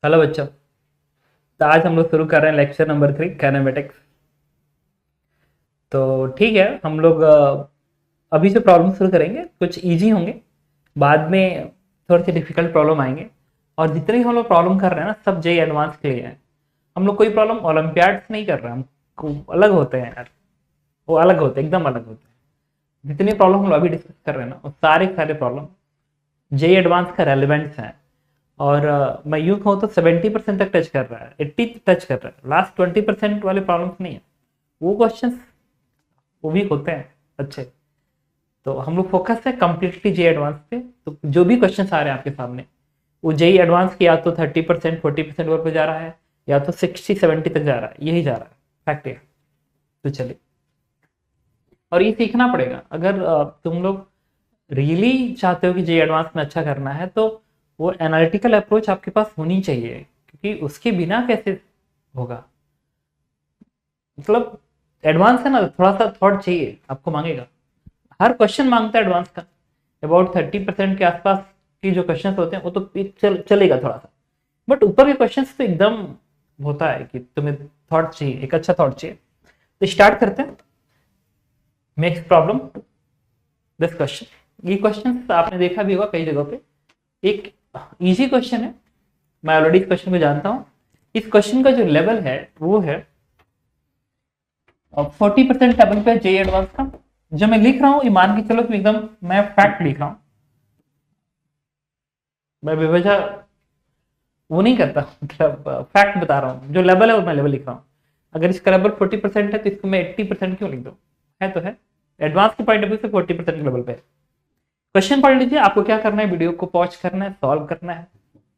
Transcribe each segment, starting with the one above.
Hello बच्चों। तो आज हम लोग शुरू कर रहे हैं लेक्चर नंबर 3 काइनेमेटिक्स। तो ठीक है, हम लोग अभी से प्रॉब्लम शुरू करेंगे। कुछ इजी होंगे, बाद में थोड़े से डिफिकल्ट प्रॉब्लम आएंगे। और जितने भी हम लोग प्रॉब्लम कर रहे हैं ना, सब जेई एडवांस के लिए है। हम लोग कोई प्रॉब्लम ओलंपियाड से नहीं कर रहे हैं, हम अलग होते हैं यार। वो अलग होते हैं, एकदम अलग होते हैं। जितने प्रॉब्लम हम लोग अभी डिस्कस कर रहे हैं ना, वो सारे सारे प्रॉब्लम जेई एडवांस का रेलिवेंट्स हैं। और मैं यूँ कहूँ तो 70% तक टच कर रहा है, 80 टच कर रहा है। लास्ट 20% वाले प्रॉब्लम्स नहीं है। वो क्वेश्चंस वो भी होते हैं अच्छे। तो हम लोग फोकस है कम्प्लीटली जेई एडवांस पे। तो जो भी क्वेश्चंस आ रहे हैं आपके सामने, वो जेई एडवांस की या तो 30% 40% वर्क पे जा रहा है, या तो 60-70 तक जा रहा है। यही जा रहा है, फैक्ट है। तो चलिए, और ये सीखना पड़ेगा। अगर तुम लोग रियली चाहते हो कि जेई एडवांस में अच्छा करना है, तो वो एनालिटिकल अप्रोच आपके पास होनी चाहिए, क्योंकि उसके बिना कैसे होगा। मतलब एडवांस है ना, थोड़ा सा थॉट चाहिए, आपको मांगेगा। हर क्वेश्चन मांगता है एडवांस का। अबाउट 30% के आसपास की जो क्वेश्चन होते हैं वो तो चलेगा थोड़ा सा। बट ऊपर के क्वेश्चन तो एकदम होता है कि तुम्हें थॉट चाहिए, एक अच्छा थॉट चाहिए। तो स्टार्ट करते हैं। Next problem, this question. ये क्वेश्चन आपने देखा भी होगा कई जगहों पे। एक इजी क्वेश्चन है, मैं ऑलरेडी इस क्वेश्चन को जानता हूं। इस क्वेश्चन का जो लेवल है वो है 40% लेवल पे जेई एडवांस का। जो मैं लिख रहा हूं, ये मान के चलो कि एकदम मैं फैक्ट लिख रहा हूं। मैं बेवजह वो नहीं करता, मतलब फैक्ट बता रहा हूँ। जो लेवल है वो मैं लेवल लिख रहा हूँ। अगर इसका लेवल 40% है तो इसको मैं 80% क्यों लिख दूँ? है तो है, एडवांस के पॉइंट ऑफ व्यू से 40% के लेवल पे। क्वेश्चन पढ़ लीजिए, आपको क्या करना है, वीडियो को पॉज करना है, सॉल्व करना है।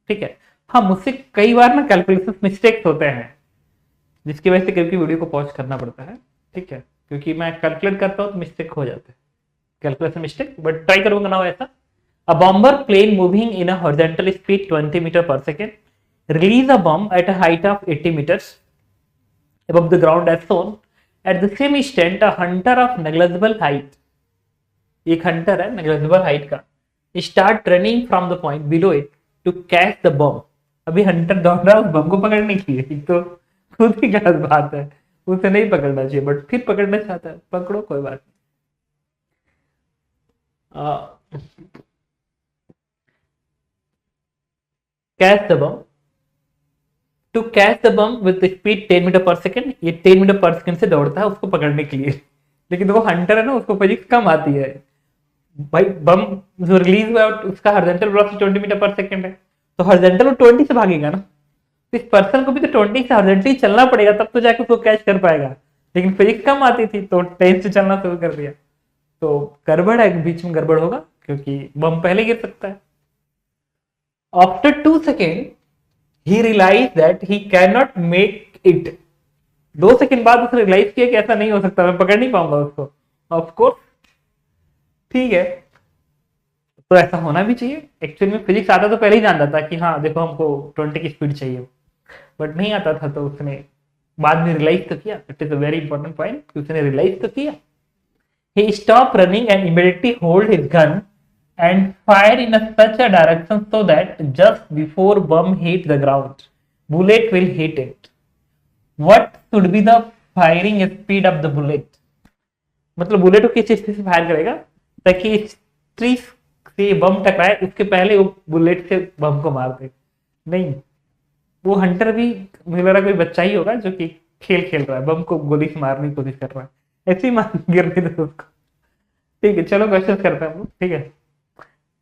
ठीक है। हाँ, मुझसे कई बार ना कैलकुलेशन मिस्टेक्स होते हैं, जिसकी वजह से कभी वीडियो को पॉज करना पड़ता है। ठीक है, क्योंकि मैं कैलकुलेट करता हूँ तो मिस्टेक हो जाते हैं, कैलकुलेशन मिस्टेक। बट ट्राई करूंगा ना हो ऐसा। A bomber plane moving in a horizontal speed 20 metre पर second release a bomb at a height of 80 meters above the ground as shown. At the same instant, a hunter of negligible height, एक Hunter है negligible height का, start running from the point below it to catch the bomb. अभी Hunter दौड़ रहा है उस बम को पकड़ने के लिए। तो खुद ही गलत बात है, उसे नहीं पकड़ना चाहिए, बट फिर पकड़ना चाहता है, पकड़ो, कोई बात नहीं। Catch the bomb, to catch the bomb with speed 10 metre पर सेकेंड। ये 10 मीटर पर सेकेंड से दौड़ता है उसको पकड़ने के लिए। लेकिन वो हंटर है ना, उसको फिजिक्स कम आती है। भाई बम जो रिलीज हुआ है उसका हॉरिजॉन्टल वेलोसिटी 20 मीटर पर सेकेंड है, तो हॉरिजॉन्टल वो 20 से भागेगा ना। तो इस पर्सन को भी तो 20 से हॉरिजॉन्टली चलना पड़ेगा, तब तो जाके उसको कैच कर पाएगा। लेकिन फिजिक्स कम आती थी तो 10 से चलना शुरू कर दिया। तो गड़बड़ है, बीच में गड़बड़ होगा, क्योंकि बम पहले गिर सकता है। After 2 second he realized that he cannot make it. 2 second बाद उसने रियलाइज किया कि ऐसा नहीं हो सकता, मैं पकड़ नहीं पाऊंगा उसको। ऑफ कोर्स, ठीक है, तो ऐसा होना भी चाहिए। एक्चुअली में फिजिक्स आता तो पहले ही जानता था कि हाँ देखो हमको 20 की स्पीड चाहिए, बट नहीं आता था। तो उसने बाद में रियलाइज तो किया। It is a very important point, उसने रियलाइज तो किया। he stopped running and immediately hold his gun and fire in such a direction so that just before bomb hit the ground, bullet will hit it. What should be the firing speed of the bullet? मतलब bullet को किस speed से fire करेगा ताकि इस tree से बम टकराए, उसके पहले वो बुलेट से बम को मार दे। नहीं, वो हंटर भी मुझे लग रहा कोई बच्चा ही होगा जो कि खेल खेल रहा है, बम को गोली से मारने की कोशिश कर रहा है। ऐसे ही मार गिरने दो उसको। ठीक है, चलो क्वेश्चन करते हैं हम लोग। ठीक है,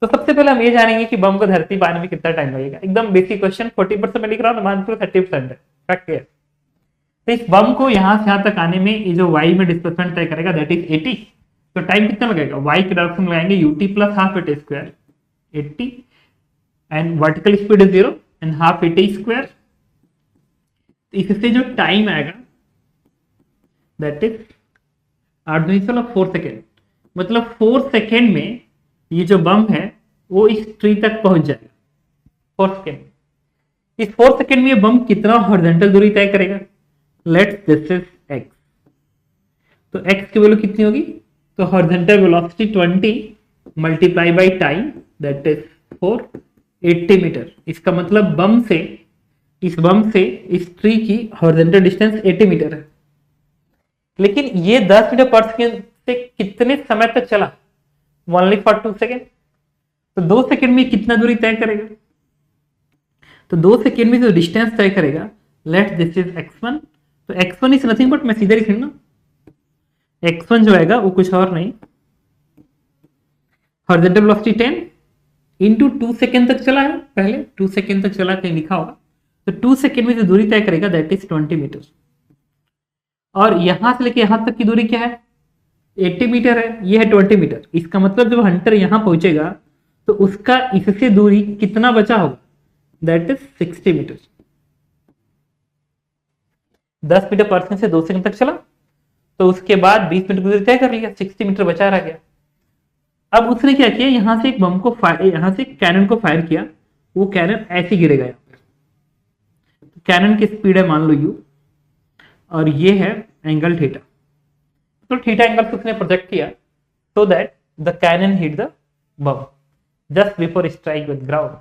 तो सबसे पहले हम ये जानेंगे कि बम को धरती पाने में कितना टाइम लगेगा। एकदम बेसिक क्वेश्चन, 40% में लिख रहा हूँ, मान लो 30% है। फैक्ट है। तो इस बम को यहाँ से यहाँ तक आने में ये जो वाई में डिस्प्लेसमेंट तय करेगा, दैट इज 80। तो टाइम कितना लगेगा? वाई के डायरेक्शन में लगाएंगे UT plus half eighty square 80, and vertical speed is 0 and half eighty square. इससे जो टाइम आएगा दैट इज 4 सेकेंड। मतलब 4 सेकेंड में ये जो बम है वो इस ट्री तक पहुंच जाएगा 4 सेकेंड। इस 4 सेकेंड में ये बम कितना हॉरिजॉन्टल दूरी तय करेगा? Let's this is x. तो एक्स की वैल्यू कितनी होगी? तो horizontal velocity 20 multiply by time that is 4, 80 metre. इसका मतलब बम से इस बम से इस ट्री की हॉरिजॉन्टल डिस्टेंस 80 मीटर है, लेकिन ये 10 मीटर पर सेकेंड से कितने समय तक चला, ओनली फॉर 2 सेकेंड। तो 2 सेकेंड में कितना दूरी तय करेगा, तो 2 सेकेंड में जो डिस्टेंस तय करेगा, लेट दिस इज x1, तो x1 इज नथिंग बट, मैं सीधे लिख लूँ ना, x1 जो आएगा वो कुछ और नहीं, हॉरिजॉन्टल वेलोसिटी 10 इंटू 2 सेकेंड तक चला है, पहले 2 सेकेंड तक चला, कहीं लिखा होगा, तो 2 सेकेंड में जो दूरी तय करेगा दैट इज 20 मीटर। और यहां से लेके यहां तक की दूरी क्या है, 80 मीटर है, ये है 20 मीटर। इसका मतलब जब हंटर यहां पहुंचेगा तो उसका इससे दूरी कितना बचा होगा, दैट इज 60 मीटर। 10 मीटर पर सेकंड से 2 सेकंड तक चला, तो उसके बाद 20 मीटर की दूरी तय कर लिया, 60 मीटर बचा रह गया। अब उसने क्या किया, यहां से एक बम को यहां से कैनन को फायर किया, वो कैनन ऐसे गिरेगा यहाँ पे। तो कैनन की स्पीड है मान लो u, और ये है एंगल थीटा। तो थीटा एंगल से उसने प्रोजेक्ट किया so that the cannon hit the bomb just before strike with ground.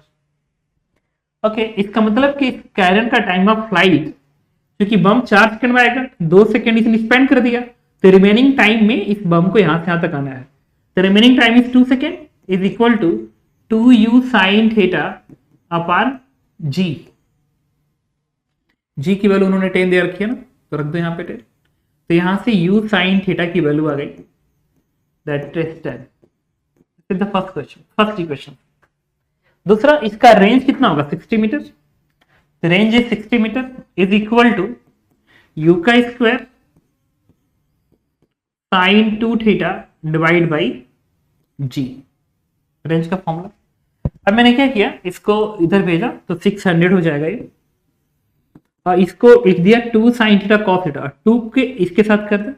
Okay, इसका मतलब कि कैनन का टाइम ऑफ फ्लाइट, क्योंकि बम 4 सेकंड में आएगा, 2 सेकंड इसने स्पेंड कर दिया, तो रिमेनिंग टाइम में इस बम को यहां से यहां तक आना है। The remaining time is 2 seconds is equal to 2u sin theta upon g। g की वैल्यू उन्होंने 10 दे रखी है ना, तो रख दो यहाँ पे 10, तो यहां से u sin theta की वैल्यू आ गई, that is 10। This is the first question, first equation. दूसरा, इसका रेंज कितना होगा, 60 metre, range is 60 metre is equal to u का square sin 2 theta divide by g, range का फॉर्मूला। अब मैंने क्या किया, इसको इधर भेजा तो 600 हो जाएगा ये, और इसको लिख दिया 2 sin थीटा cos थीटा, 2 के इसके साथ कर दे।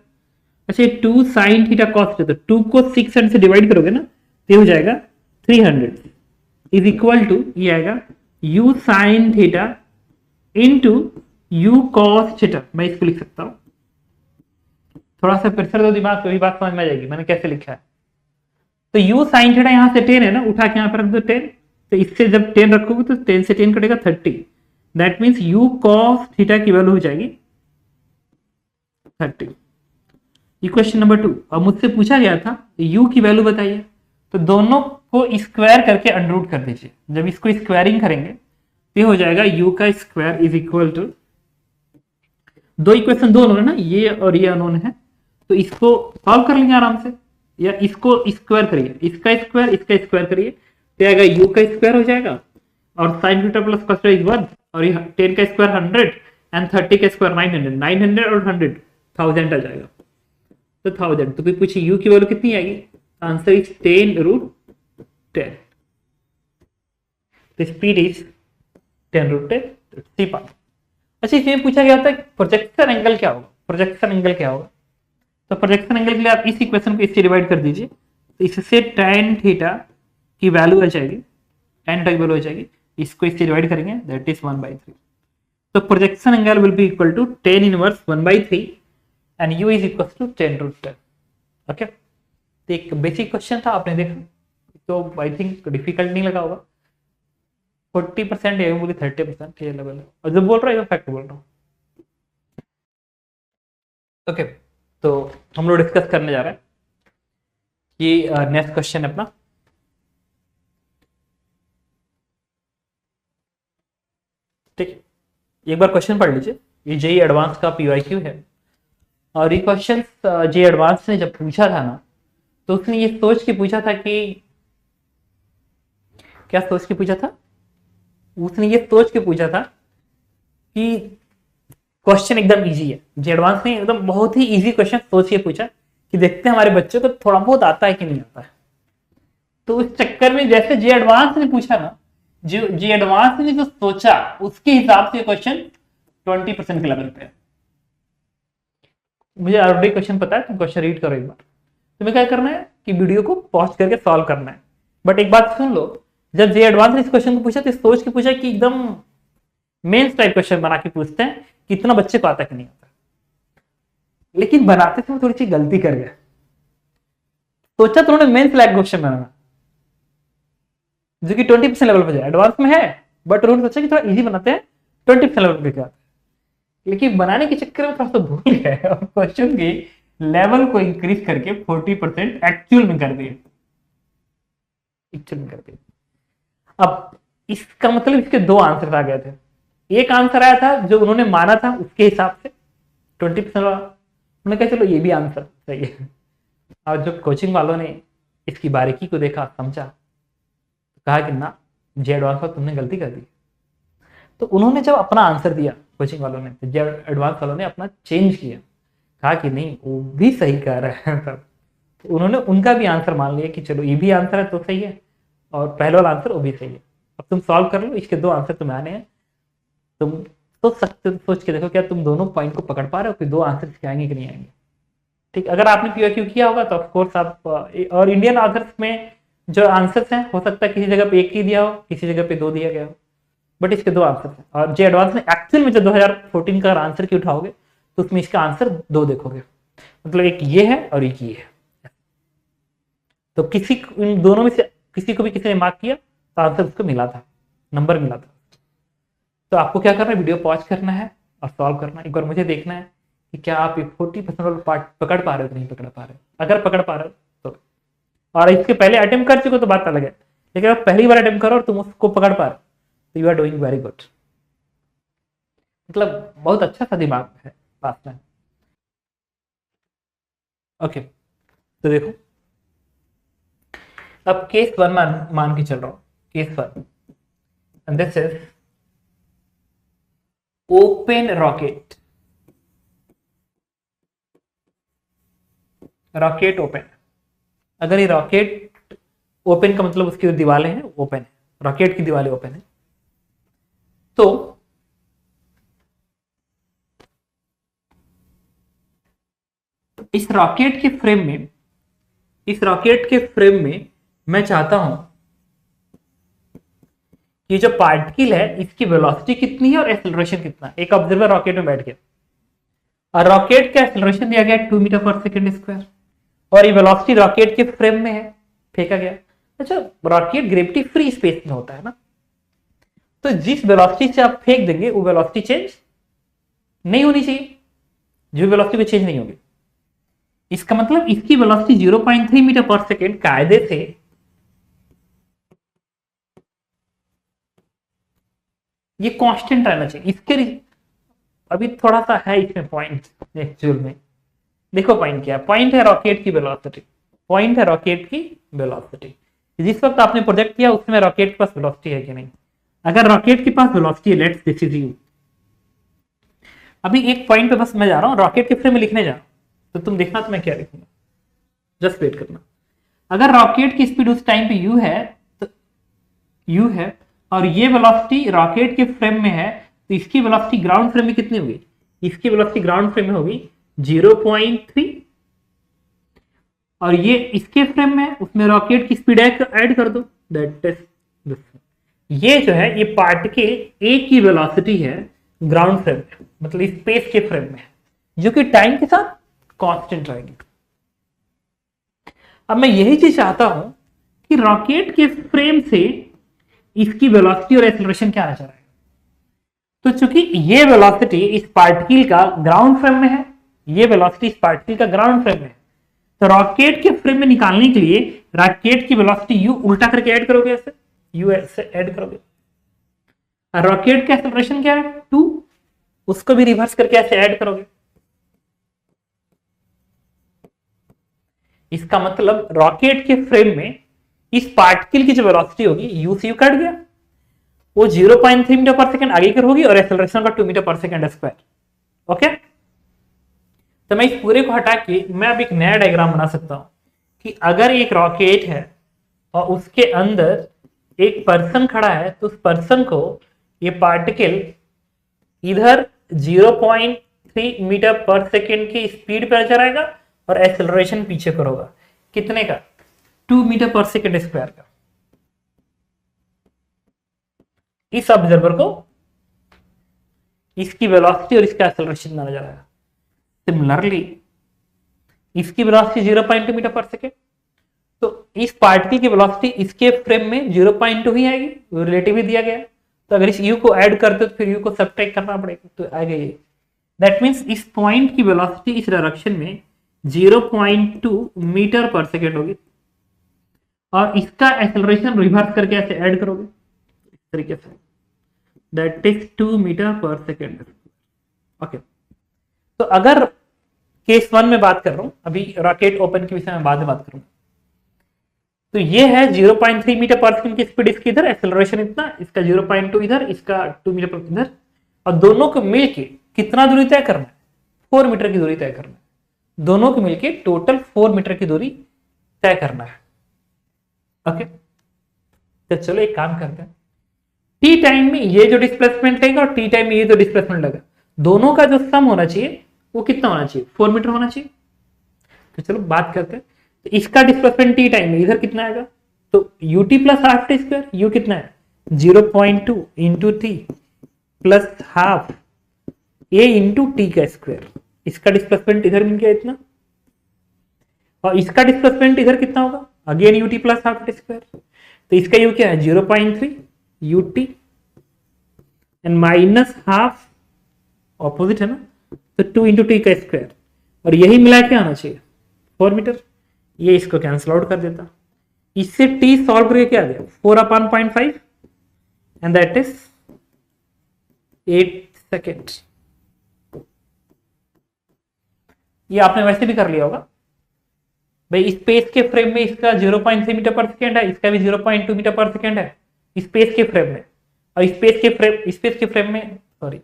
अच्छा, 2 sin थीटा cos थीटा, तो 2 को 600 से डिवाइड करोगे ना, तो ये हो जाएगा 300 इज इक्वल टू, ये आएगा u sin theta into u cos theta. मैं इसको लिख सकता हूं, थोड़ा सा प्रेशर दो दिमाग को, भी बात समझ में आ जाएगी मैंने कैसे लिखा है। तो u sin थीटा यहां से 10 है ना, उठा के यहां पर रख दो 10, तो इससे जब 10 रखोगे तो 10 से 10 कटेगा 30, that means u cos theta की वैल्यू हो जाएगी 30। Equation number 2। अब मुझसे पूछा गया था u की वैल्यू बताइए, तो दोनों को स्क्वायर करके अंडररूट कर दीजिए। जब इसको स्क्वायरिंग करेंगे तो हो जाएगा u का स्क्वायर इज इक्वल टू, दो इक्वेशन दो अननोन है ना, ये और ये अननोन है, तो इसको सॉल्व कर लेंगे आराम से, या इसको स्क्वायर करिए, इसका स्क्वायर करिए, तो आएगा u का स्क्वायर हो जाएगा, और sin theta plus cos theta is 1, और ये 10 का स्क्वायर 100 एंड 30 का स्क्वायर 900 और 100 1000 आ जाएगा, तो 1000। तो फिर पूछिए u की वैल्यू कितनी आएगी, answer is 10√10, the speed is 10√10। C part. अच्छा, इसमें पूछा गया था प्रोजेक्शन एंगल क्या होगा, प्रोजेक्शन एंगल क्या होगा, तो प्रोजेक्शन एंगल के लिए आप इस इक्वेशन को इससे डिवाइड कर दीजिए, तो इससे tan थीटा की वैल्यू आ जाएगी, tan थीटा की वैल्यू आ जाएगी, इसको इससे डिवाइड करेंगे दैट इज 1/3। तो projection angle will be equal to tan inverse 1/3 and u is equal to 10√10। Okay, तो एक बेसिक क्वेश्चन था, आपने देखा, तो आई थिंक डिफिकल्ट नहीं लगा होगा। 40% या बोली 30% ये लेवल है, और जो बोल रहा है फैक्ट बोल रहा हूँ। ओके, तो हम लोग डिस्कस करने जा रहे हैं कि नेक्स्ट क्वेश्चन है अपना, ठीक है। एक बार क्वेश्चन पढ़ लीजिए, ये जेई एडवांस का पीवाईक्यू है, और ये क्वेश्चन जेई एडवांस ने जब पूछा था ना, तो उसने ये सोच के पूछा था कि, क्या सोच के पूछा था, उसने ये सोच के पूछा था कि क्वेश्चन एकदम इजी है। जे एडवांस ने एकदम बहुत ही इजी क्वेश्चन सोच के पूछा कि देखते हैं हमारे बच्चों को थोड़ा बहुत आता है कि नहीं आता है। तो उस चक्कर में जैसे जे एडवांस ने पूछा ना, जो जे एडवांस ने जो सोचा उसके हिसाब से क्वेश्चन 20% के लेवल पे है। मुझे ऑलरेडी क्वेश्चन पता है, तुम क्वेश्चन रीड करो एक बार। तुम्हें क्या करना है कि वीडियो को पॉज करके सॉल्व करना है। बट एक बात सुन लो, जब जे एडवांस ने इस क्वेश्चन को पूछा तो सोच के पूछा कि एकदम मेंस टाइप क्वेश्चन बना के पूछते हैं कि इतना बच्चे को आता कि नहीं आता, लेकिन बनाते समय थोड़ी सी गलती कर गए। सोचा तो उन्होंने मेंस लायक क्वेश्चन बनाना जो कि 20% लेवल पर जाए, एडवांस में है, बट उन्होंने सोचा कि थोड़ा इजी बनाते हैं 20% लेवल पे क्या आता है, लेकिन बनाने के चक्कर में थोड़ा सा भूल गए और क्वेश्चन के लेवल को इंक्रीज करके 40% एक्चुअल में कर दिए, एक्चुअल में कर दिए। अब इसका मतलब इसके दो आंसर आ गए थे। एक आंसर आया था जो उन्होंने माना था उसके हिसाब से 20% वाला, उन्होंने कहा चलो ये भी आंसर सही है। और जो कोचिंग वालों ने इसकी बारीकी को देखा, समझा, तो कहा कि ना जे एडवांस वालों तुमने गलती कर दी। तो उन्होंने जब अपना आंसर दिया, कोचिंग वालों ने, जे एडवांस वालों ने अपना चेंज किया, कहा कि नहीं वो भी सही कह रहा है तब। तो उन्होंने उनका भी आंसर मान लिया कि चलो ये भी आंसर है तो सही है, और पहले वाला आंसर वो भी सही है। अब तुम सॉल्व कर लो, इसके दो आंसर तुम्हें आने हैं। तुम सोच सकते हो, सोच के देखो क्या तुम दोनों पॉइंट को पकड़ पा रहे हो कि दो आंसर इसके आएंगे कि नहीं आएंगे। ठीक, अगर आपने PYQ किया होगा तो ऑफकोर्स आप, और इंडियन ऑथर्स में जो आंसर्स हैं हो सकता है किसी जगह पे एक ही दिया हो, किसी जगह पे दो दिया गया हो, बट इसके दो आंसर हैं। और जे एडवांस में एक्चुअल में जो 2014 का आंसर की उठाओगे तो उसमें इसका आंसर दो देखोगे, मतलब एक ये है और एक ये है। तो किसी इन दोनों में से किसी को भी किसी ने मार्क किया तो आंसर उसको मिला था, नंबर मिला था। तो आपको क्या करना है, वीडियो पॉज करना है और सॉल्व करना है। एक बार मुझे देखना है कि क्या आप 40% वाला पार्ट पकड़ पा रहे हो कि नहीं पकड़ पा रहे हो। अगर पकड़ पा रहे हो तो, और इसके पहले अटेम्प्ट कर चुके तो बात अलग है, लेकिन आप पहली बार अटेम्प्ट करो और तुम उसको पकड़ पा रहे हो तो you are doing very good, मतलब बहुत अच्छा सा दिमाग है पास में। ओके, तो देखो अब केस 1 मान के चल रहा हूं, case 1, and this is open rocket, rocket open. अगर ये रॉकेट ओपन का मतलब उसकी दीवारें हैं ओपन है, रॉकेट की दीवारें ओपन है, तो इस रॉकेट के फ्रेम में, इस रॉकेट के फ्रेम में मैं चाहता हूं कि जो पार्टिकल है इसकी वेलोसिटी कितनी है और एक्सेलरेशन कितना। एक ऑब्जर्वर रॉकेट में बैठ गया और रॉकेट का एक्सेलरेशन दिया गया 2 मीटर पर सेकेंड स्क्वायर, और ये वेलोसिटी रॉकेट के फ्रेम में है, फेंका गया। अच्छा, रॉकेट ग्रेविटी फ्री स्पेस में होता है ना, तो जिस वेलोसिटी से आप फेंक देंगे वो वेलोसिटी चेंज नहीं होनी चाहिए, जो वेलोसिटी भी चेंज नहीं होगी। इसका मतलब इसकी वेलोसिटी 0.3 मीटर पर सेकेंड कायदे से ये कांस्टेंट रहना चाहिए। इसके अभी थोड़ा सा है इसमें पॉइंट एक्चुअल में, देखो पॉइंट क्या है। पॉइंट है रॉकेट की वेलोसिटी, पॉइंट है रॉकेट की वेलोसिटी। जिस वक्त आपने प्रोजेक्ट किया उसमें रॉकेट के पास वेलोसिटी है कि नहीं। अगर रॉकेट के पास वेलोसिटी है, लेट्स दिस इज यू। अभी एक पॉइंट पे बस मैं जा रहा हूं, रॉकेट के फ्रेम में लिखने जा रहा हूं, तो तुम देखना तो मैं क्या लिखूंगा, जस्ट वेट करना। अगर रॉकेट की स्पीड उस टाइम पे u है, तो u है, और ये वेलोसिटी रॉकेट के फ्रेम में है, तो इसकी वेलोसिटी ग्राउंड फ्रेम में कितनी होगी, इसकी वेलोसिटी ग्राउंड फ्रेम में होगी 0.3, और ये इसके फ्रेम में, उसमें रॉकेट की स्पीड ऐड कर दो, दैट इज दिस। ये जो है ये पार्टिकल ए की वेलोसिटी है ग्राउंड फ्रेम में, मतलब स्पेस के फ्रेम में, जो कि टाइम के साथ कांस्टेंट रहेगी। अब मैं यही चीज चाहता हूं कि रॉकेट के फ्रेम से इसकी वेलोसिटी और एक्सेलरेशन क्या आना चाह रहा है। तो चूंकि ये वेलोसिटी इस पार्टिकल का ग्राउंड फ्रेम में है, ये वेलोसिटी इस पार्टिकल का ग्राउंड फ्रेम में है, तो रॉकेट के फ्रेम में निकालने के लिए रॉकेट की वेलोसिटी u उल्टा करके ऐड करोगे, ऐसे u से ऐड करोगे, और रॉकेट का एक्सेलरेशन क्या है 2, उसको भी रिवर्स करके ऐसे ऐड करोगे। इसका मतलब रॉकेट के फ्रेम में इस पार्टिकल की जो वेलोसिटी होगी u से u कट गया, वो 0.3 मीटर पर सेकंड आगे की होगी और एक्सेलरेशन का 2 मीटर पर सेकंड स्क्वायर। ओके, तो मैं इस पूरे को हटा के मैं अब एक नया डायग्राम बना सकता हूं कि अगर एक रॉकेट है और उसके अंदर एक पर्सन खड़ा है, तो उस पर्सन को ये पार्टिकल इधर 0.3 मीटर पर सेकेंड की स्पीड पर चलाएगा और एक्सेलरेशन पीछे पर होगा, कितने का, 2 मीटर पर सेकेंड स्क्वायर का। इस ऑब्जर्वर को इसकी वेलोसिटी और इसका एक्सेलरेशन माना जा रहा है। सिमिलरली इसकी वेलोसिटी 0.2 मीटर पर सेकेंड, तो इस पार्टिकल की वेलोसिटी इसके फ्रेम में 0.2 ही आएगी, रिलेटिव ही दिया गया है, तो अगर इस u को ऐड करते हो तो फिर u को सब्ट्रैक्ट करना पड़ेगा, तो आएगा ये। दैट मीन्स इस पॉइंट की वेलोसिटी इस डायरेक्शन में 0.2 मीटर पर सेकेंड होगी, और इसका एक्सेलरेशन रिवर्स करके ऐसे ऐड करोगे इस तरीके से, दैट इज 2 मीटर पर सेकेंड। ओके, तो अगर केस 1 में बात कर रहा हूं, अभी रॉकेट ओपन के विषय में बाद में बात करूंगा, तो ये है 0.3 मीटर पर सेकेंड की स्पीड, इसकी इधर एक्सेलरेशन इतना, इसका 0.2 इधर, इसका 2 मीटर पर इधर, और दोनों को मिलके कितना दूरी तय करना है, 4 मीटर की दूरी तय करना है, दोनों को मिलके टोटल 4 मीटर की दूरी तय करना है। ओके, तो चलो एक काम करते हैं, टी टाइम में ये जो डिस्प्लेसमेंट लेगा और टी टाइम में ये जो डिस्प्लेसमेंट लगा, दोनों का जो सम होना चाहिए वो कितना होना चाहिए, 4 मीटर होना चाहिए। तो चलो बात करते हैं, तो इसका डिस्प्लेसमेंट टी टाइम में इधर कितना आएगा, तो ut plus half T square, u कितना है 0.2 into T plus half a into t का स्क्वायर, इसका डिस्प्लेसमेंट इधर मिल गया इतना, और इसका डिस्प्लेसमेंट इधर कितना होगा, again ut plus half T square, तो इसका u क्या है 0.3 ut and minus half, opposite है ना, तो 2 इंटू टी का स्क्वायर, और यही मिला के आना चाहिए 4 मीटर, ये इसको कैंसिल आउट कर देता, इससे टी सॉल्व करके क्या आ गया 4/0.5 एंड दैट इज 8 सेकेंड। ये आपने वैसे भी कर लिया होगा भाई, स्पेस के फ्रेम में इसका 0.3 मीटर पर सेकेंड है, इसका भी 0.2 मीटर पर सेकेंड है स्पेस के फ्रेम में, और स्पेस के फ्रेम में सॉरी,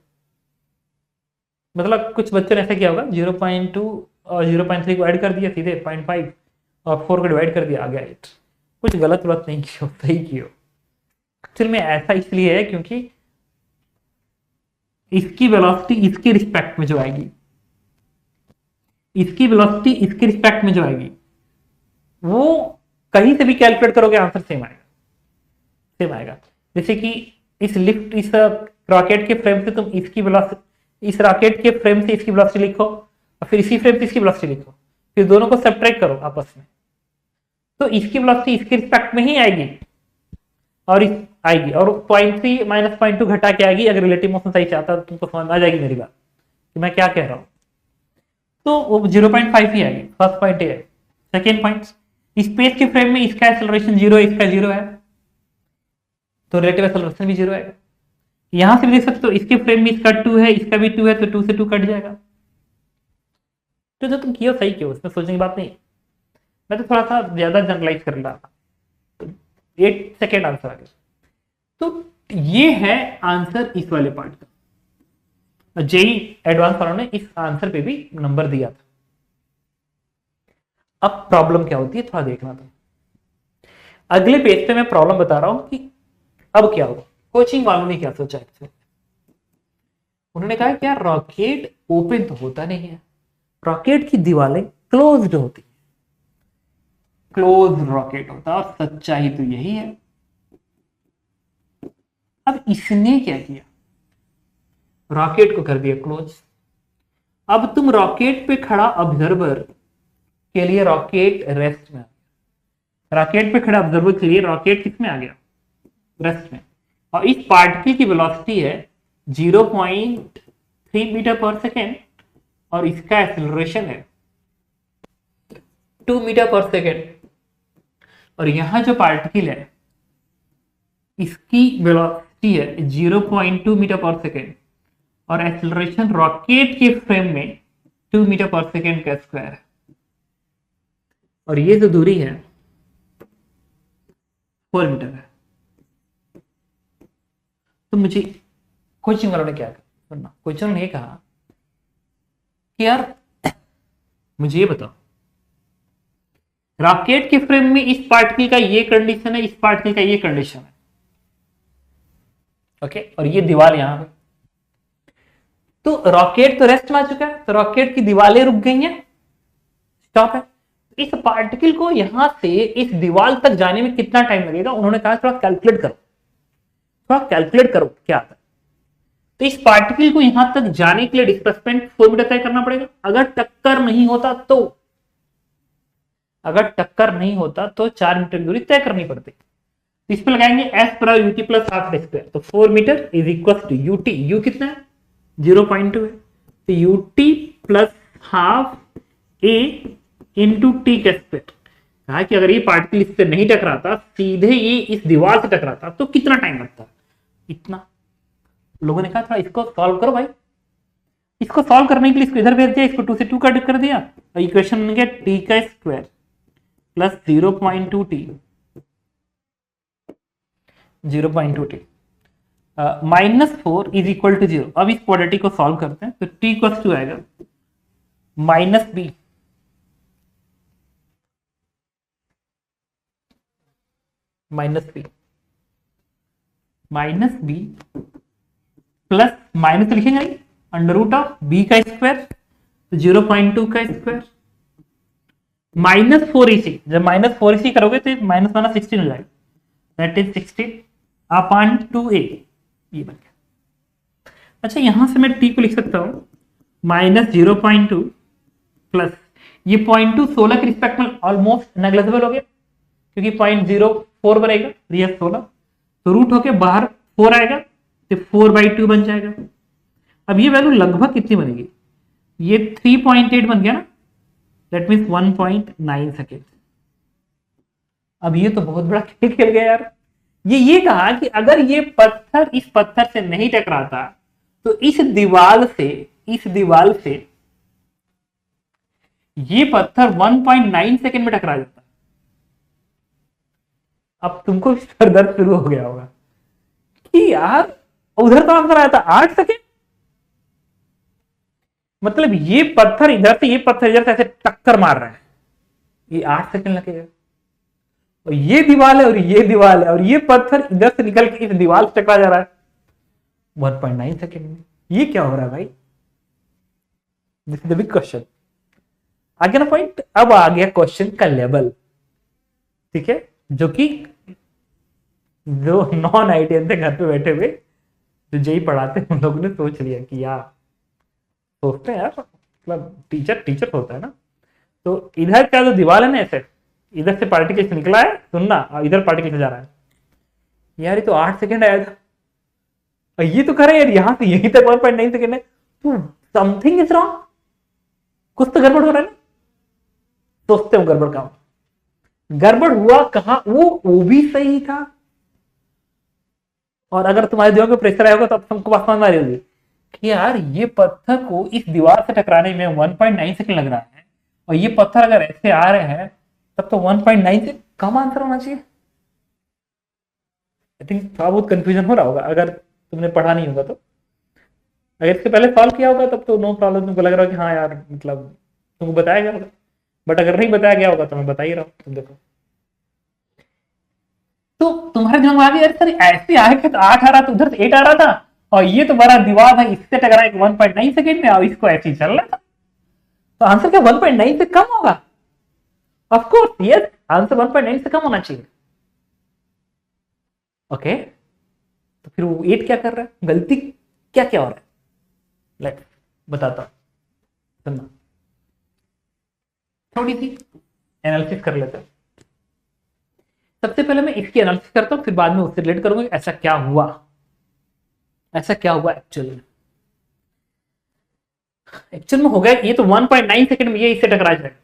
मतलब कुछ बच्चों ने ऐसा किया होगा 0.2 और 0.3 को ऐड कर दिया सीधे 0.5 और 4 को डिवाइड कर दिया, आ गया 8। कुछ गलत नहीं किया, सही किया। एक्चुअल में ऐसा इसलिए है क्योंकि इसकी वेलोसिटी इसके रिस्पेक्ट में जो आएगी, इसकी वेलोसिटी इसके रिस्पेक्ट में जो आएगी, वो कहीं से भी कैलकुलेट करोगे आंसर सेम आएगा। जैसे कि इस रॉकेट के फ्रेम से तुम इसकी वेलोसिटी, इस रॉकेट के फ्रेम से इसकी वेलोसिटी लिखो और फिर इसी फ्रेम से इसकी वेलोसिटी लिखो, फिर दोनों को सब्ट्रैक्ट करो आपस में, तो इसकी वेलोसिटी इसके रिस्पेक्ट में ही आएगी और आएगी, और 0.3 माइनस 0.2 घटा के आएगी। अगर रिलेटिव मोशन सही चाहता तो तुमको समझ में आ जाएगी मेरी बात कि मैं क्या कह रहा हूं, तो वो 0.5 ही आएगी। फर्स्ट पॉइंट है। सेकेंड पॉइंट, स्पेस के फ्रेम में इसका एक्सेलरेशन 0 है, इसका 0 है, तो रिलेटिव एक्सेलरेशन भी 0 आएगा। यहां से भी देख सकते हो इसके फ्रेम में इसका 2 है, इसका भी 2 है, तो 2 से 2 कट जाएगा। तो जो तुम किया सही क्यों, इसमें सोचने की बात नहीं, मैं तो थोड़ा सा ज्यादा जनरलाइज कर रहा था, तो 8 सेकेंड आंसर आ गया। तो ये है आंसर इस वाले पार्ट का। जेई एडवांस वालों ने इस आंसर पे भी नंबर दिया था। अब प्रॉब्लम क्या होती है थोड़ा देखना था। अगले पेज पे मैं प्रॉब्लम बता रहा हूं कि अब क्या होगा। कोचिंग वालों ने क्या सोचा एक्चुअली, उन्होंने कहा कि यार रॉकेट ओपन तो होता नहीं है, रॉकेट की दीवारें क्लोज्ड होती है, क्लोज रॉकेट होता है, और सच्चाई तो यही है। अब इसने क्या किया, रॉकेट को कर दिया क्लोज। अब तुम रॉकेट पे खड़ा ऑब्जर्वर के लिए रॉकेट रेस्ट में आ गया, रॉकेट पे खड़ा ऑब्जर्वर के लिए रॉकेट किस में आ गया, रेस्ट में। और इस पार्टिकल की वेलोसिटी है 0.3 मीटर पर सेकेंड और इसका एक्सेलरेशन है 2 मीटर पर सेकेंड। और यहां जो पार्टिकल है इसकी वेलोसिटी है 0.2 मीटर पर सेकेंड और एक्सेलरेशन रॉकेट के फ्रेम में 2 मीटर पर सेकेंड का स्क्वायर है। और ये जो दूरी है 4 मीटर है। तो मुझे कोचिंग वालों ने क्या कहा, कोचिंग ने कहा कि यार मुझे ये बताओ, रॉकेट के फ्रेम में इस पार्टिकल का ये कंडीशन है, इस पार्टिकल का ये कंडीशन है, ओके, और ये दीवार यहां पे, तो रॉकेट तो रेस्ट में आ चुका है, तो रॉकेट की दीवारें रुक गई हैं, स्टॉप है। इस पार्टिकल को यहां से इस दीवार तक जाने में कितना टाइम लगेगा, उन्होंने कहा थोड़ा कैलकुलेट करो, थोड़ा कैलकुलेट करो क्या आता है। तो इस पार्टिकल को यहां तक जाने के लिए डिस्प्लेसमेंट 4 मीटर तय करना पड़ेगा। अगर टक्कर नहीं होता तो, अगर टक्कर नहीं होता तो 4 मीटर दूरी तय करनी पड़ती। इस पे लगाएंगे एस पर यूटी प्लस हाफ स्क्वायर, तो 4 metre is equal to ut, u कितना है 0.2 है, तो ut plus half a into t का स्क्वायर। कहा कि अगर ये पार्टिकल इससे नहीं टकराता, सीधे ये इस दीवार से टकराता तो कितना टाइम लगता, इतना। लोगों ने कहा था इसको सॉल्व करो भाई, इसको सॉल्व करने के लिए इसको इधर भेज दिया, इसको 2 से 2 कट कर दिया, इक्वेशन बन गया टी का square plus 0.2 t, 0.2 t -4 is equal to 0। अब इस क्वाड्रेटिक को सॉल्व करते हैं, तो टी इक्वल टू आएगा माइनस बी प्लस माइनस लिखेंगे अंडर रूट ऑफ बी का स्क्वायर, तो 0.2 का स्क्वायर -4 इसी, जब -4 इसी करोगे तो माइनस माइनस 16 हो जाएगा, दैट इज 16 अपॉन 2a, ये बन गया। अच्छा यहां से मैं t को लिख सकता हूं -0.2 प्लस ये 0.2 16 के रिस्पेक्ट में ऑलमोस्ट नेग्लिजिबल हो गया, क्योंकि 0.04 बनेगा, रियल 16, तो रूट होके बाहर 4 आएगा, तो 4/2 बन जाएगा। अब ये वैल्यू लगभग कितनी बनेगी, ये 3.8 बन गया ना, दैट मीन्स 1.9 सेकेंड। अब ये तो बहुत बड़ा खेल खेल गया यार। ये कहा कि अगर ये पत्थर इस पत्थर से नहीं टकराता तो इस दीवार से ये पत्थर 1.9 सेकेंड में टकरा जाता। अब तुमको सर दर्द शुरू हो गया होगा कि यार उधर तो आंसर आया था 8 सेकेंड, मतलब ये पत्थर इधर से, ये पत्थर इधर से ऐसे टक्कर मार रहा है, ये 8 सेकेंड लगेगा, और ये दीवार है और ये दीवार है, और ये पत्थर इधर से निकल के इस दीवार से टकरा जा रहा है 1.9 सेकेंड में। ये क्या हो रहा है भाई, this is the big question. आगे ना पॉइंट, अब आ गया क्वेश्चन का लेवल, ठीक है, जो कि जो नॉन आईटीएन थे घर पे बैठे हुए जो जेई पढ़ाते हैं, उन लोगों ने सोच लिया कि यार सोचते हैं यार, मतलब टीचर होता है ना, तो इधर का जो दीवार है ना, ऐसे इधर से पार्टिकल निकला है, सुनना, और इधर पार्टिकल जा रहा है, यार ये तो 8 सेकेंड आया था, और ये तो करे यार यहाँ से यहीं तक 1.9 सेकेंड है, तो समथिंग इज रॉन्ग, कुछ तो गड़बड़ हो रहा है ना। सोचते हो गड़बड़ का, गड़बड़ हुआ कहां, वो भी सही था, और अगर तुम्हारे दिमाग में प्रेशर आया होगा तो तुमको बात समझ में आ रही होगी कि यार ये पत्थर को इस दीवार से टकराने में 1.9 सेकंड लग रहा है, और ये पत्थर अगर ऐसे आ रहे हैं तब तो 1.9 से कम आंसर होना चाहिए। आई थिंक थोड़ा बहुत कंफ्यूजन हो रहा होगा अगर तुमने पढ़ा नहीं होगा तो, अगर इसके पहले सॉल्व किया होगा तब तो नो प्रॉब्लम, तुमको लग रहा है कि हाँ यार मतलब तुमको बताया गया होगा, बट अगर नहीं बताया गया होगा तो मैं बता ही रहा हूँ, तुम देखो। तो तुम्हारे दिमाग में आ गया सर ऐसे आए तो 8 आ रहा था, उधर से 8 आ रहा था, और ये तो बड़ा दीवार है, इससे टकरा 1.9 सेकेंड में, और इसको ऐसे ही चल रहा था, तो आंसर क्या 1.9 से कम होगा? ऑफ कोर्स यस, आंसर 1.9 से कम होना चाहिए। ओके, तो फिर वो 8 क्या कर रहा है, गलती क्या क्या हो रहा है, लेट बताता हूं, सुनना, थोड़ी सी एनालिसिस कर लेते हैं। सबसे पहले मैं इसकी एनालिसिस करता हूं, फिर बाद में उससे रिलेट करूंगा ऐसा क्या हुआ एक्चुअल में हो गया। ये तो 1.9 सेकंड में ये इससे टकरा जाएगा,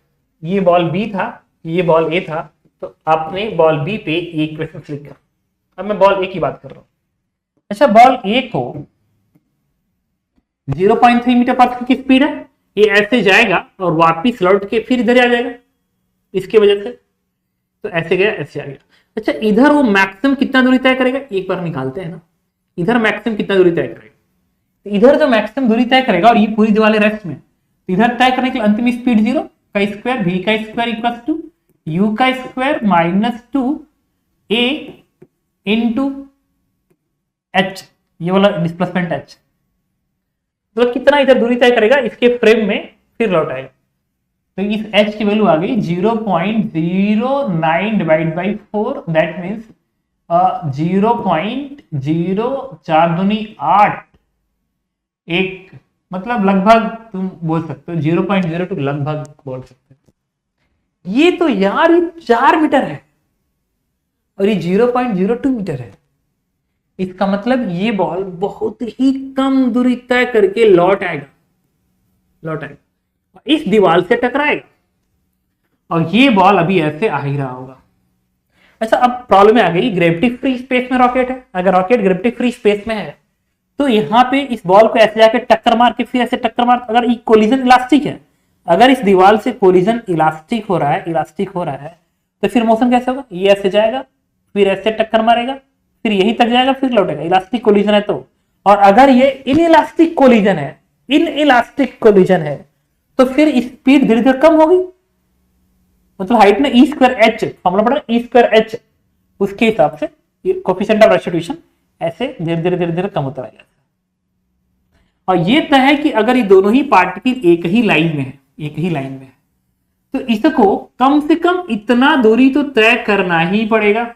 ये बॉल बी था, ये बॉल ए था, तो आपने बॉल बी पे ये इक्वेशन लिखा। अब मैं बॉल ए की बात कर रहा हूं। अच्छा, बॉल ए को 0.3 मीटर पर सेकंड की स्पीड है, ये ऐसे जाएगा और वापिस लौट के फिर इधर आ जाएगा इसकी वजह से, तो ऐसे गया ऐसे आ गया। अच्छा, इधर वो मैक्सिमम कितना दूरी तय करेगा, एक बार निकालते हैं ना, इधर मैक्सिमम कितना दूरी तय करेगा, तो इधर जो मैक्सिमम दूरी तय करेगा और ये पूरी दीवार रेस्ट में, तो इधर तय करने के लिए अंतिम स्पीड 0 का स्क्वायर v का स्क्वायर इक्वल टू u का square minus 2a into h, ये वाला डिस्प्लेसमेंट h, तो कितना इधर दूरी तय करेगा इसके फ्रेम में फिर लौट आएगा, तो इस h की वैल्यू आ गई 0.09 डिवाइड बाई 4, दैट मीन्स 0.04 दूनी 8, एक मतलब लगभग तुम बोल सकते हो 0.02 लगभग बोल सकते हो। ये तो यार ये 4 मीटर है, और ये 0.02 मीटर है। इसका मतलब ये बॉल बहुत ही कम दूरी तय करके लौट आएगा, इस दीवार से टकराएगा और ये बॉल अभी ऐसे आ ही रहा होगा। अच्छा, अब प्रॉब्लम आ गई, ग्रेविटी फ्री स्पेस में रॉकेट है। अगर रॉकेट ग्रेविटी फ्री स्पेस में है तो यहाँ पे इस बॉल को ऐसे जाके टक्कर मार के फिर ऐसे टक्कर मार, अगर कोलिजन इलास्टिक है, अगर इस दीवार से कोलिजन इलास्टिक हो रहा है तो फिर मोशन कैसे होगा? ये ऐसे जाएगा, फिर ऐसे टक्कर मारेगा, फिर यहीं तक जाएगा, फिर लौटेगा। इलास्टिक कोलिजन है तो। और अगर ये इनइलास्टिक कोलिजन है तो फिर स्पीड धीरे धीरे कम होगी। मतलब हाइट में E²H फॉर्मूला पड़ा, E²H, उसके हिसाब से कोएफिशिएंट ऑफ रेस्टिट्यूशन ऐसे धीरे धीरे कम होता रहेगा। और ये तय है कि अगर ये दोनों ही पार्टिकल एक ही लाइन में है तो इसको कम से कम इतना दूरी तो तय करना ही पड़ेगा।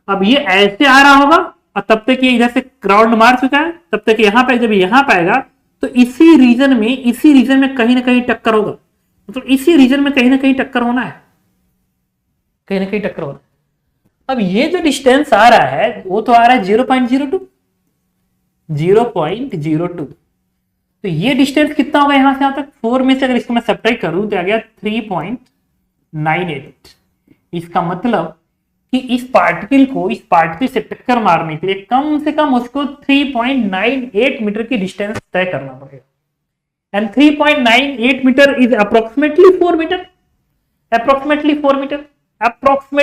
अब ये ऐसे आ रहा होगा और तब तक ये इधर से राउंड मार चुका है, तब तक यहाँ पे जब यहाँ पाएगा तो इसी रीजन में कहीं ना कहीं टक्कर होगा। मतलब इसी रीजन में कहीं ना कहीं टक्कर होना है, अब ये जो डिस्टेंस आ रहा है वो तो आ रहा है 0.02। तो ये डिस्टेंस कितना होगा यहां से यहां तक? 4 में से अगर इसको मैं सब्ट्रैक्ट करूं तो आ गया 3.98। इसका मतलब कि इस पार्टिकल से टक्कर मारने के लिए कम से कम उसको 3.98 मीटर की डिस्टेंस तय करना पड़ेगा। And 3.98 metre is approximately 4 metre. Approximate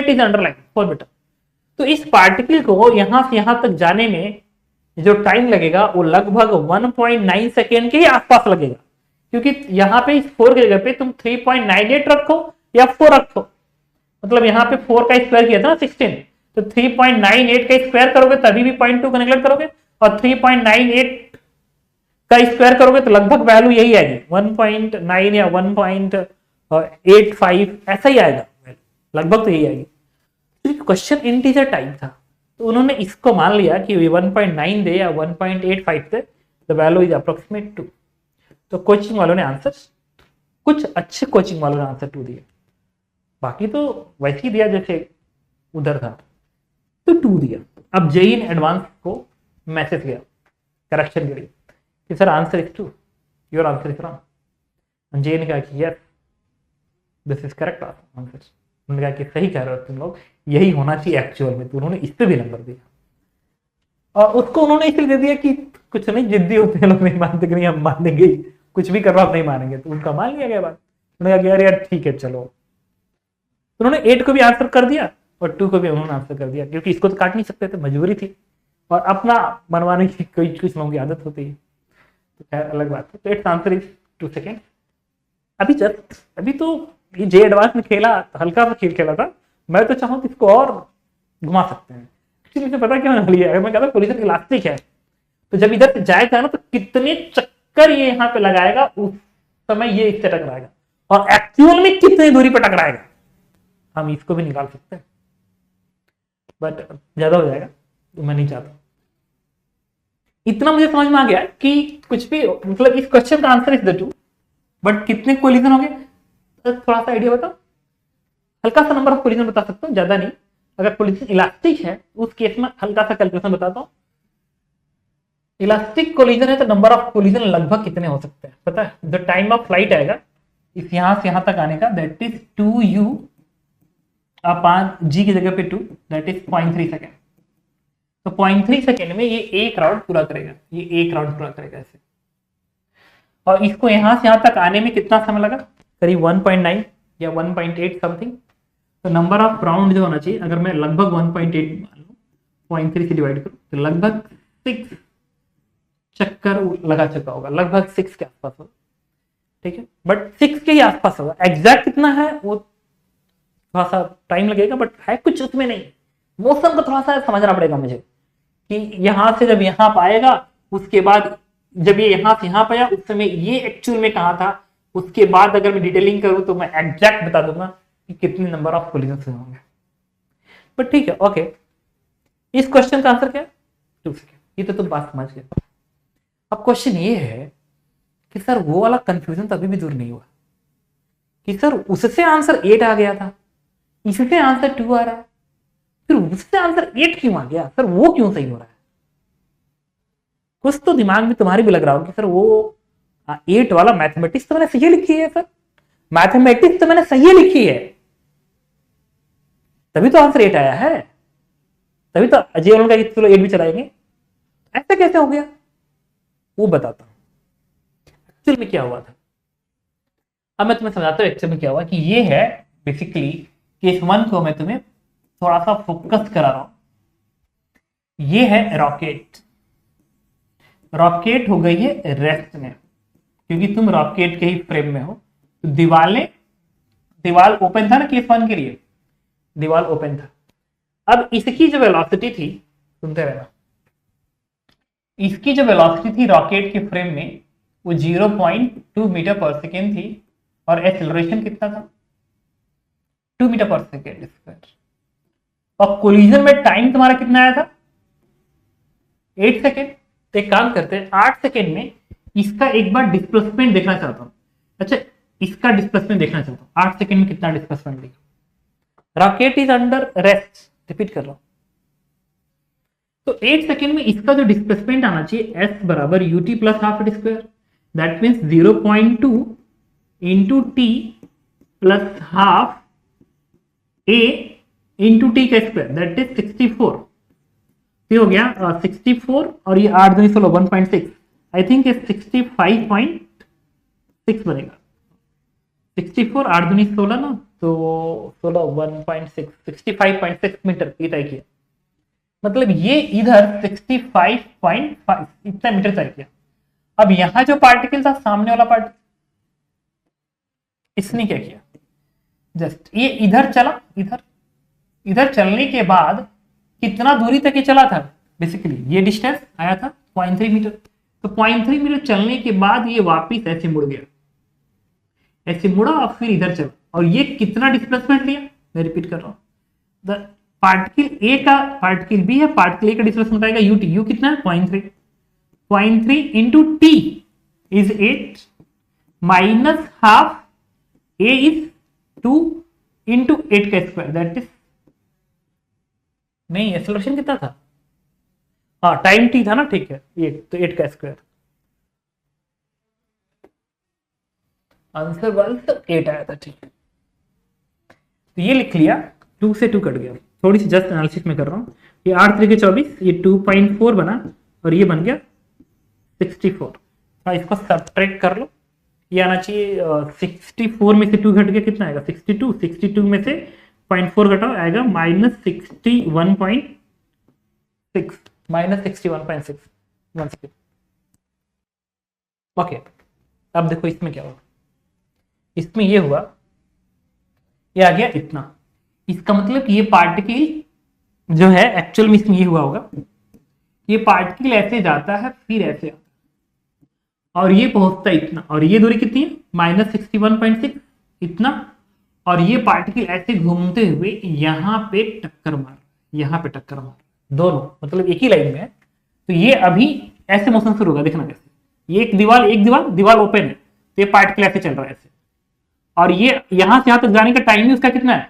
is underline 4 metre. तो इस पार्टिकल को यहां से यहां तक जाने में जो टाइम लगेगा वो लगभग 1.9 सेकेंड के ही आसपास लगेगा, क्योंकि यहां पे इस 4 की जगह पे तुम 3.98 रखो या 4 रखो, मतलब यहां पे 4 का स्क्वायर किया था ना 16, तो 3.98 का स्क्वायर करोगे तभी भी 0.2 का नेगलेक्ट करोगे, और 3.98 का स्क्वायर करोगे तो लगभग वैल्यू यही आएगी 1.9 या 1.85 ऐसा ही आएगा, लगभग तो यही आएगी। क्वेश्चन इंटीजर टाइप था तो उन्होंने इसको मान लिया कि 1.9 दे या 1.85 दे, द वैल्यू इज अप्रोक्सीमेट 2। तो कोचिंग वालों ने आंसर, कुछ अच्छे कोचिंग वालों ने आंसर 2 दिया, बाकी तो वैसे ही दिया जैसे उधर था, तो 2 दिया। अब जेई इन एडवांस को मैसेज गया करेक्शन के लिए कि sir answer is 2, your answer is wrong. JEE ने कहा कि yes this is correct answer. उन्होंने कहा कि सही कह रहे हो तुम लोग, यही होना चाहिए एक्चुअल में। तो उन्होंने इस पे भी नंबर दिया और उसको उन्होंने इसलिए दे दिया कि कुछ नहीं, जिद्दी होते हैं लोग, नहीं मानते कि नहीं हम मान देंगे, कुछ भी करो आप नहीं मानेंगे, तो उनका मान लिया गया बात। उन्होंने कहा यार ठीक है चलो। तो उन्होंने 8 को भी आंसर कर दिया और 2 को भी उन्होंने आंसर कर दिया, क्योंकि इसको तो काट नहीं सकते थे, मजबूरी थी, और अपना मनवाने की कोई कुछ लोगों की आदत होती है, तो खैर अलग बात है। तो इट्स आंसर इज 2 सेकेंड। अभी तो ये जे एडवांस में खेला, हल्का सा खेल खेला था, मैं तो चाहूँ तो इसको और घुमा सकते हैं। एक्चुअली मुझे पता क्या होने लिया है, मैं कहता कोलिजन इलास्टिक है तो जब इधर जाएगा ना तो कितने चक्कर ये यहाँ पे लगाएगा, उस समय ये इससे टकराएगा, और एक्चुअल में कितनी दूरी पर टकराएगा हम इसको भी निकाल सकते हैं, बट ज्यादा हो जाएगा तो मैं नहीं चाहता। इतना मुझे समझ में आ गया कि कुछ भी, मतलब इस क्वेश्चन का आंसर इज द 2, बट कितने कोलिजन होंगे थोड़ा सा आइडिया बताओ, हल्का सा नंबर ऑफ कोलिजन बता सकता हूँ, ज्यादा नहीं। अगर कोलिजन इलास्टिक है उस केस में हल्का सा कैलकुलेशन बताता हूँ। इलास्टिक कोलिजन है तो नंबर ऑफ कोलिजन लगभग कितने हो सकते हैं पता है? जो टाइम ऑफ फ्लाइट आएगा इस यहां से यहां तक आने का, that is 2u upon g की जगह पे 2, दैट इज 0.3 सेकेंड। तो 0.3 सेकेंड में ये एक राउंड पूरा करेगा, ऐसे। और इसको यहां से यहां तक आने में कितना समय लगा? करीब 1.9 या 1.8 समथिंग। तो नंबर ऑफ राउंड जो होना चाहिए, अगर मैं लगभग 1.8 मान लूं, 0.3 से डिवाइड करूं तो लगभग 6 चक्कर लगा चुका होगा, लगभग 6 के आसपास होगा, ठीक है, बट 6 के ही आसपास होगा। एग्जैक्ट कितना है वो थोड़ा सा टाइम लगेगा, बट है कुछ उसमें नहीं। मौसम को थोड़ा सा समझना पड़ेगा मुझे कि यहां से जब यहां पाएगा, उसके बाद जब ये यहां से यहां पाया उस समय ये एक्चुअल में कहा था, उसके बाद अगर मैं डिटेलिंग करूं तो मैं एग्जैक्ट बता दूंगा कि कितने नंबर ऑफ कोलिजन होंगे। बट ठीक है, ओके। इस क्वेश्चन का आंसर क्या है? 2 सेकेंड। ये तो तुम बात समझ गए। अब क्वेश्चन ये है कि सर वो वाला कंफ्यूजन तो अभी भी दूर नहीं हुआ कि सर उससे आंसर 8 आ गया था, इससे आंसर 2 आ रहा है, फिर उससे आंसर 8 क्यों आ गया सर, वो क्यों सही हो रहा है? कुछ तो दिमाग में तुम्हारे भी लग रहा होगा कि सर वो 8 वाला मैथमेटिक्स तो मैंने सही लिखी है सर, मैथमेटिक्स तो मैंने सही लिखी है, तभी तो आंसर 8 आया है, तभी तो अजय उनका चलो 8 भी चलाएंगे, ऐसा कैसे हो गया? वो बताता हूं एक्चुअल में क्या हुआ था। अब मैं तुम्हें समझाता हूँ एक्चुअल में क्या हुआ कि ये है बेसिकली केस 1 को मैं तुम्हें थोड़ा सा फोकस करा रहा हूं। ये है रॉकेट, रॉकेट हो गई है रेस्ट में, क्योंकि तुम रॉकेट के ही फ्रेम में हो, तो दीवार ओपन था ना केस 1 के लिए, दीवार ओपन था। अब इसकी जो वेलोसिटी थी, सुनते रहना, इसकी जो वेलोसिटी थी रॉकेट के फ्रेम में वो 0.2 मीटर पर सेकेंड थी, और एक्सेलरेशन कितना था? 2 मीटर पर सेकेंड स्क्वायर। और कोलिजन में टाइम तुम्हारा कितना आया था? 8 सेकेंड। तो एक काम करते हैं, 8 सेकेंड में इसका एक बार डिस्प्लेसमेंट देखना चाहता हूं। अच्छा, इसका डिस्प्लेसमेंट देखना चाहता हूं, 8 सेकेंड में कितना डिस्प्लेसमेंट देगा। Rocket is under rest, repeat कर रहा हूं, तो 8 सेकेंड में इसका जो डिस्प्लेसमेंट आना चाहिए s बराबर ut plus half T square, that means 0.2 into T plus half a into t का स्क्वायर, दैट इज 64। ये हो गया 64 और ये 8 दूनी 16 1.6, आई थिंक 65.6 बनेगा। 64 8 दूनी 16 ना, तो 16 1.6 65.6 मीटर ये तय किया, मतलब ये इधर 65.5 इतना मीटर तय किया। अब यहां जो पार्टिकल था सामने वाला पार्टिकल, इसने क्या किया, जस्ट ये इधर चला, इधर चलने के बाद कितना दूरी तक ये चला था, बेसिकली ये डिस्टेंस आया था 0.3 मीटर। तो 0.3 मीटर चलने के बाद ये वापिस ऐसे मुड़ गया, ऐसे मुड़ा और फिर इधर चला, और ये कितना डिस्प्लेसमेंट लिया, मैं रिपीट कर रहा हूं, पार्टिकल ए का पार्टिकल बी है, पार्टिकल ए का डिस्प्लेसमेंट आएगा यूटी, यू कितना है 0.3 into T is 8 minus half A is 2 into 8 का स्क्वायर, दैट इज, नहीं एक्सेलरेशन कितना था, हाँ टाइम टी था ना, ठीक है 8, तो 8 का स्क्वायर, आंसर वाल तो 8 आया था, ठीक है। तो ये लिख लिया, 2 से 2 कट गया, थोड़ी सी जस्ट एनालिसिस में कर रहा हूँ, ये 8 3 के 24, ये 2.4 बना और ये बन गया 64। हाँ, इसको सब्ट्रैक्ट कर लो, ये आना चाहिए 64 में से 2 घट गया, कितना आएगा 62, 62 में से 0.4 घटाओ आएगा -61.6, -61.6। ओके, अब देखो इसमें क्या हुआ, इसमें ये हुआ, ये आ गया इतना, इसका मतलब कि ये पार्टिकल जो है एक्चुअल में इसमें ये हुआ होगा, ये पार्टिकल ऐसे जाता है फिर ऐसे आता है और ये पहुंचता है इतना, और ये दूरी कितनी है -61.6 इतना, और ये पार्टिकल ऐसे घूमते हुए यहाँ पे टक्कर मार, यहाँ पे टक्कर मार, दोनों मतलब एक ही लाइन में है। तो ये अभी ऐसे मोशन शुरू होगा, देखना कैसे, ये एक दीवार ओपन है, तो ये पार्टिकल ऐसे चल रहा है ऐसे, और ये यहां से यहां तक जाने का टाइम उसका कितना है,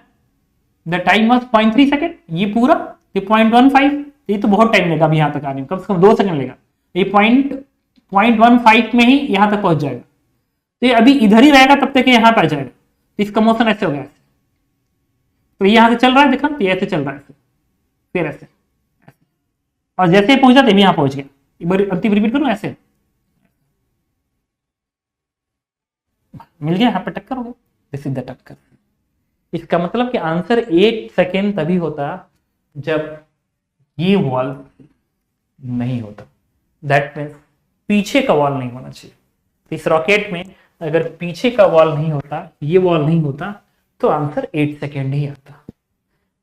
द टाइम वॉज 0.3 सेकेंड, ये पूरा ये 0.15, ये तो बहुत टाइम लेगा अभी यहाँ तक आने में, कम से कम 2 सेकंड लेगा, ये 0.15 में ही यहाँ तक पहुंच जाएगा, तो ये अभी इधर ही रहेगा तब तक यहाँ पे आ जाएगा, तो इसका मोशन ऐसे हो गया, ऐसे तो ये यहाँ से चल रहा है, देखा, तो ये ऐसे चल रहा है ऐसे, फिर ऐसे, और जैसे ही पहुंचा तभी यहाँ पहुंच गया, एक बार अंतिम रिपीट करूँ, ऐसे मिल गया, यहाँ पे टक्कर हो गया, दिस इज द टक्कर। इसका मतलब कि आंसर 8 सेकेंड तभी होता जब ये वॉल नहीं होता, दैट मीन्स पीछे का वॉल नहीं होना चाहिए। तो इस रॉकेट में अगर पीछे का वॉल नहीं होता, ये वॉल नहीं होता, तो आंसर 8 सेकेंड ही आता,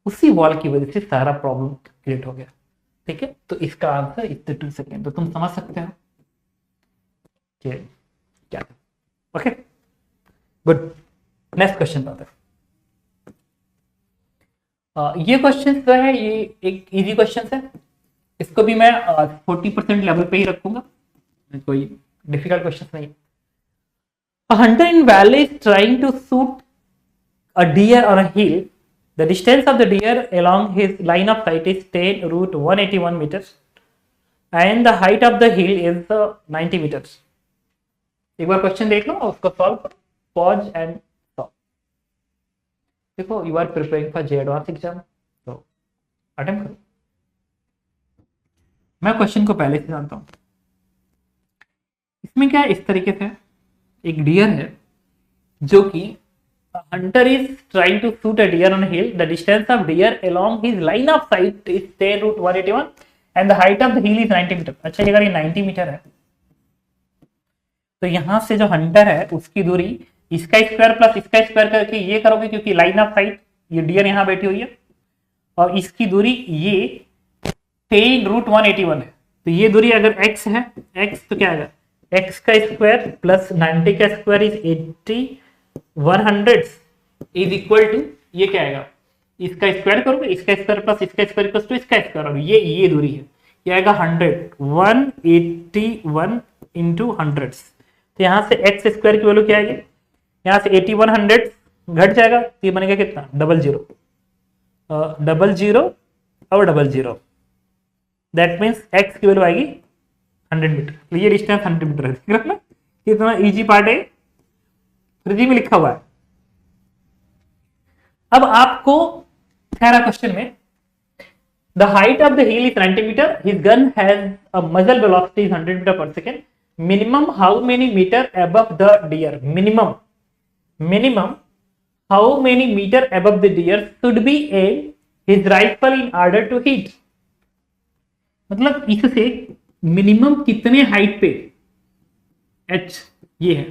उसी वॉल की वजह से सारा प्रॉब्लम क्रिएट हो गया, ठीक है। तो इसका आंसर इज 2 सेकेंड, तो तुम समझ सकते हो क्या, ओके गुड। नेक्स्ट क्वेश्चन आता है, ये क्वेश्चन जो है ये एक इजी क्वेश्चन है, इसको भी मैं 40% लेवल पे ही रखूंगा, कोई डिफिकल्ट क्वेश्चन नहीं। A hunter in valley is trying to shoot a deer on a hill The distance of the deer along his line of sight is 10 root 181 meters and the height of the hill is 90 meters. एक बार question देख लो और उसको solve करो, pause and solve. देखो you are preparing for JEE advance exam, तो attempt करो. मैं question को पहले से जानता हूं. इसमें क्या है, इस तरीके से एक डियर है जो कि hunter is trying to shoot a deer on a hill. The distance of deer along his line of sight is 10 root 181 and the height of the hill is 90 meter. अच्छा, अगर ये 90 मीटर है तो यहां से जो हंटर है उसकी दूरी इसका स्क्वायर प्लस इसका स्क्वायर करके ये करोगे, क्योंकि लाइन ऑफ साइट ये डियर यहां बैठी हुई है और इसकी दूरी ये 10 रूट 181 है. तो ये दूरी अगर x है, x तो क्या आएगा, x का स्क्वायर प्लस 90 का square is 80 100 is equal to ये क्या आएगा, इसका स्क्वायर करोगे इसका स्क्वायर प्लस इसका स्क्वायर इक्वल टू इसका स्क्वायर, और ये दूरी है, ये आएगा 181 इंटू 100. तो यहाँ से एक्स स्क्वायर की वैल्यू क्या आएगी, यहाँ से 8100 घट जाएगा तो ये बनेगा कितना, 00 और 00. दैट मीन्स एक्स की वैल्यू आएगी 100 मीटर. तो ये डिस्टेंस 100 मीटर है. देख रहे हो ना, कितना इजी पार्ट है, फ्रिजी में लिखा हुआ है. अब आपको कह रहा क्वेश्चन में the height of the hill is 90 metre, his gun has a muzzle velocity is 100 metre पर second. Minimum how many metre above the deer, minimum how many metre above the deer should be aim his rifle in order to hit. मतलब इससे minimum कितने height पे, H ये है,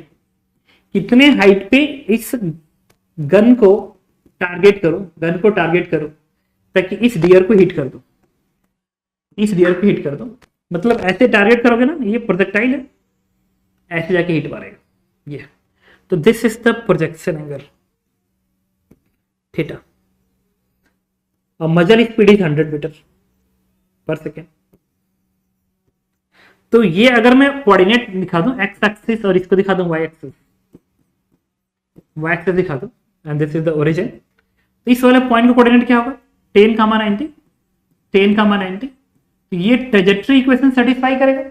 कितने height पे इस गन को टारगेट करो ताकि इस डियर को हिट कर दो. मतलब ऐसे टारगेट करोगे ना, ये प्रोजेक्टाइल है, ऐसे जाके हिट मारेगा ये. तो this is the projection angle theta और मजल स्पीड इज 100 मीटर पर सेकेंड. तो ये अगर मैं कोऑर्डिनेट दिखा दूं एक्स एक्सिस और इसको दिखा दूं वाई एक्सिस दिखा दूं and this is the origin. तो इस वाले पॉइंट का कोऑर्डिनेट क्या होगा, 10, 90. तो ये ट्रेजेक्टरी इक्वेशन सेटिस्फाई करेगा.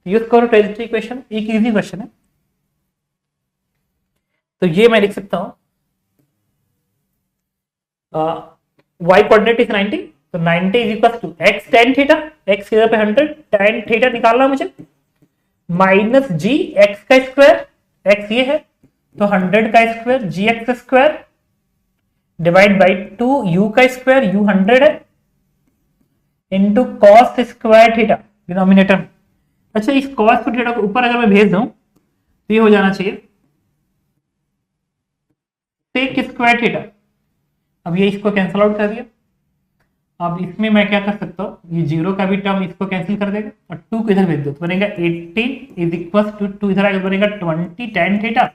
यूज करो ट्रेजेक्टरी इक्वेशन, एक इजी क्वेश्चन है. तो ये मैं लिख सकता हूं y कोऑर्डिनेट इज 90, तो 90 is equal to x tan theta, x की जगह पे 100 tan थीटा निकालना मुझे, माइनस g x का स्क्वायर, x ये है तो 100 का square g x square divide by 2 u का स्क्वायर, u 100 है, into cos square theta denominator में. अच्छा, इस कॉस थीटा को ऊपर अगर मैं भेज दूं तो ये हो जाना चाहिए सेक स्क्वायर थीटा. अब ये इसको कैंसिल आउट कर दिया. अब इसमें मैं क्या कर सकता हूँ, ये 0 का भी टर्म इसको कैंसिल कर देगा और 2 को इधर भेज दो तो बनेगा 18 इज इक्वल टू 2 इधर आएगा बनेगा 20 tan थीटा,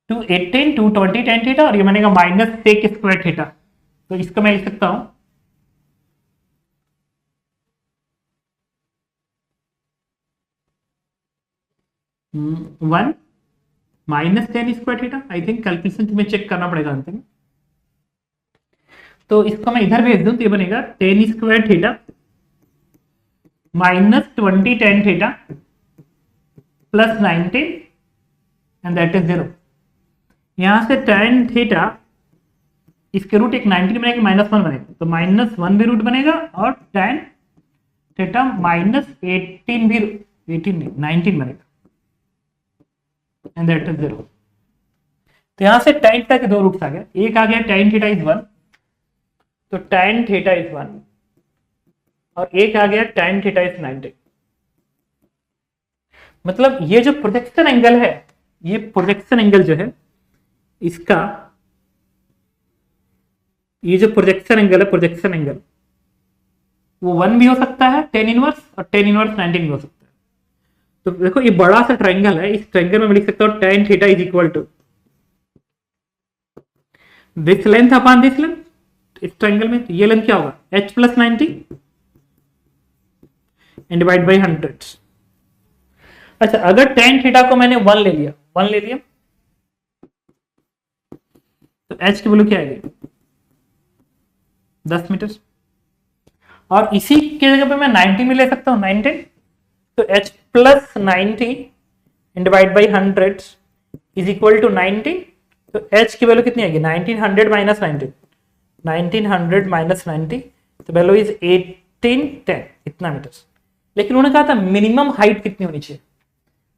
218 220 tan थीटा और ये बनेगा माइनस सेक स्क्वायर थीटा. तो इसको मैं लिख सकता हूं one minus 10 square theta. I think calculation तुम्हें चेक करना पड़ेगा अंत में. तो इसको मैं इधर भेज दूं तो ये बनेगा 10 square theta minus 20 tan theta plus 19 and that is 0. यहां से tan थीटा इसके रूट एक 19 बनेगा, -1 बनेगा तो -1 भी रूट बनेगा और tan थीटा -18 भी 18 नहीं 19 बनेगा एंड दैट इज 0. तो यहां से tan थीटा के दो रूट्स आ गए, एक आ गया tan थीटा इज 1 तो tan थीटा इज 1 और एक आ गया tan थीटा इज 90. मतलब ये जो प्रोजेक्शन एंगल है, ये प्रोजेक्शन एंगल जो है इसका, ये जो प्रोजेक्शन एंगल है, प्रोजेक्शन एंगल वो 1 भी हो सकता है tan इनवर्स और tan इनवर्स 19 भी हो सकता है. तो देखो ये बड़ा सा ट्रायंगल है, इस ट्रायंगल में मैं लिख सकता हूं tan theta is equal to this length upon this length. इस ट्रायंगल में तो ये लेंथ क्या होगा h plus 90 and divide by 100. अच्छा, अगर tan थीटा को मैंने 1 ले लिया तो h की वैल्यू क्या आएगी 10 मीटर। और इसी के जगह पे मैं 90 में ले सकता हूँ 90, तो h plus 90 divide by 100 is equal to 90। तो h की वैल्यू कितनी आएगी 1900 माइनस 90, 1900 माइनस 90, तो वैल्यू इज 1810 इतना मीटर। लेकिन उन्होंने कहा था मिनिमम हाइट कितनी होनी चाहिए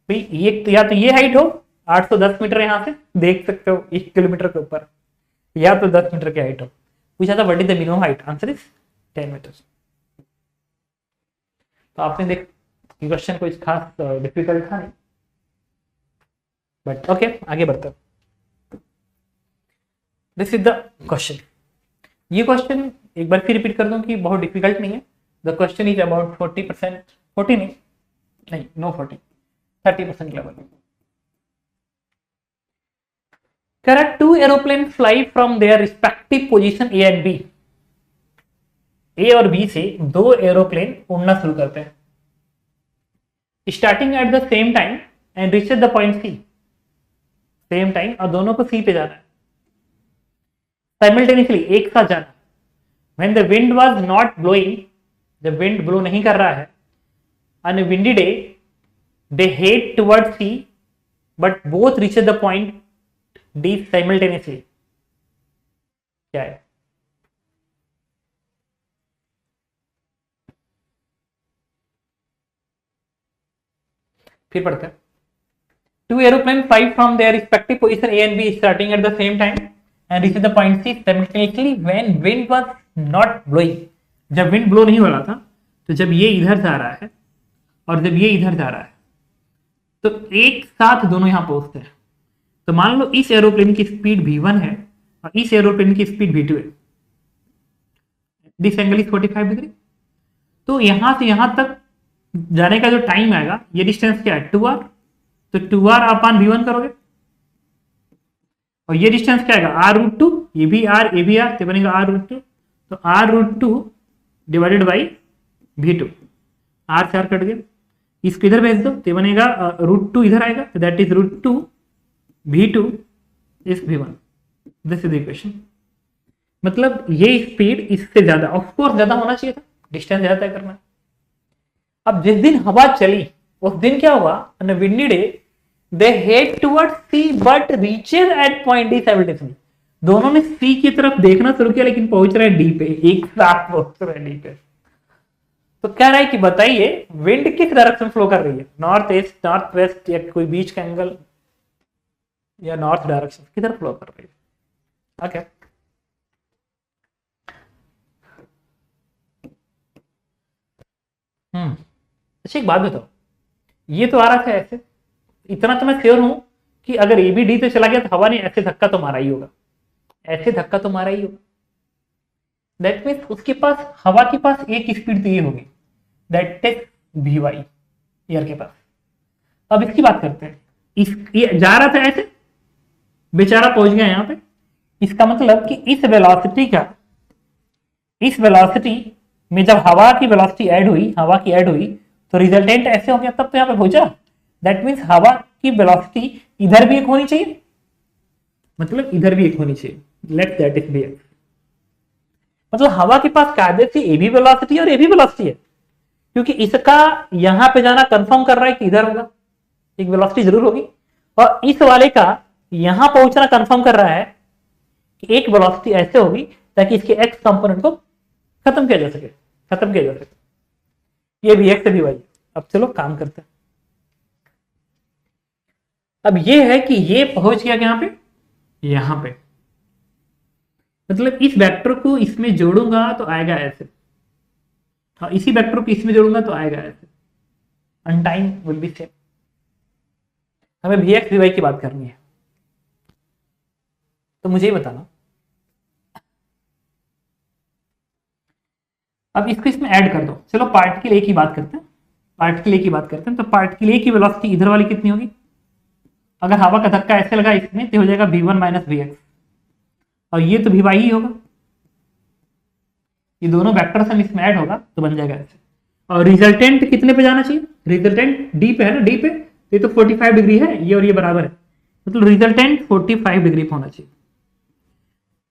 भाई, ये या तो ये हाइट हो 810 मीटर, यहां से देख सकते हो 1 किलोमीटर के ऊपर, या तो 10 मीटर की हाइट हो। पूछा था what is the minimum height, answer is 10 metre. तो आपने देख क्वेश्चन कोई खास डिफिकल्ट था नहीं, बट ओके आगे बढ़ते हैं। This is the question. ये क्वेश्चन एक बार फिर रिपीट कर दूं कि बहुत डिफिकल्ट नहीं है। द क्वेश्चन इज अबाउट 40%, 40 नहीं no 40, 30% level. Correct, two aeroplanes fly from their respective position A and B. A और B से दो एरोप्लेन उड़ना शुरू करते हैं, starting at the same time and reaches the point C. Same time और दोनों को सी पे जाना है, साइमल्टेनियसली एक साथ जाना। When the wind was not blowing, जब विंड ब्लो नहीं कर रहा है, on a windy day they head towards C but both reaches the point D simultaneously. क्या है? फिर पढ़ते हैं। Two aeroplane fly from their respective position A and B starting at the same time and reach the point C simultaneously when wind was not blowing. जब wind blow नहीं हो रहा था, तो जब ये इधर जा रहा है और जब ये इधर जा रहा है, तो एक साथ दोनों यहां पहुंचते हैं। तो मान लो इस एरोप्लेन की स्पीड v1 है और इस एरोप्लेन की स्पीड v2 है। This angle is 45 degree. तो यहां से यहां तक जाने का जो टाइम आएगा, ये डिस्टेंस क्या है 2r, तो 2r अपान v1 करोगे और ये डिस्टेंस क्या आएगा r√2, ये भी r ये भी r, तो बनेगा r√2। तो r√2 divided by v2, r से r कट गया, इसको इधर भेज दो तो बनेगा √2 इधर आएगा, तो that is √2 v2 is v1। This is equation. मतलब ये स्पीड इससे ज्यादा, ऑफ कोर्स ज्यादा होना चाहिए था, डिस्टेंस ज्यादा तय करना है। अब जिस दिन हवा चली उस दिन क्या हुआ, on a windy day they head towards C but reaches at point D simultaneously. दोनों ने सी की तरफ देखना शुरू किया लेकिन पहुंच रहे डी पे, एक साथ पहुंच रहे डी पे। तो कह रहा है कि बताइए विंड किस डायरेक्शन फ्लो कर रही है, नॉर्थ ईस्ट, नॉर्थ वेस्ट, या कोई बीच का एंगल, या नॉर्थ डायरेक्शन किधर फ्लो कर रही है। ओके अच्छा एक बात बताओ, ये तो आ रहा था ऐसे, इतना तो मैं श्योर हूं कि अगर ए बी डी पे चला गया तो हवा ने ऐसे धक्का तो मारा ही होगा, ऐसे धक्का तो मारा ही होगा। दैट मीन्स उसके पास, हवा के पास एक स्पीड तो ये होगी, that is v y, air के पास। अब इसकी बात करते हैं, ये जा रहा था ऐसे, बेचारा पहुंच गया यहां पे। इसका मतलब कि इस वेलोसिटी का, इस वेलोसिटी में जब हवा की वेलोसिटी ऐड हुई, हवा की ऐड हुई, तो रिजल्टेंट ऐसे हो गया, तब तो यहां पे पहुंचा। दैट मीन्स हवा की वेलोसिटी इधर भी एक होनी चाहिए, मतलब इधर भी एक होनी चाहिए। लेट दैट इज बी, मतलब हवा के पास कायदे से ए भी वेलोसिटी और ए भी वेलोसिटी है, क्योंकि इसका यहां पे जाना कंफर्म कर रहा है कि इधर होगा, एक वेलोसिटी जरूर होगी, और इस वाले का यहां पहुंचना कंफर्म कर रहा है कि एक वेलोसिटी ऐसे होगी ताकि इसके एक्स कंपोनेंट को खत्म किया जा सके, खत्म किया जा सके। ये भी एक्स भी वाई। अब चलो काम करते हैं। अब ये है कि ये पहुंच गया यहां पे, मतलब इस वेक्टर को इसमें जोड़ूंगा तो आएगा ऐसे, और इसी वेक्टर को इसमें जोड़ूंगा तो आएगा ऐसे, and time will be same. हमें भी एक्स वाई की बात करनी है, तो मुझे ही बताना। अब इसको इसमें ऐड कर दो। चलो पार्टिकल ए की बात करते हैं, पार्टिकल ए की बात करते हैं। तो पार्टिकल ए की वेलोसिटी इधर वाली कितनी होगी, अगर हवा का धक्का ऐसे लगा इसमें तो हो जाएगा v1 माइनस वी एक्स, और ये तो वी वाई ही होगा। ये दोनों वेक्टर्स हम इसमें ऐड होगा तो बन जाएगा ऐसे। और रिजल्टेंट कितने पे जाना चाहिए, रिजल्टेंट डी पे है ना, डी पे, ये तो 45 डिग्री है, ये और ये बराबर है, मतलब रिजल्टेंट 45 डिग्री पे होना चाहिए।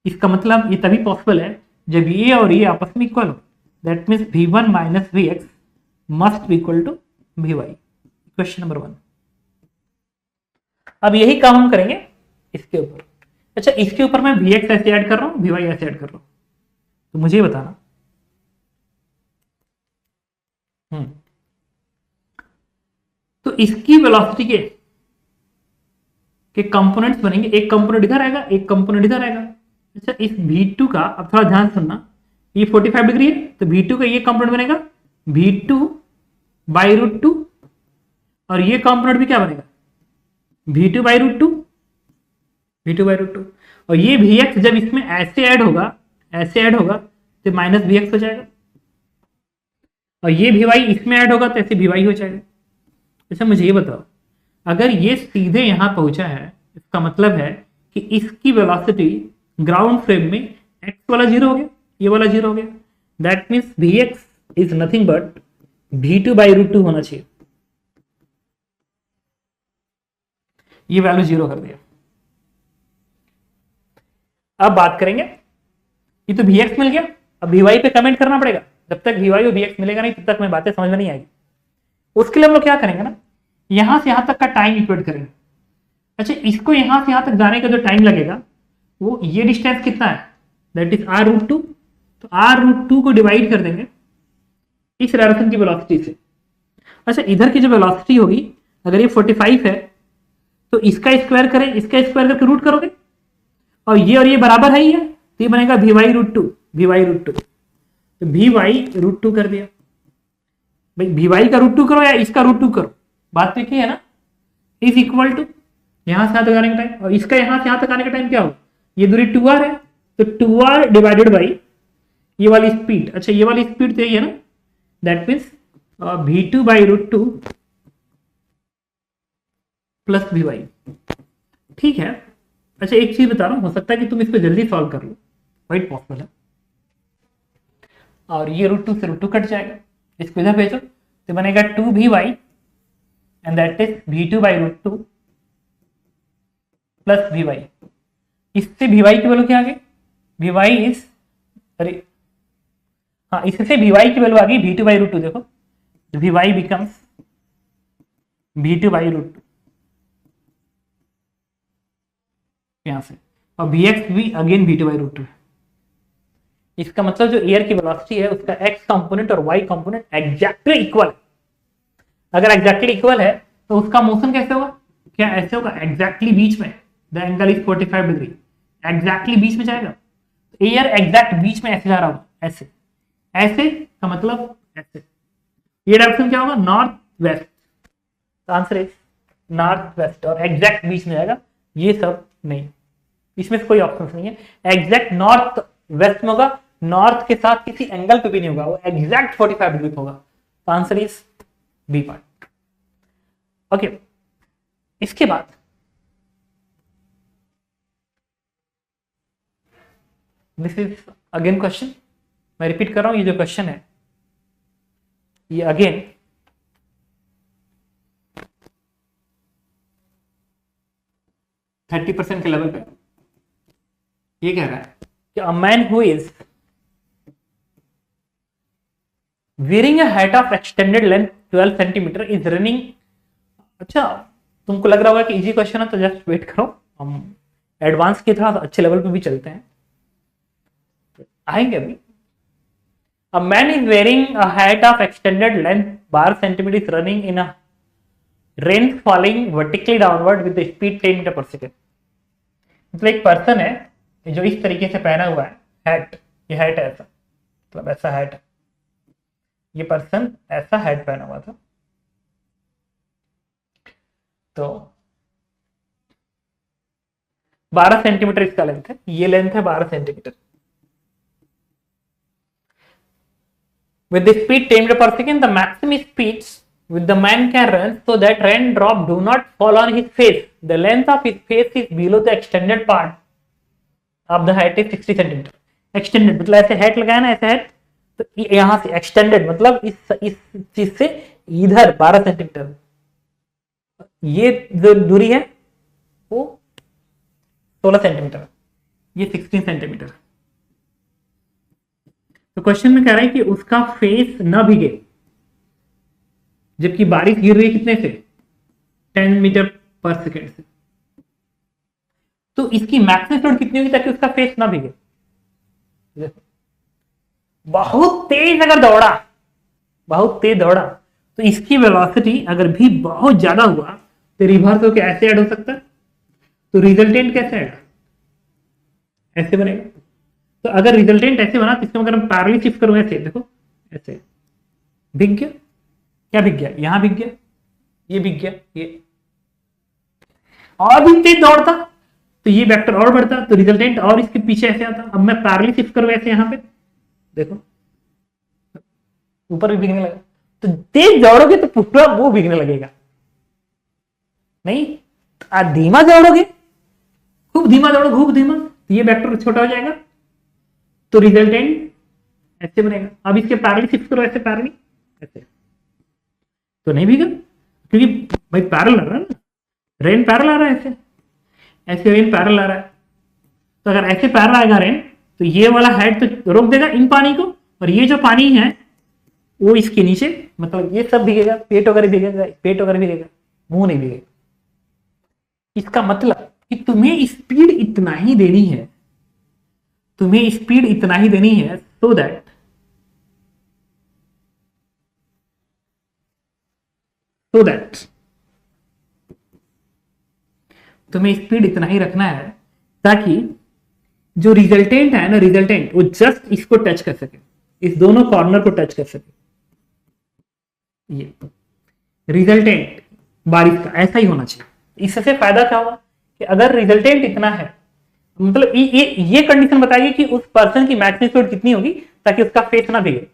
इसका मतलब ये तभी पॉसिबल है जब ये और ये आपस में इक्वल हो। That means v1 minus v x must be equal to we y. Question number 1। अब यही काम हम करेंगे इसके ऊपर। अच्छा, इसके ऊपर मैं वी एक्स ऐसे ऐड कर रहा हूँ, वी वाई ऐसे ऐड कर रहा हूँ, तो मुझे ये बताना। तो इसकी वेलोसिटी के कंपोनेंट्स बनेंगे, एक कंपोनेंट इधर आएगा, एक कंपोनेंट इधर आएगा। अच्छा, इस v2 का अब थोड़ा ध्यान सुनना, ये 45 डिग्री है, तो v2 का ये कंपोनेंट बनेगा v2 बाई रूट टू, और ये कंपोनेंट भी क्या बनेगा v2 by root two, v2 by root two. और ये vx जब इसमें ऐसे ऐड होगा तो माइनस vx हो जाएगा, और ये vy इसमें ऐड होगा तो ऐसे vy हो जाएगा। अच्छा, मुझे ये बताओ, अगर ये सीधे यहां पहुंचा है, इसका मतलब है कि इसकी वेलोसिटी ग्राउंड फ्रेम में x वाला 0 हो गया, ये वाला 0 हो गया। That means vx is nothing but v2 by root two होना चाहिए। ये वैल्यू 0 कर दिया। अब बात करेंगे, ये तो vx मिल गया, अब vy पे कमेंट करना पड़ेगा। जब तक vy और vx मिलेगा नहीं तब तक मैं बातें समझ में नहीं आएगी। उसके लिए हम लोग क्या करेंगे ना, यहां से यहां तक का टाइम इक्वेट करेंगे। अच्छा, इसको यहां से यहां तक जाने का जो टाइम लगेगा वो ये डिस्टेंस कितना है, that is r root two. तो r रूट टू को डिवाइड कर देंगे इस डायरेक्शन की वेलोसिटी से। अच्छा, इधर की जो वेलोसिटी होगी, अगर ये 45 है तो इसका स्क्वायर करें, इसका स्क्वायर करके रूट करोगे, और ये बराबर है ही है, तो ये बनेगा V Y root two, we Y root two. तो वी वाई रूट टू कर दिया। भाई वी वाई का रूट टू करो या इसका रूट टू करो, बात तो एक ही है ना। इज इक्वल टू यहां से यहां तक आने का टाइम, और इसका यहां से यहां तक आने का टाइम क्या होगा, ये दूरी 2r है, तो 2r डिवाइडेड बाई ये वाली स्पीड। अच्छा, ये वाली स्पीड तो यही है ना, that means v2 by root two plus V Y. ठीक है। अच्छा, एक चीज बता रहा हूं, हो सकता है कि तुम इसको जल्दी सॉल्व कर लो, क्वाइट पॉसिबल है। और ये रूट टू से रूट टू कट जाएगा, इसको इधर भेजो तो बनेगा 2vy and that is v2 by root two plus vy। इससे vy की वैल्यू क्या आ गई, vy इज, अरे हाँ, इससे vy की वैल्यू आ गई v2 बाई रूट टू। देखो vy becomes v2 by root two यहां से, और vx भी again v2 by root to. इसका मतलब जो एयर की वेलोसिटी है उसका x कंपोनेंट और y कंपोनेंट एग्जैक्टली इक्वल है। अगर एग्जैक्टली इक्वल है तो उसका मोशन कैसे होगा, क्या ऐसे होगा, एग्जैक्टली बीच में, the angle is 45 degree, exactly बीच में जाएगा। तो एयर एग्जैक्ट बीच में ऐसे जा रहा होगा, ऐसे ऐसे का मतलब ऐसे। ये डायरेक्शन क्या होगा, north west. Answer is north west, और एग्जैक्ट बीच में जाएगा, ये सब नहीं, इसमें से कोई ऑप्शन नहीं है। एग्जैक्ट नॉर्थ वेस्ट में होगा, नॉर्थ के साथ किसी एंगल पे भी नहीं होगा, वो एग्जैक्ट 45 डिग्री होगा। तो answer is B part. Okay, इसके बाद दिस इज अगेन क्वेश्चन, मैं रिपीट कर रहा हूं, ये जो क्वेश्चन है ये अगेन 30% के लेवल पे ये कह रहा है कि a man who is wearing a hat of extended length 12 centimetre is running. अच्छा, तुमको लग रहा होगा कि इजी क्वेश्चन है तो जस्ट वेट करो, हम एडवांस के थोड़ा अच्छे लेवल पे भी चलते हैं, आएंगे अभी। A man is wearing a hat of extended length 12 centimeter is running in a rain falling vertically downward with the speed 10 metre पर सेकेंड। मतलब एक पर्सन है जो इस तरीके से पहना हुआ है हैट, ये हैट है ऐसा, मतलब ऐसा हैट है, ये पर्सन ऐसा हैट पहना हुआ था। तो 12 सेंटीमीटर इसका लेंथ है, ये लेंथ है 12 centimetre. With the speed 10 meter per second, the maximum speeds with the man can run so that raindrop do not fall on his face. The length of his face is below the extended part of the height is 60 centimeter. Extended मतलब ऐसे hat लगाया ना, ऐसे hat, तो यहां से extended मतलब इस चीज से इधर 12 सेंटीमीटर, ये जो दूरी है वो 16 सेंटीमीटर। ये 16 सेंटीमीटर। तो क्वेश्चन में कह रहा है कि उसका फेस न भीगे, जबकि बारिश गिर रही है कितने से, 10 मीटर पर सेकेंड से। तो इसकी मैक्सिमम स्पीड कितनी होगी ताकि उसका फेस ना भीगे? बहुत तेज अगर दौड़ा, बहुत तेज दौड़ा, तो इसकी वेलोसिटी अगर भी बहुत ज्यादा हुआ तो रिवर्स होकर ऐसे ऐड हो सकता है। तो रिजल्टेंट कैसे आएगा? ऐसे बनेगा। तो अगर रिजल्टेंट ऐसे बना तो इसको अगर हम पैरेलल शिफ्ट करूं ऐसे, देखो ऐसे भीग गया। क्या भीग गया? यहां भीग गया, ये भीग गया, ये और भी तेज दौड़ता तो ये वेक्टर और बढ़ता, तो रिजल्टेंट और इसके पीछे ऐसे आता। अब मैं पैरेलल शिफ्ट करूं ऐसे, यहां पे देखो ऊपर भी भीगने लगा। तो तेज दौड़ोगे तो पूरा वो भीगने लगेगा, नहीं धीमा दौड़ोगे, खूब धीमा दौड़ो, खूब धीमा, तो ये वेक्टर छोटा हो जाएगा, तो रिजल्टेंट ऐसे बनेगा। अब इसके पैरेलल शिफ्ट करो ऐसे, पैरेलल ऐसे, तो नहीं भीगा क्योंकि भाई पैरेलल आ रहा है ना, रेन पैरेलल आ रहा है, ऐसे ऐसे रेन पैरेलल आ रहा है। तो अगर ऐसे पैरेलल आएगा रेन, तो ये वाला हेड तो रोक देगा इन पानी को, और ये जो पानी है वो इसके नीचे, मतलब ये सब भीगेगा, पेट वगैरह भीगेगा, पेट वगैरह भीगेगा, मुंह नहीं भीगेगा। इसका मतलब कि तुम्हें स्पीड इतना ही देनी है, तुम्हें स्पीड इतना ही देनी है, सो दैट तुम्हें स्पीड इतना ही रखना है ताकि जो रिजल्टेंट है ना, रिजल्टेंट वो जस्ट इसको टच कर सके, इस दोनों कॉर्नर को टच कर सके। ये रिजल्टेंट बारिश का ऐसा ही होना चाहिए। इससे फायदा क्या होगा कि अगर रिजल्टेंट इतना है, मतलब ये कंडीशन बताइए कि उस पर्सन की मैक्सिमम स्पीड कितनी होगी ताकि उसका फेस ना भीगे।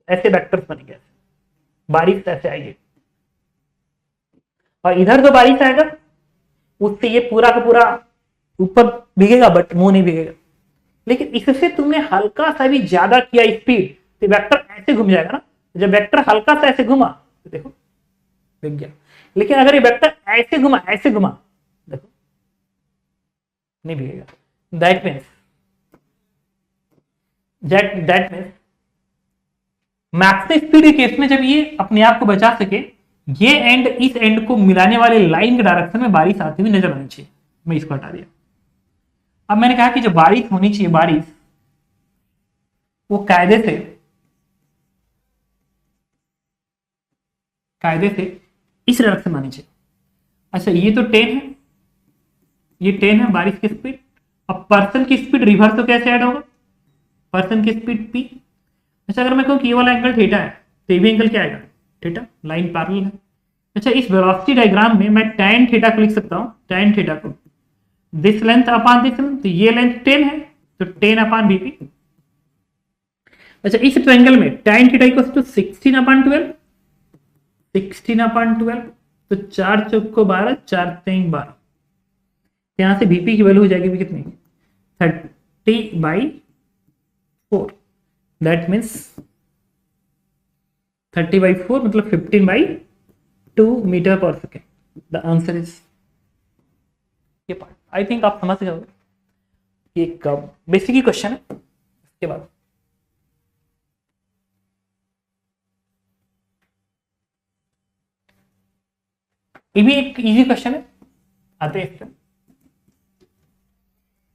ऐसे वेक्टर्स बनेंगे, बारिश ऐसे आएगी, और इधर जो बारिश आएगा उससे ये पूरा का पूरा ऊपर भीगेगा बट मुंह नहीं भीगेगा। लेकिन इससे तुमने हल्का सा भी ज्यादा किया स्पीड तो वेक्टर ऐसे घूम जाएगा ना। जब वेक्टर हल्का सा ऐसे घुमा तो देखो भीग गया, लेकिन अगर ये वेक्टर ऐसे घुमा, ऐसे घुमा, देखो नहीं भीगेगा। दैट मीन्स मैक्सिमम स्पीड के केस में जब ये अपने आप को बचा सके, ये एंड इस एंड को मिलाने वाले लाइन के डायरेक्शन में बारिश आती हुई नजर आनी चाहिए। मैं इसको हटा दिया। अब मैंने कहा कि जो बारिश होनी चाहिए, बारिश वो कायदे से इस डायरेक्शन में आनी चाहिए। अच्छा ये तो 10 है, ये 10 है बारिश की स्पीड। अब पर्सन की स्पीड रिवर्स तो कैसे ऐड होगा? पर्सन की स्पीड p। अच्छा अगर मैं कहूं कि ये वाला एंगल थीटा है तो ये भी एंगल क्या आएगा? थीटा, लाइन पैरेलल है। अच्छा इस वेलोसिटी डायग्राम में मैं tan थीटा को लिख सकता हूं, tan थीटा को this length upon this length, तो ये लेंथ 10 है तो 10 अपॉन bp। अच्छा इस ट्रायंगल में tan theta equals to 16 upon 12, 16 upon 12, तो 4 चौक को 12, 4 3 12, यहां से bp की वैल्यू हो जाएगी कितनी? 30/4। दैट मीन्स 30/4 मतलब 15/2 मीटर पर सेकेंड। द आंसर इज ये पार्ट। आई थिंक आप समझ जाओगे। एक बेसिक ही क्वेश्चन है। इसके बाद ये भी एक इजी क्वेश्चन है, आते हैं इससे।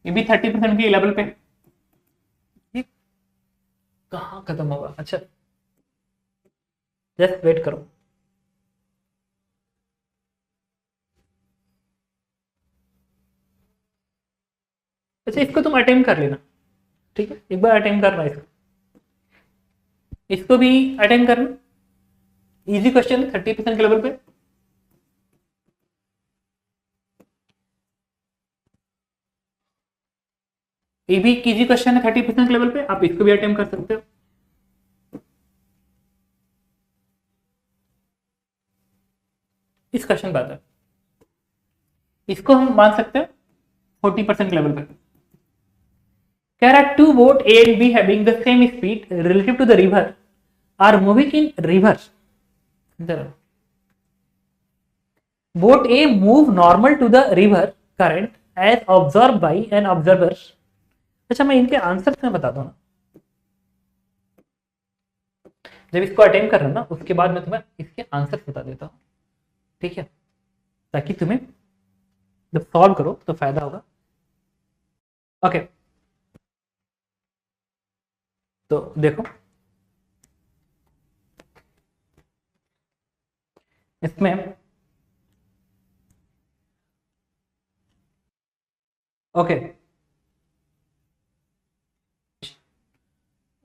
ये भी 30% के लेवल पे। ये कहां खत्म होगा? अच्छा जस्ट वेट करो। अच्छा इसको तुम अटेम्प्ट कर लेना, ठीक है? एक बार अटेम्प्ट करना, इसको भी अटेम्प्ट करना। इजी क्वेश्चन है 30% के लेवल पे। ये भी इजी क्वेश्चन है 30% के लेवल पे, आप इसको भी अटेम्प्ट कर सकते हो। इस क्वेश्चन बात है, इसको हम मान सकते हैं 40% के लेवल पे। कह रहा है two boat A and B having the same speed relative to the river are moving in rivers. Boat A move normal to the river current as observe by an observer. अच्छा मैं इनके answer में बता दूं ना, जब इसको attempt कर रहा हूं ना उसके बाद मैं तुम्हें इसके आंसर बता देता हूं, ठीक है, ताकि तुम्हें जब सॉल्व करो तो फायदा होगा। ओके तो देखो इसमें ओके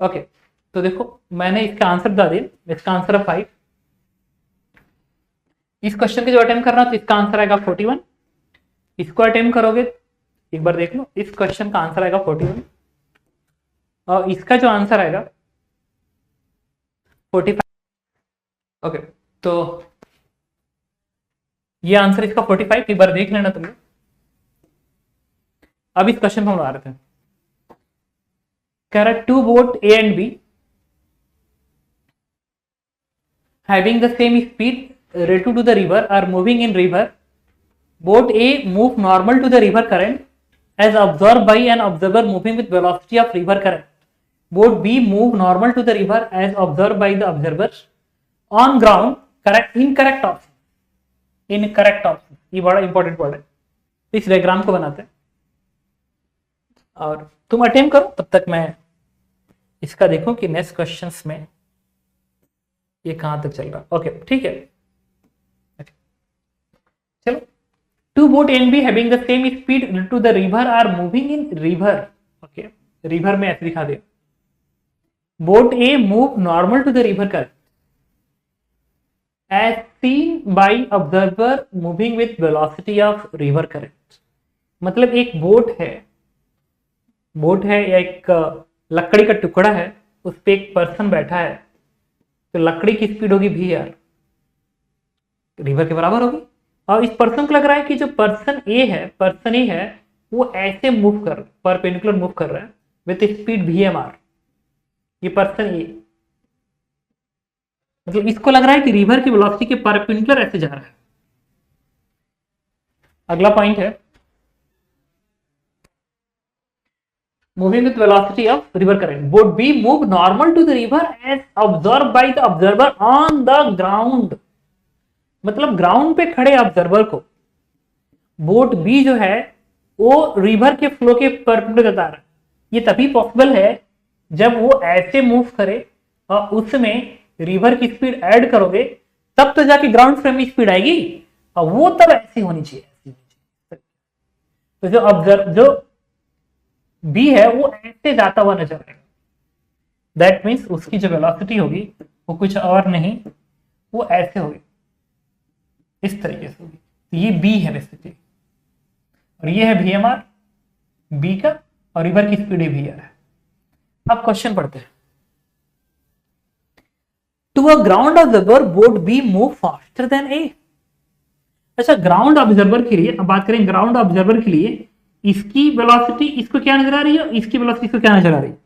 ओके तो देखो मैंने इसका आंसर बता दिया, इसका आंसर है 5। इस क्वेश्चन के जो अटेम्प्ट कर रहा हूं तो इसका आंसर आएगा 41। इसको अटेम्प्ट करोगे एक बार देख लो, इस क्वेश्चन का आंसर आएगा 41 और इसका जो आंसर आएगा 45। ओके तो ये आंसर इसका 45, एक बार देख लेना तुम लोग। अब इस क्वेश्चन को हम आ रहे थे, कह रहा है two boat A and B having the same speed relative to the river are moving in river. Boat A move normal to the river current as observed by an observer moving with velocity of river current. Boat B move normal to the river as observed by the observer on ground. Correct, incorrect option, incorrect option, ये बड़ा important word है। इस diagram को बनाते हैं और तुम attempt करो, तब तक मैं इसका देखूं कि नेक्स्ट क्वेश्चंस में ये कहां तक चल रहा। ओके ठीक है, चलो two boat and B having the same speed to the river are moving in river. Okay river में ऐसे दिखा दे, boat A move normal to the river current as seen by observer moving with velocity of river current. मतलब एक boat है या एक लकड़ी का टुकड़ा है, उस पे एक पर्सन बैठा है, तो लकड़ी की स्पीड होगी वी आर, रिवर के बराबर होगी। और इस पर्सन को लग रहा है कि जो पर्सन ए है वो ऐसे मूव कर परपेंडिकुलर मूव कर रहा है with speed V M R. ये पर्सन ए मतलब इसको लग रहा है कि रिवर की वेलोसिटी के परपेंडिकुलर ऐसे जा रहा है। अगला पॉइंट है moving with velocity of river current. Boat B move normal to the river as observed by the observer on the ground. मतलब ग्राउंड पे खड़े ऑब्जर्वर को बोट बी जो है वो रिवर के फ्लो के परपेंडिकुलर बता रहा है। ये तभी पॉसिबल है जब वो ऐसे मूव करे और उसमें रिवर की स्पीड ऐड करोगे, तब तो जाके ग्राउंड फ्रेम में स्पीड आएगी और वो तब ऐसी होनी चाहिए। तो जो बी है वो ऐसे जाता हुआ नजर आएगा, दैट मीन्स उसकी जो वेलोसिटी होगी वो कुछ और नहीं, वो ऐसे होगी, इस तरीके से होगी। तो ये बी है बेसिकली और ये है VMR बी का और रिवर की स्पीड VR है। अब क्वेश्चन पढ़ते हैं। To a ground observer boat B move faster than A. अच्छा ग्राउंड ऑब्जर्वर के लिए अब बात करें, ग्राउंड ऑब्जर्वर के लिए इसकी वेलोसिटी इसको क्या नजर आ रही है, इसकी वेलोसिटी इसको क्या नजर आ रही है,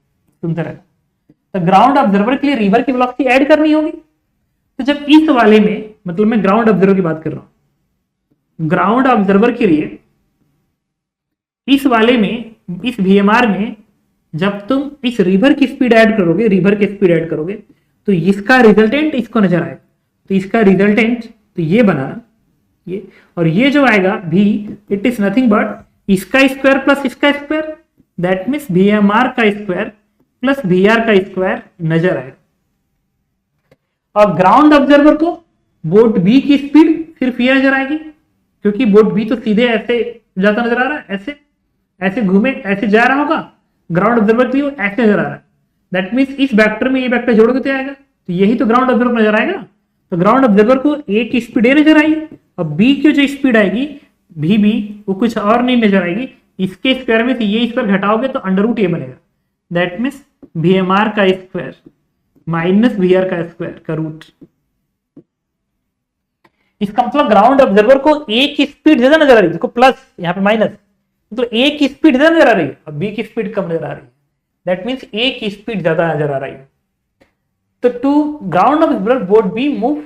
सुनते रहे। तो ग्राउंड ऑब्जर्वर के लिए रिवर की वेलोसिटी ऐड करनी होगी। तो जब इस वाले में, मतलब मैं ग्राउंड ऑब्जर्वर की बात कर रहा हूं, ग्राउंड ऑब्जर्वर के लिए इस वाले में, इस VMR में जब तुम इस रिवर की स्पीड ऐड करोगे, तो इसका रिजल्टेंट इसको नजर आएगा। तो इसका रिजल्टेंट तो ये बनाना, ये और ये जो आएगा भी, इट इज नथिंग बट इसका स्क्वायर प्लस इसका स्क्वायर, दैट मीन्स VMR का स्क्वायर प्लस VR का स्क्वायर नजर आएगा। और ग्राउंड ऑब्जर्वर को बोट बी की स्पीड सिर्फ ये नजर आएगी, क्योंकि बोट बी तो सीधे ऐसे जाता नजर आ रहा है, ऐसे घूमे ऐसे जा रहा होगा, ग्राउंड ऑब्जर्वर के लिए ऐसे नजर आ रहा है। दैट मीन्स इस वेक्टर में ये वेक्टर जोड़ोगे तो आएगा, तो यही तो ग्राउंड ऑब्जर्वर को नजर आएगा। तो ग्राउंड ऑब्जर्वर को ए की स्पीड ए नजर आई और बी की जो स्पीड आएगी भी वो कुछ और नहीं नजर आएगी, इसके स्क्वायर में से ये स्क्वायर घटाओगे तो अंडर रूट ए बनेगा। दैट मीन्स VMR का स्क्वायर माइनस VR का स्क्वायर का रूट। इसका मतलब ग्राउंड ऑब्जर्वर को ए की स्पीड ज्यादा नजर आ रही है, देखो प्लस यहाँ पे माइनस, मतलब ए की स्पीड ज्यादा नजर आ रही है और बी की स्पीड कम नजर आ रही है। दैट मीन्स ए की स्पीड ज्यादा नजर आ रही है। तो to ground observer boat B move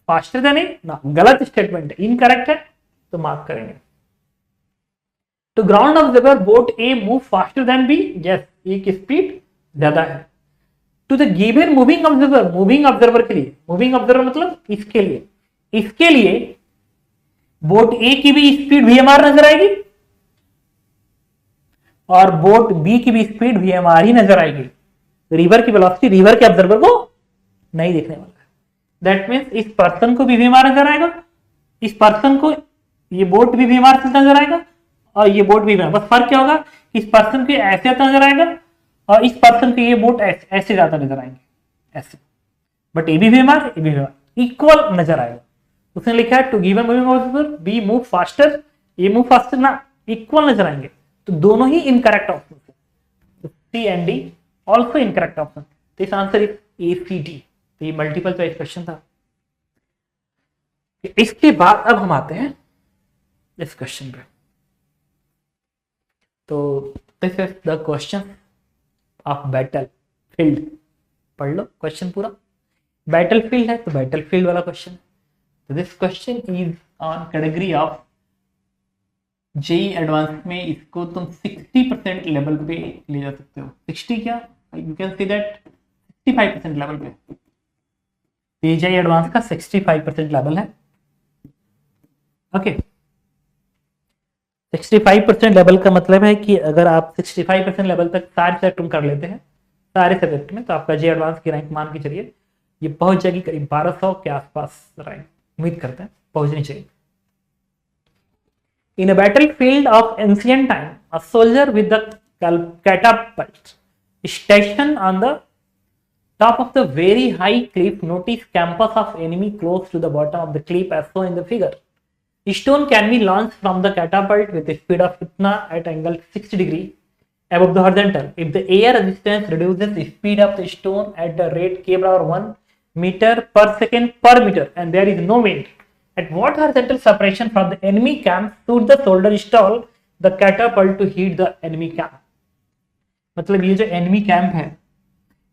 faster than A, ना गलत स्टेटमेंट है, इनकरेक्ट है, तो मार्क करेंगे। To ground observer boat A move faster than B, yes A की स्पीड ज्यादा है। To the given moving observer, moving observer के लिए, मूविंग ऑब्जर्वर मतलब इसके लिए बोट ए की भी स्पीड वीएमआर नजर आएगी और बोट बी की भी स्पीड वीएमआर ही नजर आएगी। रिवर की वेलोसिटी रिवर के ऑब्जर्वर को नहीं देखने वाला है। दैट मीन्स इस पर्सन को भी वीएमआर नजर आएगा, इस पर्सन को ये बोट भी वीएमआर से नजर आएगा और ये बोट भी वीएमआर। बस फर्क क्या होगा, इस पर्सन को ऐसे नजर आएगा और इस पर्सन को ये बोट ऐसे ज्यादा नजर आएंगे, ऐसे। बट ये भी वीएमआर, ये भी वीएमआर, इक्वल नजर आएगा। उसने लिखा है to given moving observer B move faster, ये मूव फास्टर ना, इक्वल नजर आएंगे। तो दोनों ही इनकरेक्ट ऑप्शन है, C and D also incorrect option. तो इस answer is A C D. तो ये मल्टीपल चॉइस क्वेश्चन था। इसके बाद अब हम आते हैं इस क्वेश्चन पे। तो this is the question of battle field. पढ़ लो क्वेश्चन पूरा। बैटल फील्ड है तो बैटल फील्ड वाला क्वेश्चन। तो this question is on category of JEE advance में। इसको तुम 60% लेवल पे ले जा सकते हो। 60 क्या, you can see that 65% level पे। जेई एडवांस का 65% लेवल है। ओके 65% लेवल का मतलब है कि अगर आप 65% लेवल तक सारे सब्जेक्ट कर लेते हैं सारे सब्जेक्ट में, तो आपका जे एडवांस की रैंक मान के चलिए ये पहुंच जाएगी करीब 1200 के आसपास रैंक, उम्मीद करते हैं पहुंचनी चाहिए। In a battlefield of ancient time, a soldier with the catapult stationed on the top of the very high cliff noticed campus of enemy close to the bottom of the cliff as shown in the figure. Stone can be launched from the catapult with a speed of itna at angle 60 degree above the horizontal. If the air resistance reduces the speed of the stone at the rate k/1 meter per second per meter and there is no wind, at what horizontal separation from the enemy camp should the soldier stall the catapult to hit the enemy camp? मतलब ये जो enemy camp है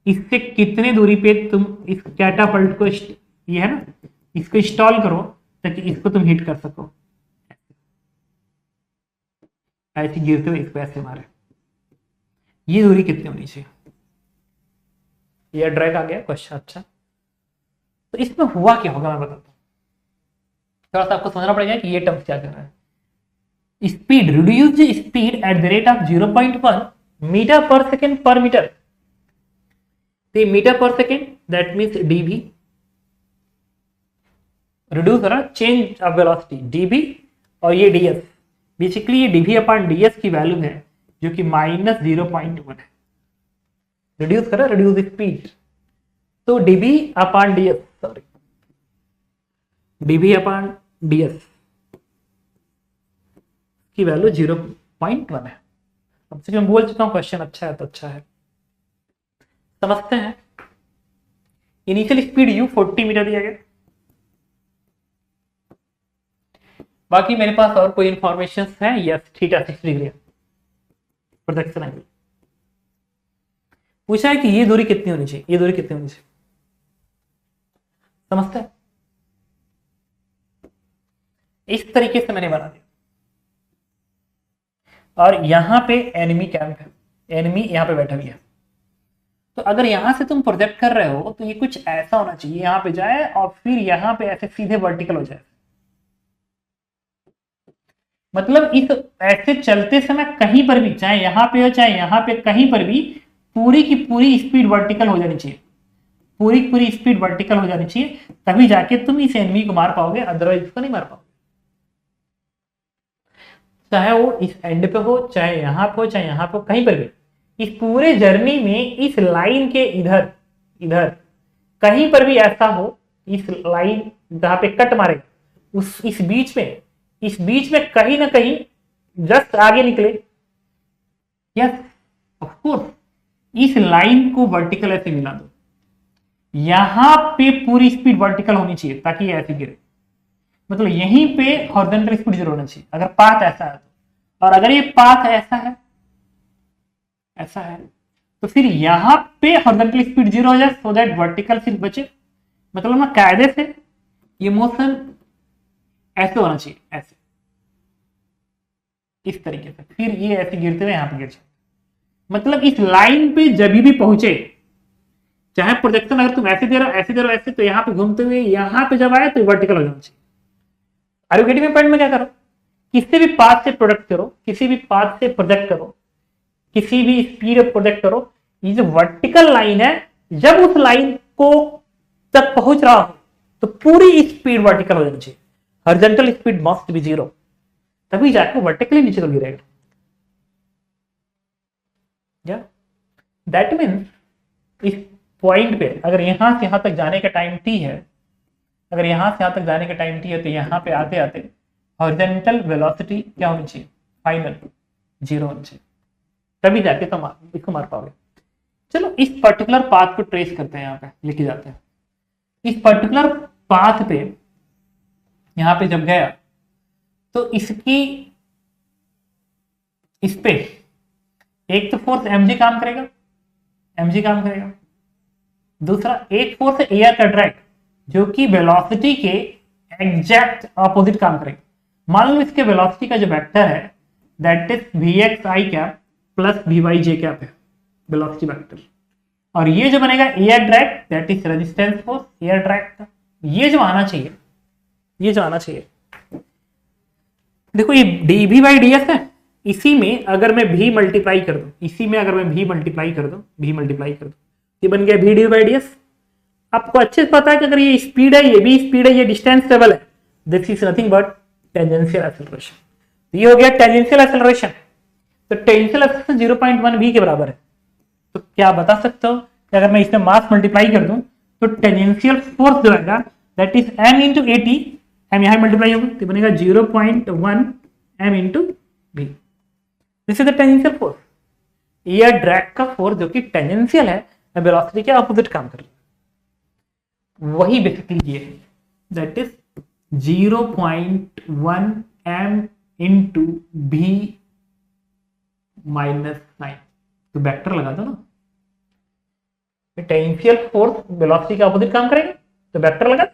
इससे कितने दूरी पे तुम इस कैटापल्ट को, ये है ना, इसको इंस्टॉल करो ताकि इसको तुम हिट कर सको। ऐसे गिरते हुए इसको ऐसे मारे, ये दूरी कितनी होनी चाहिए? ये ड्रैग आ गया क्वेश्चन। अच्छा तो इसमें हुआ क्या होगा मैं बताता हूँ। थोड़ा सा आपको समझना पड़ेगा कि ये टर्म क्या कर रहा है। Speed, reduce speed at the rate of 0.1 meter पर सेकेंड पर मीटर। तो मीटर पर second that means DV, reduce हो रहा है चेंज ऑफ वेलोसिटी डीवी, और ये डीएस। बेसिकली ये डीवी अपॉन डीएस की वैल्यू है जो कि -0.1 है। रिड्यूस करा, रिड्यूस स्पीड, तो DV upon DS, sorry DV upon DS की वैल्यू 0.1 है। अब से मैं बोल चुका हूं क्वेश्चन अच्छा है तो अच्छा है, समझते हैं। इनिशियल स्पीड यू 40 मीटर दिया गया। बाकी मेरे पास और कोई इंफॉर्मेशन है? Yes, theta 60 degree projection angle. पूछा है कि ये दूरी कितनी होनी चाहिए, ये दूरी कितनी होनी चाहिए, समझते हैं? इस तरीके से मैंने बना दिया और यहां पे एनिमी कैंप है, एनिमी यहां पे बैठा हुआ है। तो अगर यहां से तुम प्रोजेक्ट कर रहे हो तो ये कुछ ऐसा होना चाहिए, यहां पे जाए और फिर यहां पे ऐसे सीधे वर्टिकल हो जाए। मतलब इस ऐसे चलते समय कहीं पर भी, चाहे यहां पे हो चाहे यहां पे, कहीं पर भी पूरी की पूरी स्पीड वर्टिकल हो जानी चाहिए, पूरी की पूरी स्पीड वर्टिकल हो जानी चाहिए, तभी जाके तुम इस एनिमी को मार पाओगे, अदरवाइज इसको नहीं मार पाओगे। चाहे वो इस एंड पे हो, चाहे यहां पे हो, चाहे यहां पे हो, कहीं पर भी इस पूरे जर्नी में इस लाइन के इधर इधर कहीं पर भी ऐसा हो, इस लाइन जहां पे कट मारेगा उस इस बीच में कहीं ना कहीं जस्ट आगे निकले, यस ऑफ कोर्स इस लाइन को वर्टिकल ऐसे मिला दो, यहां पे पूरी स्पीड वर्टिकल होनी चाहिए ताकि ये ऐसे गिरे। मतलब यहीं पे हॉरिजॉन्टल स्पीड 0 होना चाहिए अगर पाथ ऐसा है तो। और अगर ये पाथ ऐसा है तो फिर यहां पे हॉरिजॉन्टल स्पीड 0 हो जाए, सो दैट वर्टिकल सिर्फ बचे। मतलब ना कायदे से ये मोशन ऐसे होना चाहिए, ऐसे। इस तरीके से, फिर ये ऐसे गिरते हुए यहाँ पे गिर जाए। मतलब इस लाइन पे जब भी पहुंचे, चाहे प्रोजेक्शन अगर तुम ऐसे दे रहे हो ऐसे दे रहे हो ऐसे, तो यहाँ पे घूमते हुए यहाँ पे जब आए तो वर्टिकल हो जाना चाहिए। Are you getting my point? में क्या करो, किसी भी पाथ से प्रोडक्ट करो, किसी भी पाथ से प्रोजेक्ट करो, किसी भी स्पीड प्रोजेक्ट करो, ये जो वर्टिकल लाइन है जब उस लाइन को तक पहुंच रहा हो तो पूरी स्पीड वर्टिकल हो जानी चाहिए। हॉरिजॉन्टल स्पीड मस्ट बी 0, तभी जाकर वर्टिकली नीचे को गिरेगा। या दैट मीन्स इस पॉइंट पे अगर यहां से यहां तक जाने का टाइम t है, अगर यहां से यहां तक जाने का टाइम t है, तो यहां पे आते आते हॉरिजॉन्टल वेलोसिटी क्या होनी चाहिए? फाइनल 0 होनी चाहिए, तभी जाके तुम इसको मार पाओगे। चलो इस पर्टिकुलर पाथ को ट्रेस करते हैं, यहाँ पे लिखे जाते हैं। इस पर्टिकुलर पाथ पे यहाँ पे जब गया तो इसकी इस पे एक तो फोर्स mg काम करेगा, mg काम करेगा, दूसरा एक फोर्स है एयर का ड्रैग जो कि वेलोसिटी के एग्जैक्ट ऑपोजिट काम करेगा। मान लो इसके वेलोसिटी का जो वेक्टर है that is vxi cap plus vy cap है वेलोसिटी वेक्टर, और ये जो बनेगा air drag that is resistance force air drag का, ये जो आना चाहिए, ये जो आना चाहिए। देखो ये dv बाई ds है, इसी में अगर मैं v मल्टीप्लाई कर दूं, इसी में अगर मैं v मल्टीप्लाई कर दूं, ये बन गया v dv बाई ds। आपको अच्छे से पता है कि अगर ये स्पीड है, ये भी स्पीड है, ये डिस्टेंस लेवल है, this is nothing but tangential acceleration. ये हो गया टेंजेंशियल एक्सेलरेशन। तो टेंजेंशियल एक्सेलरेशन 0.1 v के बराबर है। तो क्या बता सकते हो कि अगर मैं इसमें मास मल्टीप्लाई कर दूं तो टेंजेंशियल फोर्स जो आएगा that is m into A T, M यहाँ मल्टीप्लाई होगा तो बनेगा 0.1 m into v। This is the tangential force, air drag का फोर्स जो कि टेंजेंशियल है, वेलोसिटी के ऑपोजिट काम कर रही है, वही बेसिकली ये है that is 0.1 m into v minus 9। तो वेक्टर लगा दो ना, टेंजेंशियल फोर्स वेलोसिटी के ऑपोजिट काम करेगा तो वेक्टर लगा,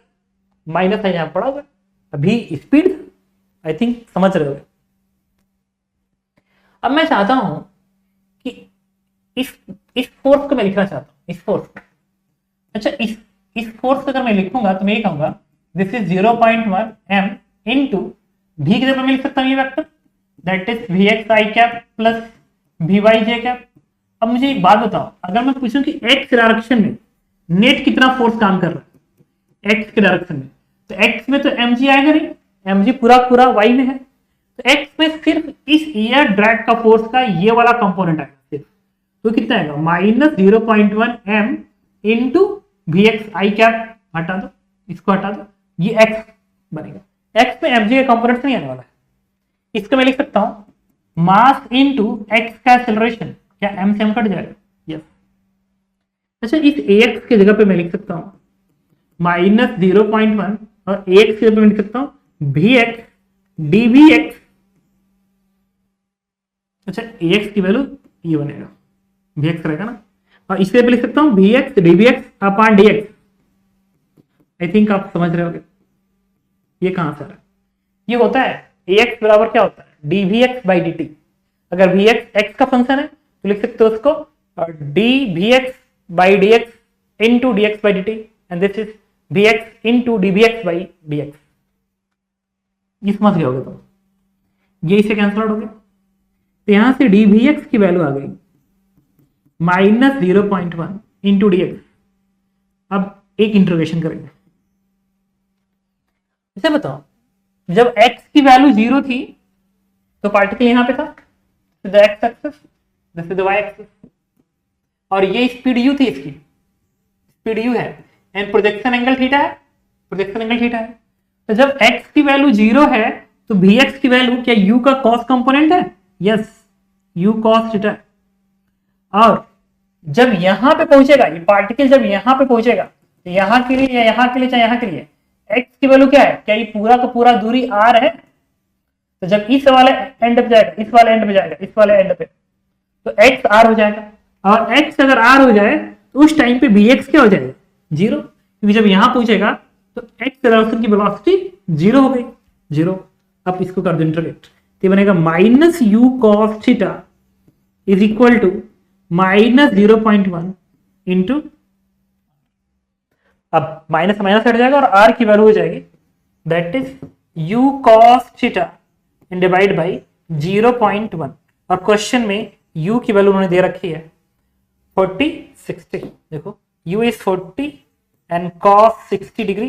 माइनस है यहां पड़ा हुआ, अभी स्पीड, आई थिंक समझ रहे हो। अब मैं चाहता हूं कि इस फोर्स को मैं लिखना चाहता हूं, इस फोर्स को। अच्छा इस फोर्स को अगर मैं लिखूंगा तो मैं ये कहूंगा this is 0.1 m into v की जगह मैं लिख सकता हूं ये vector that is vxi cap plus vyj cap. अब मुझे एक बात बताओ, अगर मैं पूछूं कि x डायरेक्शन में नेट कितना फोर्स काम कर रहा है x के डायरेक्शन में, तो x में तो mg आएगा नहीं, mg पूरा पूरा y में है, तो x में सिर्फ इस एयर ड्रैग का फोर्स का ये वाला कंपोनेंट आएगा सिर्फ, तो कितना आएगा minus 0.1 m into vxi cap, हटा दो इसको, हटा दो, ये x बनेगा, x में mg का कंपोनेंट नहीं आने वाला है। इसको मैं लिख सकता हूं मास इंटू x का एक्सेलरेशन, क्या m से m कट जाएगा? यस। अच्छा इस ax की जगह पे मैं लिख सकता हूं माइनस 0.1 और ax की जगह पे मैं लिख सकता हूं vx dvx। अच्छा ax की वैल्यू ये बनेगा, vx रहेगा ना, और इस पे लिख सकता हूं vx dvx upon dx। I think आप समझ रहे होगे ये कहां से आ रहा है। ये होता है ax बराबर क्या होता है dvx बाई dt। अगर vx x का फंक्शन है तो लिख सकते हो उसको dvx by dx into dx by dt, and this is vx into dvx by dx। ये समझ गए होगे तुम, ये इसे कैंसल आउट हो गया, तो यहां से dvx की वैल्यू आ गई माइनस 0.1 इंटू dx। अब एक इंट्रोगेशन करेंगे, इसे बताओ जब x की वैल्यू 0 थी तो पार्टिकल यहां पे था, तो the x axis, this is the y axis, और ये स्पीड u थी, इसकी स्पीड u है, एंड प्रोजेक्शन एंगल थीटा है, प्रोजेक्शन एंगल थीटा है। तो जब x की वैल्यू 0 है तो vx की वैल्यू क्या u का cos कंपोनेंट है? Yes, u cos theta. और जब यहां पे पहुंचेगा ये पार्टिकल, जब यहां पे पहुंचेगा तो यहां के लिए या यहां के लिए चाहे यहां के लिए x की वैल्यू क्या है? क्या ये पूरा का पूरा दूरी r है? तो जब इस वाले एंड पे जाएगा, इस वाले एंड पे जाएगा, इस वाले एंड पे, तो x r हो जाएगा, और x अगर r हो जाए तो उस टाइम पे vx क्या हो जाएगा? 0, क्योंकि जब यहां पहुंचेगा तो x डायरेक्शन की वेलोसिटी 0 हो गई, 0। अब इसको कर दो इंटीग्रेट, ये बनेगा minus U cos theta is equal to minus 0.1 into, अब माइनस माइनस हट जाएगा और आर की वैल्यू हो जाएगी that is U cos theta and divide by 0.1, और क्वेश्चन में u की वैल्यू उन्होंने दे रखी है 40 60, देखो u is 40 and cos 60 degree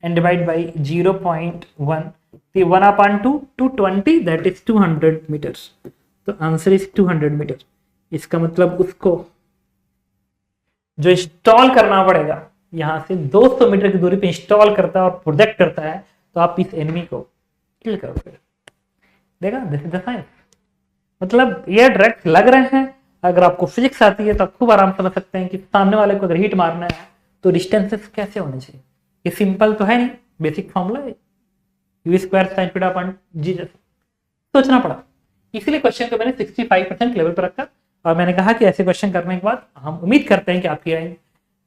and divide by 0.1, 1/2 to 20 that is 200 meters, तो आंसर इज 200 मीटर। इसका मतलब उसको जो इंस्टॉल करना पड़ेगा यहां से 200 मीटर की दूरी पे इंस्टॉल करता है और प्रोजेक्ट करता है, तो आप इस एनिमी को किल करो फिर, देखा दिस इज द साइंस। मतलब ये डायरेक्ट लग रहे हैं, अगर आपको फिजिक्स आती है तो आप खूब आराम समझ सकते हैं कि सामने वाले को अगर हिट मारना है तो डिस्टेंसेस कैसे होने चाहिए। ये सिंपल तो है नहीं, बेसिक फॉर्मूला है, u square sine theta upon g, जैसे सोचना पड़ा, इसलिए क्वेश्चन को मैंने 65% लेवल पर रखा, और मैंने कहा कि ऐसे क्वेश्चन करने के बाद हम उम्मीद करते हैं कि आपकी रैंक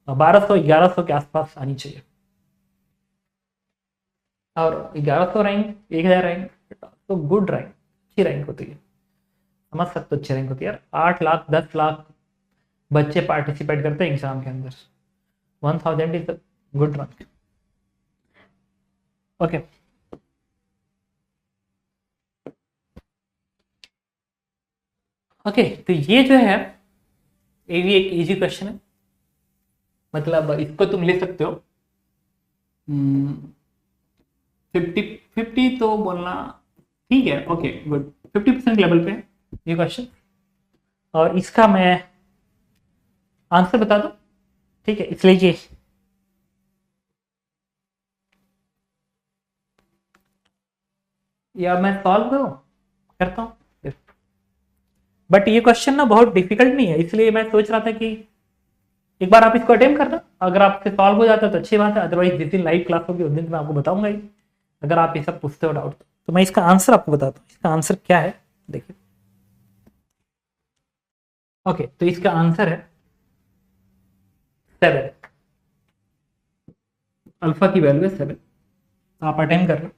1200-1100 के आसपास आनी चाहिए, और 1100 रैंक 1000 रैंक तो गुड रैंक, अच्छी रैंक होती है, समझ सकते हो अच्छी रैंक होती है यार। 8 लाख 10 लाख बच्चे पार्टिसिपेट करते हैं एग्जाम के अंदर, 1000 is good rank. Okay, okay तो ये जो है ये भी एक इजी क्वेश्चन है, मतलब इसको तुम ले सकते हो 50 तो बोलना ठीक है, ओके गुड, 50% लेवल पे ये क्वेश्चन, और इसका मैं आंसर बता दूं, ठीक है, इसलिए ये या मैं सॉल्व करता हूं, बट ये क्वेश्चन ना बहुत डिफिकल्ट नहीं है, इसलिए मैं सोच रहा था कि एक बार आप इसको अटेम्प्ट करना, अगर आपसे सॉल्व हो जाता है तो अच्छी बात है, अदरवाइज जिस दिन लाइव क्लास होगी उस दिन मैं आपको बताऊंगा ही, अगर आप ये सब पूछते हो डाउट तो मैं इसका आंसर आपको बताता हूँ। इसका आंसर क्या है देखिए, ओके तो इसका आंसर है 7, अल्फा की वैल्यू है 7, आप अटेम्प्ट करना,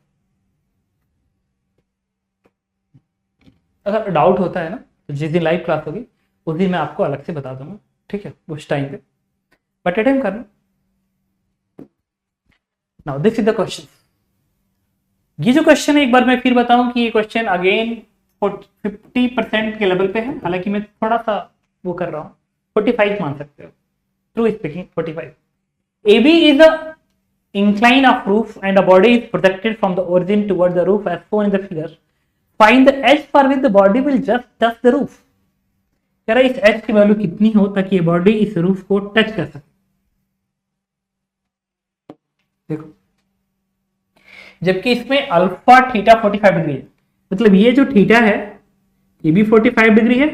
अगर डाउट होता है ना तो जिस दिन लाइव क्लास होगी उस दिन मैं आपको अलग से बता दूंगा, ठीक है, उस टाइम पे, बट अटेम्प्ट करना। Now this is the question, ये जो क्वेश्चन है एक बार मैं फिर बताऊं कि ये क्वेश्चन अगेन 50% के लेवल पे है, हालांकि मैं थोड़ा सा वो कर रहा हूँ, 45 मान सकते हो, true speaking 45। AB is a incline of roof and a body is projected from the origin towards the roof as shown in the figure. Find the edge for which the body will just touch the roof. कह रहा है इस H की value कितनी हो ताकि ये body इस रूफ को टच कर सके। देखो, जबकि इसमें अल्फा थीटा 45 डिग्री है, मतलब ये जो थीटा है ये भी 45 डिग्री है,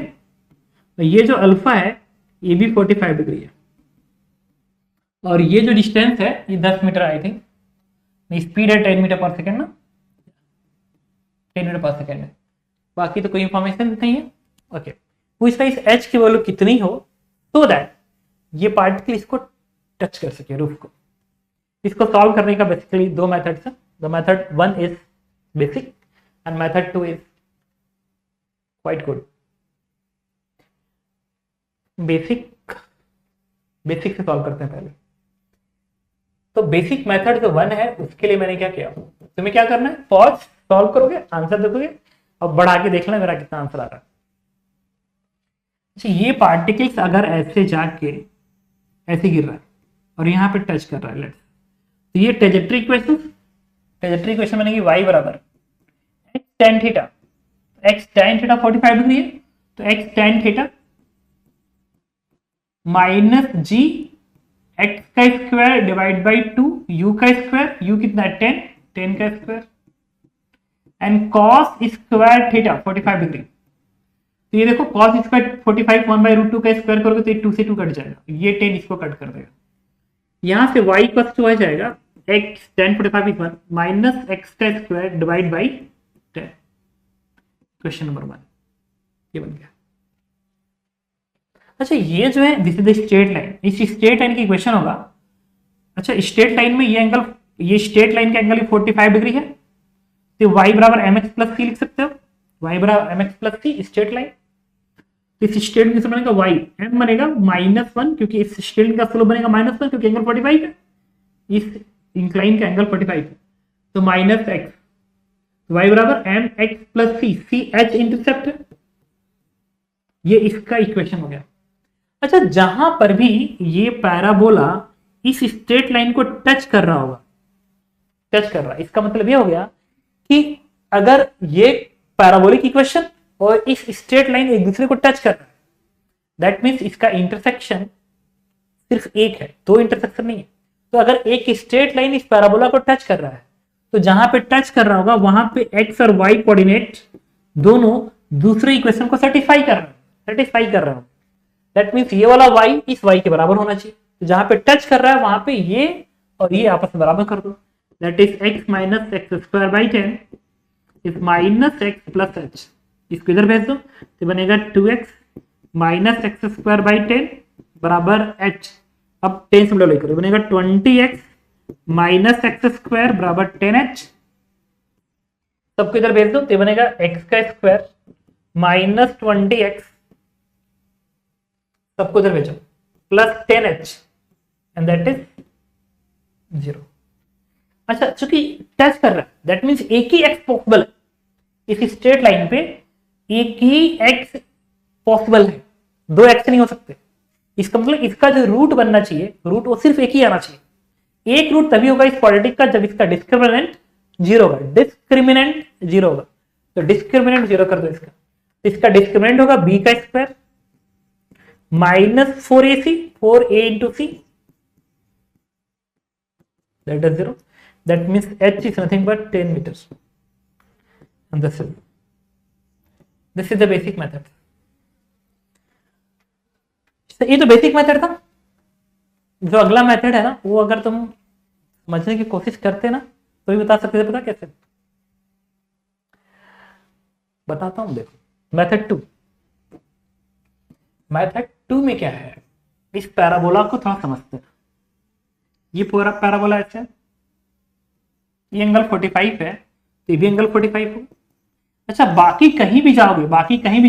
और ये जो अल्फा है ये भी 45 डिग्री है, और ये जो डिस्टेंस है ये 10 मीटर आई थिंक, स्पीड है 10 मीटर पर सेकेंड ना, 10 मीटर पर सेकेंड है, बाकी तो कोई इंफॉर्मेशन नहीं है। ओके, पूछता है इस एच की वैल्यू कितनी हो तो दैट ये पार्टिकल इसको टच कर सके रूफ को। इसको सॉल्व करने का बेसिकली दो मेथड्स है, the method 1 is basic and method 2 is quite good. Basic से सॉल्व करते हैं पहले, तो बेसिक मेथड जो 1 है उसके लिए मैंने क्या किया, तुम्हें क्या करना है, पॉज सॉल्व करोगे, आंसर देखोगे और बढ़ा के देखना मेरा कितना आंसर आ रहा है। अच्छा, ये पार्टिकल्स अगर ऐसे जाके ऐसे गिर रहा है और यहाँ पे टच कर रहा है, लेट्स, तो ये ट्रेजेक्टरी इक्वेशन बनेगी y बराबर x tan theta, x tan theta 45 degree है, तो x tan थीटा माइनस जी एक्स का स्क्वायर डिवाइड बाई 2 u का स्क्वायर, u कितना है 10 का square, and cos square theta 45 degree. तो ये देखो cos स्क्वायर 45 1/√2 का स्क्वायर करोगे तो ये 2 से 2 कट जाएगा, ये 10 इसको कट कर देगा, यहां से y इक्वल टू आ जाएगा x tan 45 equal minus x का square divide by 10। Question number 1 ये बन गया। अच्छा, ये जो है this is the straight line, इस स्ट्रेट लाइन की इक्वेशन होगा, अच्छा स्ट्रेट लाइन में ये एंगल, ये स्ट्रेट लाइन का एंगल 45 डिग्री है, तो y बराबर mx प्लस c लिख सकते हो, y बराबर एम एक्स प्लस सी स्ट्रेट लाइन। इस स्ट्रेट लाइन से बनेगा y, m बनेगा -1 क्योंकि इस स्ट्रेट लाइन का स्लोप बनेगा -1 क्योंकि एंगल 45 है, इस इंक्लाइन का एंगल 45 है, तो -x, y बराबर एम एक्स प्लस सी, सी एच इंटरसेप्ट है, ये इसका इक्वेशन हो गया। अच्छा, जहां पर भी ये पैराबोला इस स्ट्रेट लाइन को टच कर रहा होगा, टच कर रहा है, इसका मतलब ये हो गया कि अगर ये पैराबोलिक इक्वेशन और इस स्ट्रेट लाइन एक दूसरे को टच कर रहा है, दैट मीन्स इसका इंटरसेक्शन सिर्फ एक है, दो इंटरसेक्शन नहीं है। तो अगर एक स्ट्रेट लाइन इस पैराबोला को टच कर रहा है, तो जहां पे टच कर रहा होगा वहां पे एक्स और वाई कोऑर्डिनेट दोनों दूसरे इक्वेशन को सेटिस्फाई कर रहे हैं। दैट मीन्स ये वाला y इस y के बराबर होना चाहिए, तो जहां पे टच कर रहा है वहां पे ये और ये आपस में बराबर कर दो। That is x minus x square by 10 is minus x plus H, इसको इधर भेज दो तो बनेगा 2x minus x square by 10 बराबर h। अब 10 से मल्टीप्लाई करो, बनेगा 20x माइनस एक्स स्क्वायर बराबर 10h। सबको इधर भेज दो तो बनेगा x का स्क्वायर माइनस 20x, सबको इधर भेजो, plus 10h and that is 0। अच्छा, चूंकि टच कर रहा है दैट मीन्स एक ही x पॉसिबल है, इस स्ट्रेट लाइन पे एक ही x पॉसिबल है, दो x नहीं हो सकते। इसका मतलब इसका जो रूट बनना चाहिए, रूट वो सिर्फ एक ही आना चाहिए। एक रूट तभी होगा इस क्वाड्रेटिक का जब इसका डिस्क्रिमिनेंट 0 होगा, डिस्क्रिमिनेंट 0 होगा, तो डिस्क्रिमिनेंट 0 कर दो इसका, तो इसका डिस्क्रिमिनेंट होगा b का square minus 4ac 4a into c, that is 0. That means h is nothing but 10 meters, and this is the basic method. ये तो बेसिक मेथड था। जो अगला मेथड है ना, वो अगर तुम समझने की कोशिश करते ना तो भी बता सकते थे। पता कैसे बताता हूं, देखो मेथड 2। मेथड 2 में क्या है, इस पैराबोला को थोड़ा समझते हैं। ये पूरा पैराबोला ऐसे है, ये एंगल 45 है, तो ये भी एंगल 45 होगा। अच्छा, बाकी कहीं भी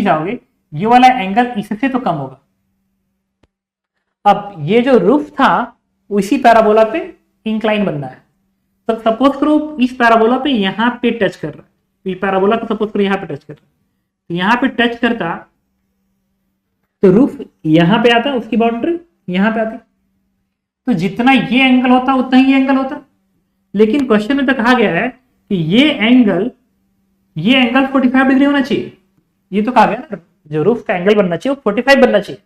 जाओगे ये वाला एंगल इससे तो कम होगा। अब ये जो रूफ था उसी पैराबोला पे इंक्लाइन बनना है, तो सपोज करो इस पैराबोला पे यहाँ पे टच कर रहा है, इस पैराबोला को सपोज करो यहाँ पे टच कर रहा है, तो यहाँ पे टच करता तो रूफ यहां पे आता, उसकी बाउंड्री यहां पे आती, तो जितना ये एंगल होता उतना ही ये एंगल होता। लेकिन क्वेश्चन में तो कहा गया है कि ये एंगल 45 डिग्री होना चाहिए। ये तो कहा गया ना, जो रूफ का एंगल बनना चाहिए वो 45 बनना चाहिए।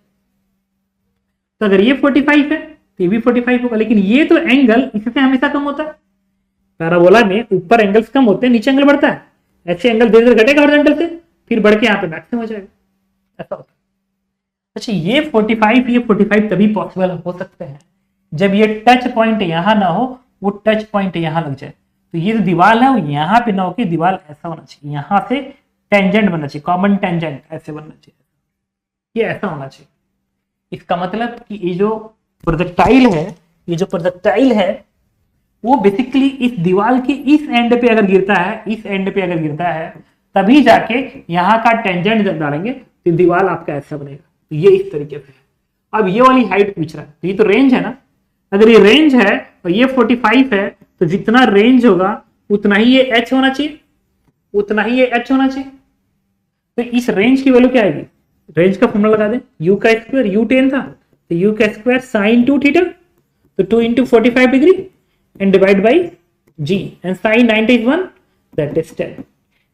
तो अगर ये 45 है तो ये भी 45 होगा, लेकिन ये तो एंगल इससे हमेशा कम होता है। पैराबोला में ऊपर एंगल्स कम होते हैं, नीचे एंगल बढ़ता है। ऐसे एंगल धीरे धीरे घटेगा हॉरिजॉन्टल से, फिर बढ़ के यहाँ पे मैक्सिमम हो जाएगा, ऐसा होता है। अच्छा, ये 45 तभी पॉसिबल हो सकते हैं जब ये टच पॉइंट यहां ना हो, वो टच पॉइंट यहां लग जाए। तो ये जो दीवार है वो यहां पे ना होकर दीवार ऐसा होना चाहिए, यहां से टेंजेंट बनना चाहिए, कॉमन टेंजेंट ऐसे बनना चाहिए, ये ऐसा होना चाहिए। इसका मतलब कि ये जो प्रोजेक्टाइल है वो बेसिकली इस दीवार के इस एंड पे अगर गिरता है तभी जाके यहाँ का टेंजेंट जब डालेंगे तो दीवार आपका ऐसा बनेगा। तो ये इस तरीके से। अब ये वाली हाइट पूछ रहा है, तो ये तो रेंज है ना, अगर ये रेंज है और ये 45 है तो जितना रेंज होगा उतना ही ये h होना चाहिए, तो इस रेंज की वैल्यू क्या आएगी, रेंज का फॉर्मूला लगा दें, u का स्क्वायर, u 10 था तो u का स्क्वायर sin 2 थीटा, तो 2 into 45 degree and divide by g and sin 90 is 1, that is 10।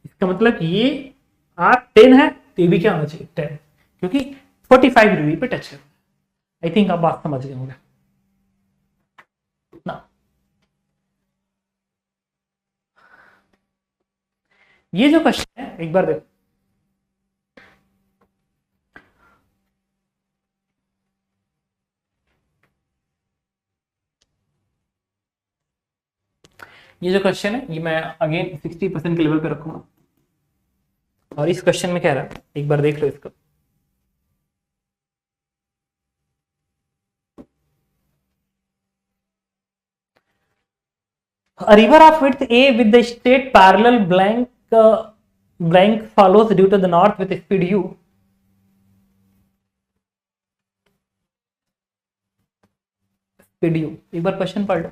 इसका मतलब ये r 10 है तो ये भी क्या होना चाहिए 10, क्योंकि 45 डिग्री पे टच है। आई थिंक आप बात समझ गए होंगे ना। ये जो क्वेश्चन है एक बार देखो, ये जो क्वेश्चन है ये मैं अगेन 60% के लेवल पे रखूंगा। और इस क्वेश्चन में क्या रहा है एक बार देख लो इसको। A river of width A with the straight parallel blank blank follows due to the north with speed u. Speed u, एक बार क्वेश्चन पढ़ लो,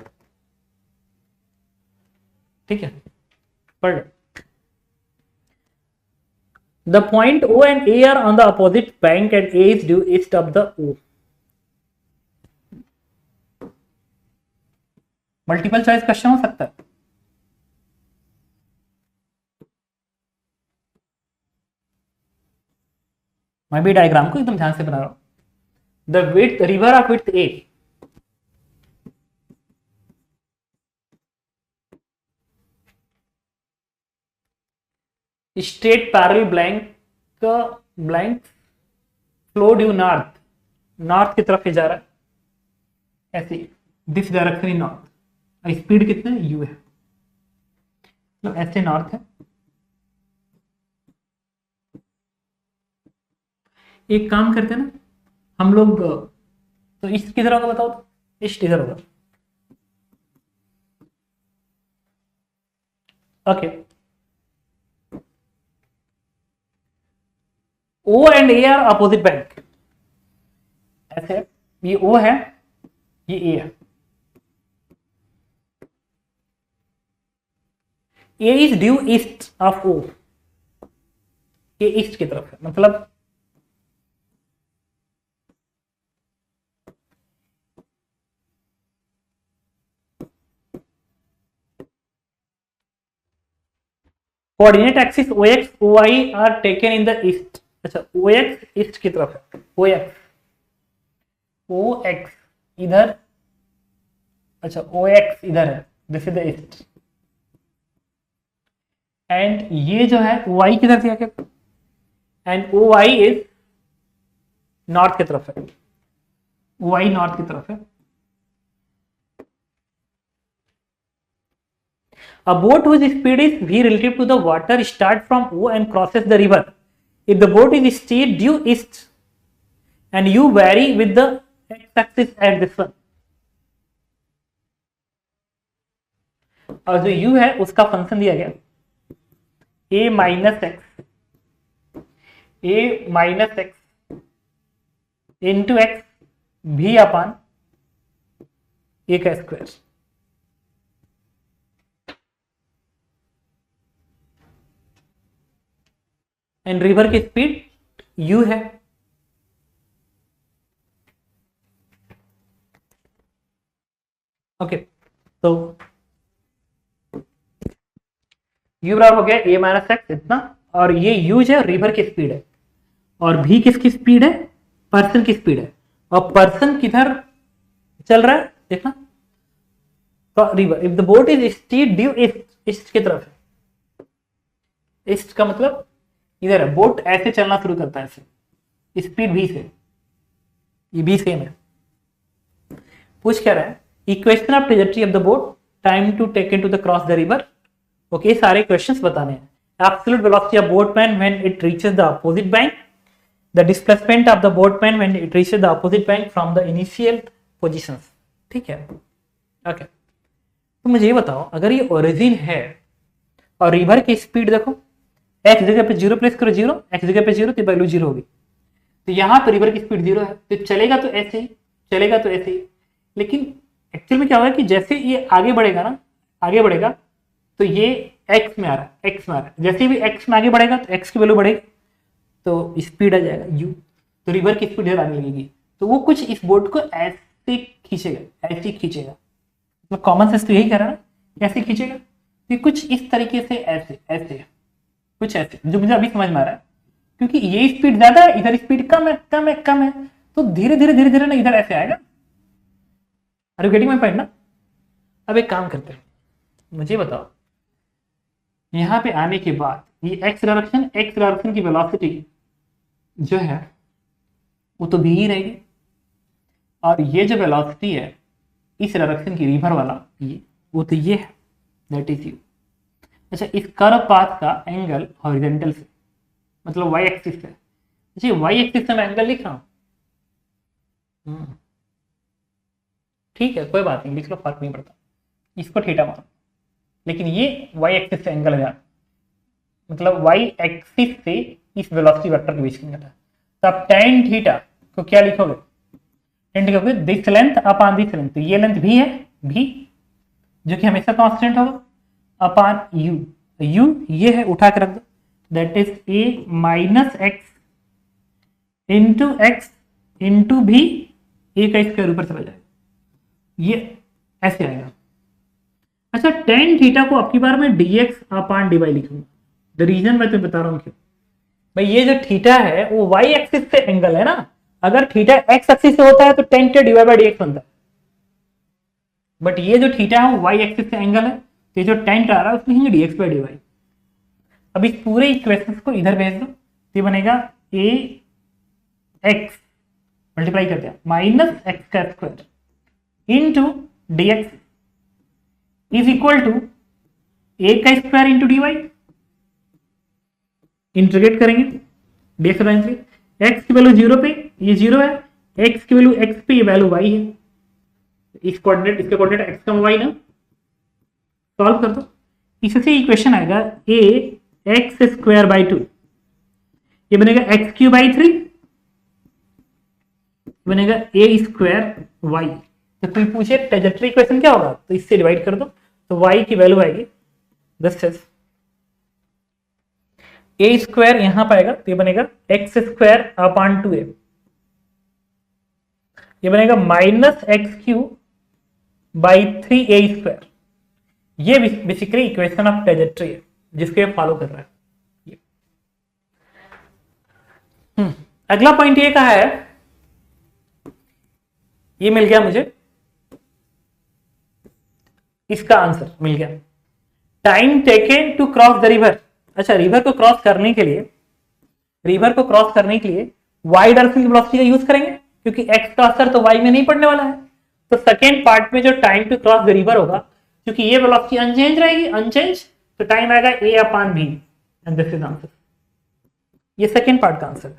ठीक है, पढ़ लो. The point O and A are on the opposite bank and A is due east of the O. Multiple choice question हो सकता है. मैं भी डायग्राम को एकदम ध्यान से बना रहा हूं. The width river of width A, straight parallel blank blank flow due north, north की तरफ जा रहा है ऐसे, this direction in north. Speed कितना है, यू है, मतलब ऐसे नॉर्थ है. एक काम करते हैं ना हम लोग, तो ईस्ट किधर होगा बताओ, तो ईस्ट इधर होगा. Okay, O and A are opposite bank. ऐसे ये O है, ये A है. A is due east of O, ये ईस्ट की तरफ है, मतलब coordinate axis OX OY are taken in the east. अच्छा, OX ईस्ट की तरफ है, OX इधर, अच्छा OX इधर है, this is the east. And ये जो है Y किधर से आके, एंड OY इज नॉर्थ की तरफ है, OY नॉर्थ की तरफ है. A boat whose speed is v relative to the water starts from O and crosses the river. If the boat is steered due east and u vary with the x-axis at this one, और जो u है उसका function दिया गया a minus x into x भी अपान a का square. And river की speed u है. ओके, तो u बराबर हो गया a माइनस एक्स इतना, और ये u जो है रिवर की स्पीड है, और v किसकी स्पीड है, पर्सन की स्पीड है. और पर्सन किधर चल रहा है देखना, तो river, if the boat is steered due east, east की तरफ है. ईस्ट का मतलब इधर है, बोट ऐसे चलना शुरू करता है ऐसे, स्पीड v से, ये भी सेम है. पूछ क्या रहा है, equation of trajectory of the boat, time to taken to the cross the river. Okay, सारे क्वेश्चंस बताने हैं. Absolute velocity of boatman when it reaches the opposite bank, the displacement of the boatman when it reaches the opposite bank from the initial positions. ठीक है, okay. तो मुझे ये बताओ, अगर ये ओरिजिन है और रिवर की स्पीड देखो, x जगह पे 0 प्लेस करो, 0, x जगह पे 0 तो वैल्यू 0 होगी. तो यहाँ पे रिवर की स्पीड 0 है, तो चलेगा तो ऐसे ही, चलेगा तो ऐसे ही. लेकिन एक्चुअल में क्या होगा कि जैसे ये आगे बढ़ेगा ना, आगे बढ़ेगा तो ये x में आ रहा है, x में आ रहा है. जैसे भी x में आगे बढ़ेगा तो x की वैल्यू बढ़ेगी, तो स्पीड आ जाएगा u, तो रिवर की स्पीड इधर आने लगेगी. तो वो कुछ इस बोट को ऐसे खींचेगा, ऐसे खींचेगा. मतलब कॉमन सेंस तो यही कह रहा है ना, ऐसे खींचेगा. तो कुछ इस तरीके से, ऐसे ऐसे कुछ ऐसे, जो मुझे अभी समझ में आ रहा है. क्योंकि ये स्पीड ज्यादा है, इधर स्पीड कम है, कम है, कम है, तो धीरे धीरे धीरे धीरे ना इधर ऐसे आएगा. Are you getting my point ना. अब एक काम करते हैं, मुझे बताओ, यहाँ पे आने के बाद ये एक्स डायरेक्शन की वेलोसिटी जो है वो तो भी ही रहेगी, और ये जो वेलोसिटी है इस डायरेक्शन की, रिवर वाला ये, वो तो ये है, दैट इज यू. अच्छा, इस कर्व पाथ का एंगल हॉरिजॉन्टल से, मतलब वाई एक्सिस से. अच्छा, वाई एक्सिस से मैं एंगल लिख रहा हूं, ठीक है, कोई बात नहीं, लिख लो, फर्क नहीं पड़ता, इसको थीटा मानो. लेकिन ये वाई एक्सिस से एंगल है, मतलब y एक्सिस से इस वेलोसिटी वेक्टर के बीच की निकला। तो आप tan थीटा को क्या लिखोगे, tan लिखोगे this length upon this length, तो ये लेंथ भी है v जो कि हमेशा कांस्टेंट होगा अपॉन u, तो u ये है उठा के रख दो, that is a minus x into x into भी a का स्क्वायर ऊपर चला जाएगा, ये ऐसे आएगा। अच्छा tan थीटा को आपकी बार में dx अपॉन dy लिखूंगा, द रीजन मैं तुम्हें बता रहा हूँ क्यों। भाई ये जो थीटा है वो y एक्सिस से एंगल है ना, अगर थीटा x एक्सिस से होता है तो tan theta divide by dx बनता है, बट ये जो थीटा है वो y एक्सिस से एंगल है, तो ये जो tan थीटा आ रहा है उसमें लिखेंगे dx बाय dy। अब इस पूरे इक्वेशन को इधर भेज दो, तो ये बनेगा a x मल्टीप्लाई कर दिया माइनस एक्स का square into D X is equal to a का square into D Y, integrate करेंगे dx बनाएंगे, x की वैल्यू 0 पे ये 0 है, x की वैल्यू x पे ये वैल्यू y है, इस कोऑर्डिनेट इसके कोऑर्डिनेट x का y ना, सॉल्व कर दो, इससे इक्वेशन आएगा a x स्क्वायर बाई 2, ये बनेगा x क्यूब बाई 3, बनेगा a स्क्वायर y। तो कोई पूछे ट्रेजेक्टरी इक्वेशन क्या होगा, तो इससे डिवाइड कर दो, तो y की वैल्यू आएगी दिस इज a स्क्वायर यहां पाएगा, तो ये बनेगा x स्क्वायर अपॉन 2a, ये बनेगा minus x cube by 3a square. ये बेसिकली इक्वेशन ऑफ ट्रेजेक्टरी है जिसके फॉलो कर रहा है। अगला पॉइंट ये कहा है, ये मिल गया मुझे, इसका आंसर मिल गया, time taken to cross the river. अच्छा रिवर को क्रॉस करने के लिए y डायरेक्शन की वेलोसिटी का यूज करेंगे, क्योंकि x का असर तो y में नहीं पड़ने वाला है, तो सेकेंड पार्ट में जो time to cross the river होगा, क्योंकि ये वेलोसिटी अनचेंज रहेगी, अनचेंज, तो टाइम आएगा a upon v and this is answer. ये सेकेंड पार्ट का आंसर है।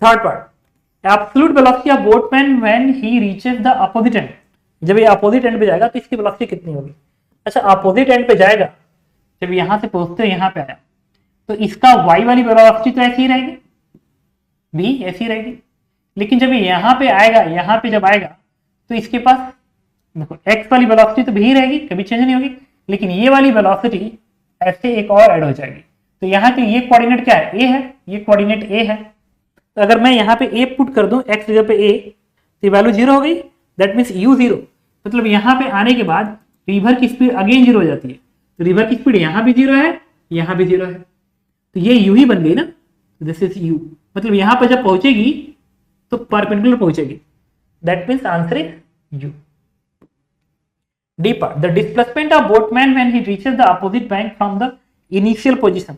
Third part, absolute velocity of boatman when he reaches the opposite end, जब ये अपोजिट एंड पे जाएगा तो इसकी वेलोसिटी कितनी होगी। अच्छा अपोजिट एंड पे जाएगा, जब यहां से पहुंचते हैं यहां पे आया, तो इसका y वाली वेलोसिटी तो ऐसी ही रहेगी, भी ऐसी रहेगी, लेकिन जब यहाँ पे आएगा, यहाँ पे जब आएगा तो इसके पास देखो x वाली वेलोसिटी तो भी रहेगी, कभी चेंज नहीं होगी, लेकिन ये वाली वेलोसिटी ऐसे एक और ऐड हो जाएगी। तो यहाँ के ये कोऑर्डिनेट क्या है, a है, ये कोऑर्डिनेट a है, तो अगर मैं यहाँ पे a पुट कर दूं x जगह पे a, तो वैल्यू 0 हो गई, दैट मीन्स u 0, मतलब यहाँ पे आने के बाद रिवर की स्पीड अगेन 0 हो जाती है, तो रिवर की स्पीड यहाँ भी 0 है, यहाँ भी 0 है, तो ये u ही बन गई ना, दिस इज u, मतलब यहाँ पर जब पहुंचेगी तो परपेंडिकुलर पहुंचेगी, that means answer is u। D part, the displacement of boatman when he reaches the opposite bank from the initial position,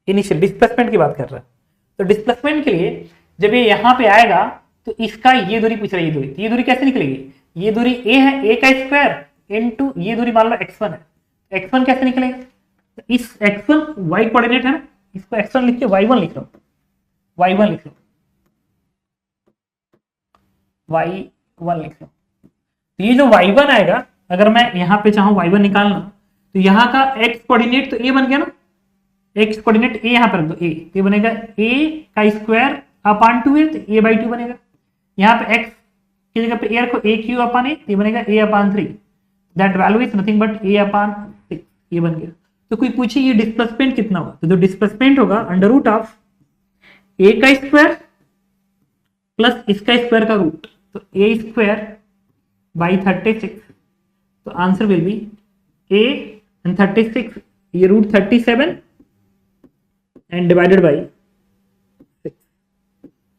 initial displacement की बात कर रहा है, तो डिस्प्लेसमेंट के लिए जब ये यहाँ पे आएगा तो इसका ये दूरी पूछ रही है, दूरी, तो ये दूरी कैसे निकलेगी, ये दूरी a है, a का स्क्वायर इनटू ये दूरी मान लो x1 है, x1 कैसे निकलेगा, तो इस x1 y कोऑर्डिनेट है ना, इसको x1 लिख के y1 लिख लो, y1 लिख लो, y1 लिख लो, तो ये जो y1 आएगा, अगर मैं यहाँ पे चाहूँ y1 निकालना, तो यहाँ का x कोऑर्डिनेट तो a बन गया ना, x कोऑर्डिनेट a यहाँ पर रख दो, a, तो ये बनेगा a का स्क्वायर अपॉन 2 है, तो a बाई 2 बनेगा, यहाँ पे x की जगह पे a रखो a क्यू अपॉन a, ये बनेगा a upon 3, that value is nothing but a upon 6, ये बन गया। तो कोई पूछे ये डिस्प्लेसमेंट कितना होगा, तो जो डिस्प्लेसमेंट होगा अंडर रूट ऑफ a का स्क्वायर प्लस इसका स्क्वायर का रूट, तो a स्क्वायर बाई 36, तो answer will be a and 36, ये root 37 and divided by 6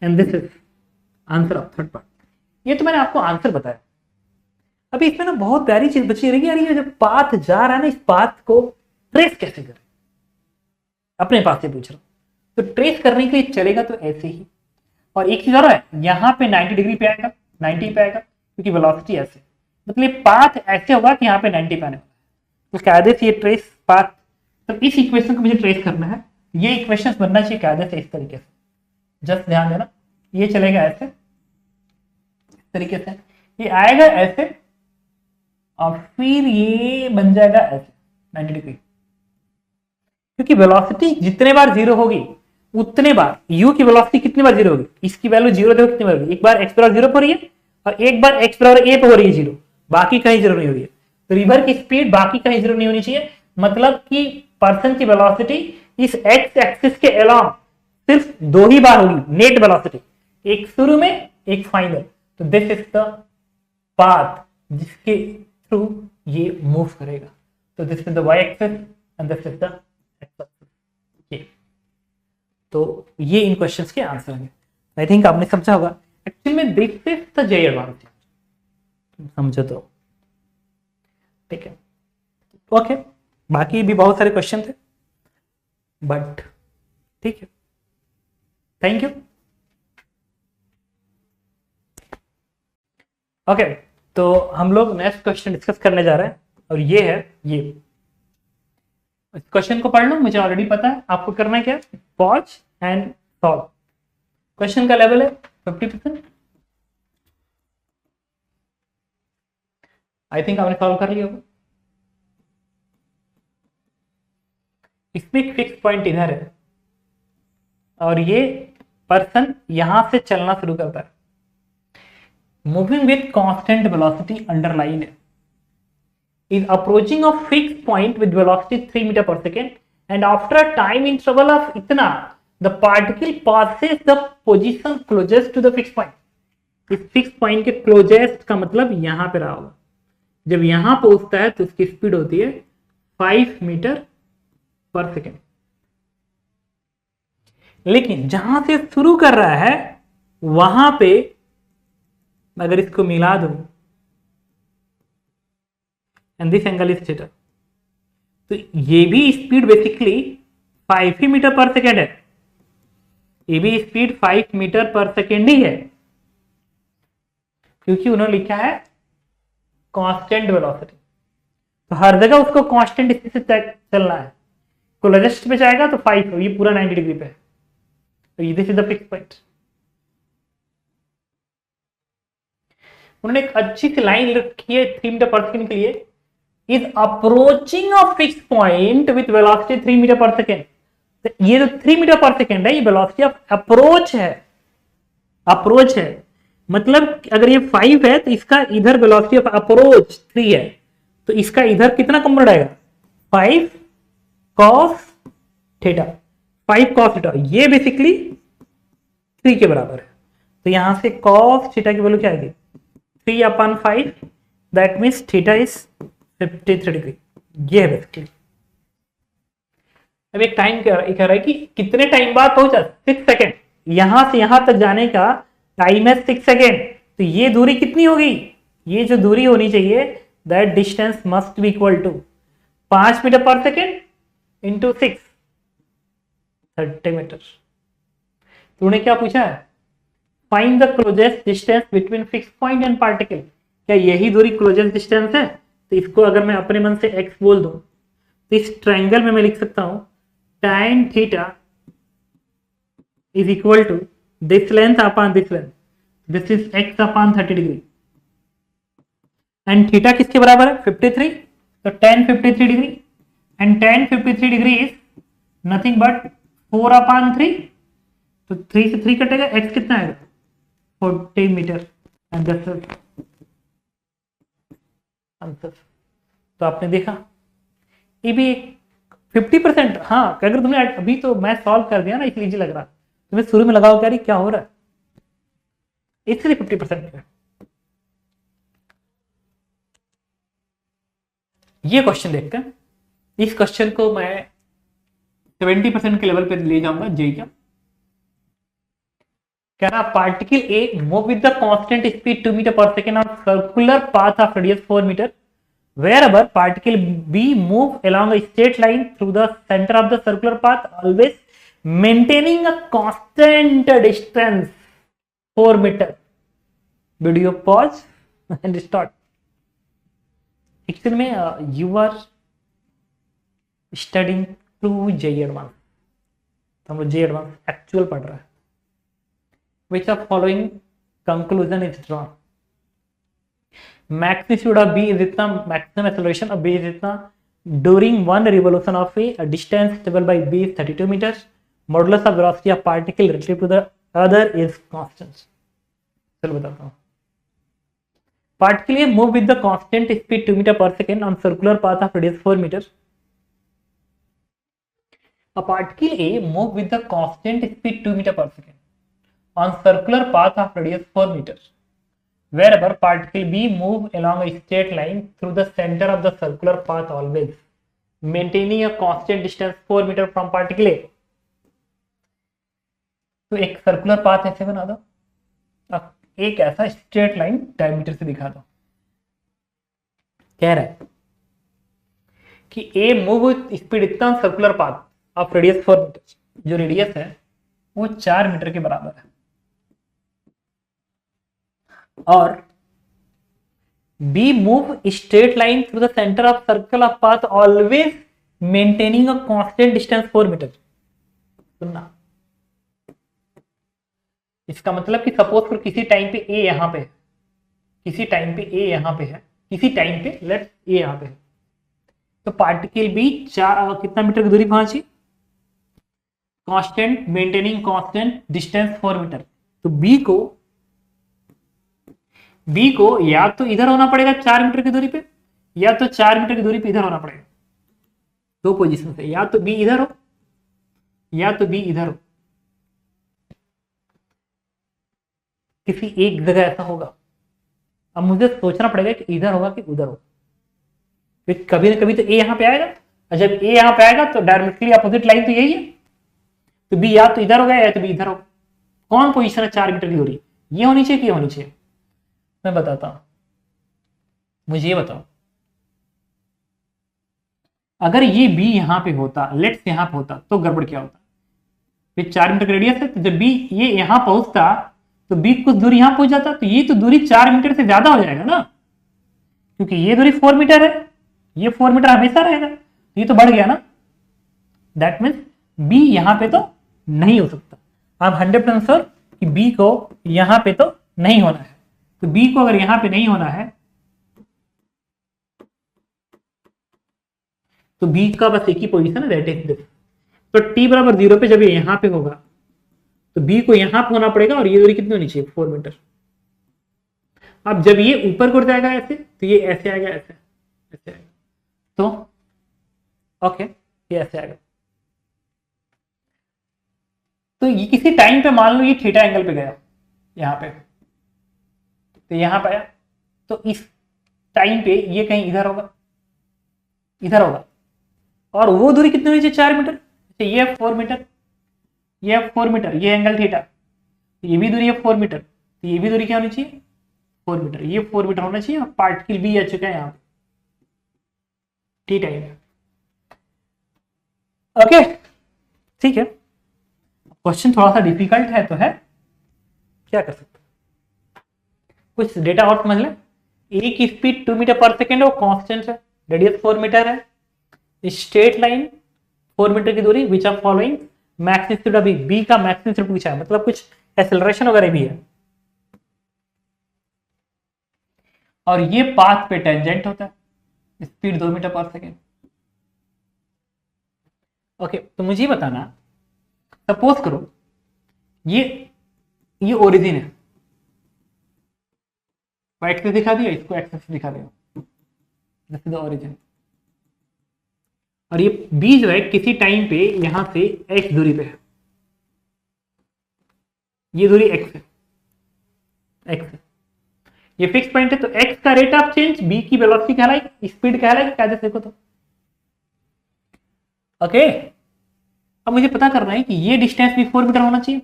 and this is answer of third part. ये तो मैंने आपको आंसर बताया। अभी इसमें ना बहुत प्यारी चीज बची रहेगी यार, ये जब पाथ जा रहा है ना, इस पाथ को ट्रेस कैसे करें, अपने पास से पूछ रहा हूं। तो ट्रेस करने के लिए चलेगा तो ऐसे ही, और एक चीज और है, यहाँ पे 90 डिग्री पे आएगा, 90 पे आएगा, क्योंकि वेलोसिटी ऐसे, मतलब पाथ ऐसे होगा कि यहाँ पे 90 पे आने वाला है, तो कायदे से ये ट्रेस पाथ, तो इस इक्वेशन को मुझे ट्रेस करना है, ये इक्वेशन बनना चाहिए कायदे से इस तरीके से, जस्ट ध्यान देना, ये चलेगा ऐसे, इस तरीके से, ये आएगा ऐसे, और फिर ये बन जाएगा ऐसे 90 डिग्री, क्योंकि वेलोसिटी जितने बार जीरो होगी उतने बार u की वेलोसिटी कितनी बार जीरो होगी, इसकी वैल्यू जीरो देखो कितनी बार होगी, एक बार x बराबर जीरो पर हो रही है और एक बार x बराबर a पे हो रही है जीरो, बाकी कहीं जीरो नहीं हो रही है। तो रिवर की स्पीड बाकी कहीं जीरो नहीं होनी चाहिए, मतलब कि पर्सन की वेलोसिटी इस x एक्सिस के अलावा सिर्फ दो ही बार होगी नेट वेलोसिटी, एक शुरू में एक फाइनल। तो दिस इज द पाथ जिसके थ्रू ये मूव करेगा। तो this is the y axis and this is the x axis. तो ये इन क्वेश्चंस के आंसर हैं। आई थिंक आपने समझा होगा। एक्चुअली में this is the J advantage, समझो तो ठीक है। ओके, बाकी भी बहुत सारे क्वेश्चन थे बट ठीक है, थैंक यू। ओके, तो हम लोग नेक्स्ट क्वेश्चन डिस्कस करने जा रहे हैं और ये है, ये इस क्वेश्चन को पढ़ लो, मुझे ऑलरेडी पता है। आपको करना है क्या, पॉज एंड सॉल्व। क्वेश्चन का लेवल है 50%। आई थिंक आपने सॉल्व कर लिया होगा। इसमें एक फिक्स पॉइंट इधर है और ये पर्सन यहां से चलना शुरू करता है, moving with constant velocity underline है, is approaching a fixed point with velocity 3 meter per second and after a time interval of इतना the particle passes the position closest to the fixed point। इस fixed point के closest का मतलब यहां पे रहा होगा। जब यहां पहुंचता है तो इसकी स्पीड होती है 5 मीटर पर सेकेंड। लेकिन जहां से शुरू कर रहा है वहां पे अगर इसको मिला दूं and this angle is theta, तो ये भी स्पीड बेसिकली 5 ही मीटर पर सेकेंड है, ये भी स्पीड 5 मीटर पर सेकेंड ही है, क्योंकि उन्होंने लिखा है कांस्टेंट वेलोसिटी। तो हर जगह उसको कांस्टेंट स्पीड से चलना है। क्लोजेस्ट पे जाएगा तो 5 है, ये पूरा 90 डिग्री पे है, तो this is the fix point. उन्होंने एक अच्छी सी लाइन रखी है 3 मीटर पर सेकेंड के लिए, is approaching a fixed point with velocity 3 metre पर सेकेंड। तो ये जो 3 मीटर पर सेकेंड है ये वेलोसिटी ऑफ अप्रोच है, अप्रोच है मतलब अगर ये 5 है तो इसका इधर वेलोसिटी ऑफ अप्रोच 3 है, तो इसका इधर कितना कंपोनेंट आएगा 5 cos थीटा, 5 cos थीटा, ये बेसिकली 3 के बराबर है। तो यहां से cos थीटा की वैल्यू क्या आएगी 3/5, that means theta is 53 degree. ये है बेसिकली। अब एक टाइम कह रहा है कि कितने टाइम बाद पहुंचा 6 सेकेंड, यहां से यहां तक जाने का टाइम है 6 सेकेंड। तो ये दूरी कितनी होगी, ये जो दूरी होनी चाहिए that distance must be equal to 5 meter पर सेकेंड इंटू 6, 30 मीटर। तो उन्हें क्या पूछा है, find the closest distance between fix point and particle. क्या यही दूरी क्लोजेस्ट डिस्टेंस है? तो इसको अगर मैं अपने मन से x बोल दूं तो इस ट्रायंगल में मैं लिख सकता हूं tan theta is equal to this length upon this length, this is x upon 30 degree and theta किसके बराबर है 53, तो tan 53 degree and tan 53 degree is nothing but 4/3, तो 3 से 3 कटेगा, x कितना आएगा 40 meter and this is answer. तो आपने देखा ये भी 50%। हाँ, अगर तुमने अभी तो मैं सॉल्व कर दिया ना इसलिए इजी लग रहा, तुम्हें शुरू में लगाओ क्या क्या हो रहा है, इसलिए 50% है। ये क्वेश्चन देखते हैं, इस क्वेश्चन को मैं 70% के लेवल पे ले जाऊंगा जेई का। कह रहा particle A move with the constant speed 2 metre पर second on circular path of radius 4 metre, wherever particle B move along a straight line through the center of the circular path, always maintaining a constant distance 4 meter. Video pause and start. Actually में you are studying through JEE Advanced, तो हम लोग JEE Advanced actual पढ़ रहा है। Which of following conclusion is drawn? Magnitude of B is इतना, maximum acceleration of B is इतना, during one revolution of a distance traveled by b is 32 meters. Modulus of velocity of particle relative to the other is constant. चलो बताता हूँ. Particle move with the constant speed 2 meter per second on circular path of radius 4 meters. A particle A move with the constant speed 2 meter per second on circular path of radius 4 meters. Wherever particle B move along a straight line through the center of the circular path always, maintaining a constant distance 4 meter from particle A. तो एक circular path ऐसे बना दो, अब एक ऐसा straight line diameter से दिखा दो. कह रहा है कि ए मूव स्पीड इतना circular path of radius 4 meter, जो रेडियस है वो 4 मीटर के बराबर है, और B move straight line through the centre of circle of path always maintaining a constant distance 4 meter. सुनना, इसका मतलब कि सपोज फॉर किसी टाइम पे ए यहां पे है, किसी टाइम पे ए यहां पे है, किसी टाइम पे लेट्स ए यहां पे है, तो पार्टिकल बी कितना मीटर की दूरी पहुंची, constant maintaining constant distance 4 metre. तो बी को या तो इधर होना पड़ेगा 4 मीटर की दूरी पे, या तो 4 मीटर की दूरी पे इधर होना पड़ेगा. दो पोजीशन से, या तो बी इधर हो या तो बी इधर हो. किसी एक जगह ऐसा होगा. अब मुझे सोचना पड़ेगा कि इधर होगा कि उधर होगा. कभी ना कभी तो ए यहां पे आएगा, और जब ए यहां पे आएगा तो डायरेक्टली अपोजिट लाइन तो यही है, तो बी या तो इधर होगा या तो बी इधर होगा. कौन पोजीशन है 4 मीटर की दूरी, ये होनी चाहिए कि ये होनी चाहिए? मैं बताता हूं, मुझे ये बताओ, अगर ये बी यहां पे होता, लेट्स यहां पे होता, तो गड़बड़ क्या होता? फिर 4 मीटर का रेडियस है, तो जब बी ये यहां पहुंचता तो बी कुछ दूरी यहां पहुंच जाता, तो ये तो दूरी 4 मीटर से ज्यादा हो जाएगा ना, क्योंकि ये दूरी 4 मीटर है, ये 4 मीटर हमेशा रहेगा, तो ये तो बढ़ गया ना. दैट मीन्स बी यहां पे तो नहीं हो सकता. आप 100% श्योर कि बी को यहां पे तो नहीं होना है. तो बी को अगर यहां पे नहीं होना है तो बी का बस एक ही पोजीशन है, दैट इज दिस. तो t बराबर 0 पे जब ये यहां पे होगा तो बी को यहां पे होना पड़ेगा, और ये दूरी कितनी होनी चाहिए? 4 मीटर. अब जब ये ऊपर को जाएगा ऐसे, तो ये ऐसे आएगा, ऐसे ऐसे आएगा, तो ओके ये ऐसे आएगा. तो ये किसी टाइम पे मान लो ये थीटा एंगल पे गया यहां पे, तो यहां पे आया, तो इस टाइम पे ये कहीं इधर होगा, इधर होगा, और वो दूरी कितनी होनी चाहिए? 4 मीटर. तो ये 4 मीटर, ये 4 मीटर, ये एंगल थीटा, तो ये भी दूरी है 4 मीटर, तो ये भी दूरी क्या होनी चाहिए? 4 मीटर. ये 4 मीटर होना चाहिए. पार्टिकल बी आ चुका है यहाँ पे टी टाइम. ओके ठीक है. क्वेश्चन थोड़ा सा डिफिकल्ट है तो है, क्या कर सकते, कुछ डेटा और समझ लें. ए की स्पीड 2 मीटर पर सेकेंड है, वो कांस्टेंट है, रेडियस 4 मीटर है, स्ट्रेट लाइन 4 मीटर की दूरी, which are following max institute. अभी बी का मैक्स इंस्टीट्यूट पूछा है, मतलब कुछ एक्सेलरेशन वगैरह भी है, और ये पाथ पे टेंजेंट होता है, स्पीड 2 मीटर पर सेकेंड. ओके तो मुझे बताना, सपोज करो ये ओरिजिन है, वाइट से दिखा दिया, इसको एक्स से दिखा दिया, दिस इज द ओरिजिन. और ये बी जो है किसी टाइम पे यहां से एक्स दूरी पे है, ये दूरी एक्स है, एक्स है, ये फिक्स पॉइंट है. तो एक्स का रेट ऑफ चेंज बी की वेलोसिटी कहलाएगी, स्पीड कहलाएगी. क्या देखो तो ओके. अब मुझे पता करना है कि ये डिस्टेंस भी 4 मीटर होना चाहिए,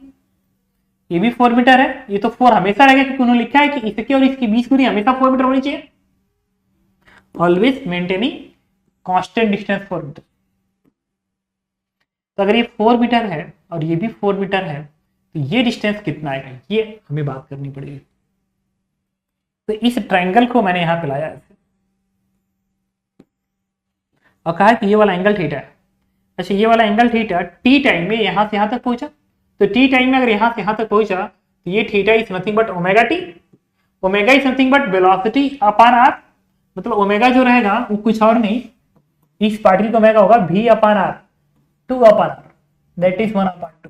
ये भी 4 मीटर है, ये तो 4 हमेशा रहेगा, क्योंकि उन्होंने लिखा है कि इसके और इसकी बीच दूरी हमेशा 4 मीटर होनी चाहिए, always maintaining constant distance 4 metre. तो अगर ये 4 मीटर है और ये भी 4 मीटर है, तो ये डिस्टेंस कितना आएगा, ये हमें बात करनी पड़ेगी. तो इस ट्रायंगल को मैंने यहां पे लाया ऐसे, और कहा कि ये वाला एंगल थीटा है. अच्छा ये वाला एंगल थीटा टी टाइम में यहां से यहां तक पहुंचा, तो टी टाइम में अगर यहां से यहां तक पहुंचा तो ये theta is nothing but omega T. Omega is nothing but velocity upon R, मतलब ओमेगा जो रहेगा वो कुछ और नहीं, इस पार्टिकल का ओमेगा होगा v upon r, 2 upon r, that is 1 upon 2।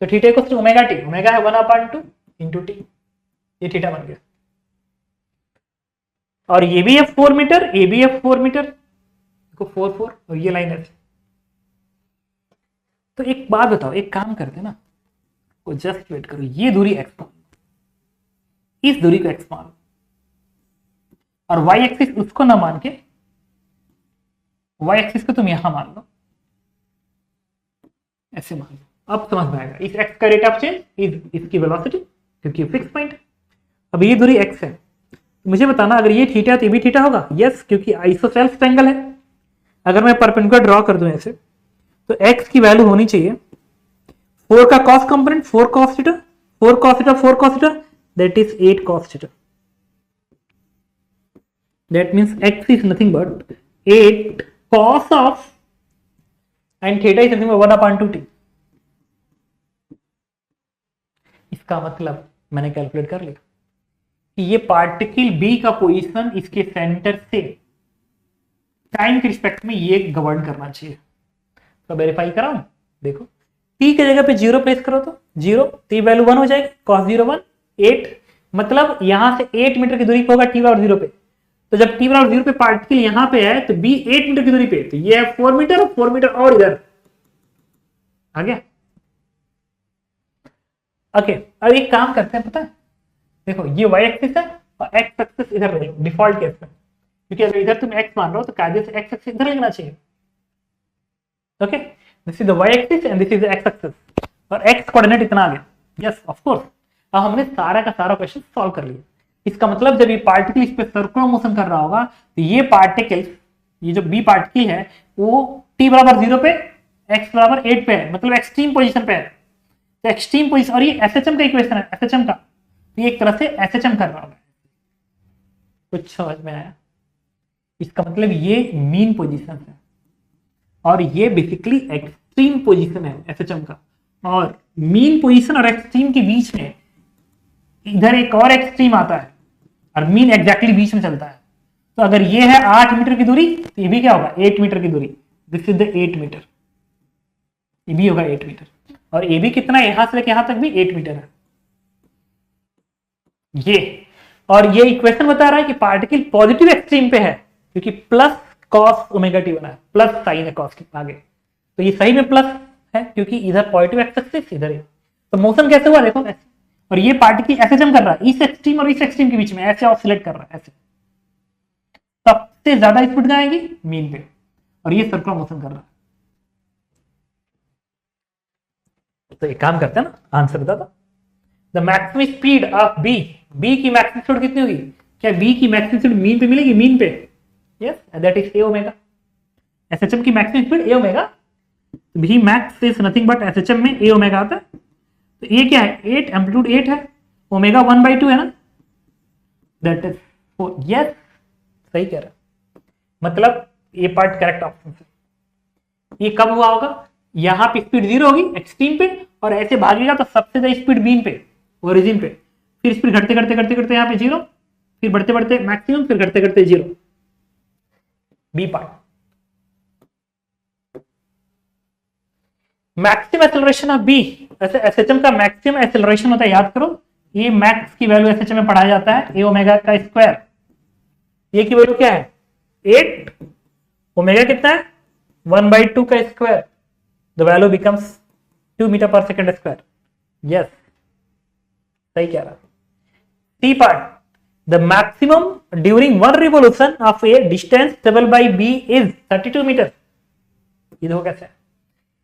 तो theta equals to omega T, omega है 1 अपॉन 2 इंटू टी, ये थीटा बन गया। और ये भी है 4 मीटर, ये भी है 4 मीटर, देखो 4 4, और ये लाइन है। तो एक बात बताओ, एक काम करते ना, को जस्ट वेट करो, ये दूरी x मान, इस दूरी को x मान, और y एक्सिस उसको ना मान के y एक्सिस को तुम यहां मान लो, ऐसे मान लो, अब समझ में आएगा। इस x का रेट ऑफ चेंज, इसकी वेलोसिटी, क्योंकि फिक्स पॉइंट है। अब ये दूरी x है, मुझे बताना अगर ये थीटा तो ये भी थीटा होगा, यस, क्योंकि आइसोसेल्स ट्रायंगल है। अगर मैं परपेंडिकुलर ड्रॉ कर दूं ऐसे, तो x की वैल्यू होनी चाहिए 4 का cos component, 4 cos theta, 4 cos theta, 4 cos theta, that is 8 cos theta. That means x is nothing but 8 cos of, and theta is nothing but 1/2t। इसका मतलब मैंने कैलकुलेट कर लिया कि ये पार्टिकल B का पोजीशन इसके सेंटर से टाइम के रिस्पेक्ट में ये गवर्न करना चाहिए। तो वेरीफाई कराऊं, देखो t की जगह पे 0 प्लेस करो तो 0, t वैल्यू 1 हो जाएगी, cos 0 1, 8, मतलब यहां से 8 मीटर की दूरी पे होगा t बराबर 0 पे। तो जब t बराबर 0 पे पार्टिकल यहां पे है तो b 8 मीटर की दूरी पे, तो ये है 4 मीटर, 4 मीटर और इधर आ गया। ओके, अब एक काम करते हैं, पता है, देखो ये y एक्सिस है और x एक्सिस इधर रहेगा डिफॉल्ट केस में, क्योंकि अगर इधर तुम x मान रहे हो तो कायदे से x एक्सिस इधर लिखना चाहिए। Okay, this is the y axis and this is the x axis, और x कोऑर्डिनेट इतना आ गया। यस ऑफ कोर्स, अब हमने सारा का सारा क्वेश्चन सॉल्व कर लिया। इसका मतलब जब ये पार्टिकल इस पे सर्कुलर मोशन कर रहा होगा तो ये पार्टिकल, ये जो b पार्टिकल है वो t बराबर 0 पे, x बराबर 8 पे है, मतलब एक्सट्रीम पोजीशन पे है। तो एक्सट्रीम पोजीशन, और ये SHM का इक्वेशन है, SHM का, तो ये एक तरह से SHM कर रहा होगा। कुछ समझ में आया? इसका मतलब ये मीन पोजीशन है और ये बेसिकली एक्सट्रीम पोजीशन है SHM का, और मीन पोजीशन और एक्सट्रीम के बीच में इधर एक और एक्सट्रीम आता है और मीन एग्जैक्टली बीच में चलता है। तो अगर ये है 8 मीटर की दूरी तो ये भी क्या होगा 8 मीटर की दूरी, दिस इज द 8 मीटर, ये भी होगा 8 मीटर, और ये भी कितना, यहां से लेकर यहां तक भी 8 मीटर है ये। और ये इक्वेशन बता रहा है कि पार्टिकल पॉजिटिव एक्सट्रीम पे है, क्योंकि प्लस cos ओमेगा टी बना है, प्लस साइन है cos के आगे, तो ये सही में प्लस है क्योंकि इधर पॉजिटिव एक्सिस इधर है। तो मोशन कैसे हुआ देखो ऐसे, और ये पार्टिकल ऐसे जम कर रहा है इस एक्सट्रीम और इस एक्सट्रीम के बीच में, ऐसे ऑसिलेट कर रहा है ऐसे। सबसे ज्यादा स्पीड आएगी मीन पे, और ये सर्कुलर मोशन कर रहा है। तो एक काम करते हैं ना, आंसर बता दो। The maximum speed of B, B की मैक्सिमम स्पीड कितनी होगी? क्या बी की मैक्सिमम स्पीड मीन पे मिलेगी? मीन पे, yes, that is a omega. SHM की मैक्सिमम स्पीड ए ओमेगा, भी max is nothing but SHM में ए ओमेगा आता है। तो ये क्या है 8, एम्पलीट्यूड 8 है, ओमेगा 1/2 है ना, दैट इज 4। यस, सही कह रहा है, मतलब ये पार्ट करेक्ट ऑप्शन है। ये कब हुआ होगा? यहां पे स्पीड 0 होगी एक्सट्रीम पे, और ऐसे भागेगा तो सबसे ज्यादा स्पीड मीन पे, ओरिजिन पे, फिर स्पीड घटते घटते घटते घटते यहाँ पे 0, फिर बढ़ते बढ़ते मैक्सिमम, फिर घटते घटते 0। B part. Maximum acceleration of B, ऐसे एसएचएम का मैक्सिमम एक्सेलरेशन होता है, याद करो, ये मैक्स की वैल्यू एसएचएम में पढ़ाया जाता है ए ओमेगा का स्क्वायर। ये की वैल्यू क्या है 8, ओमेगा कितना है 1/2 का square, the value becomes 2 metre पर सेकेंड स्क्वायर। यस, सही कह रहा। C part, the maximum during one revolution of a distance travelled by B is 32 meter. ये देखो कैसे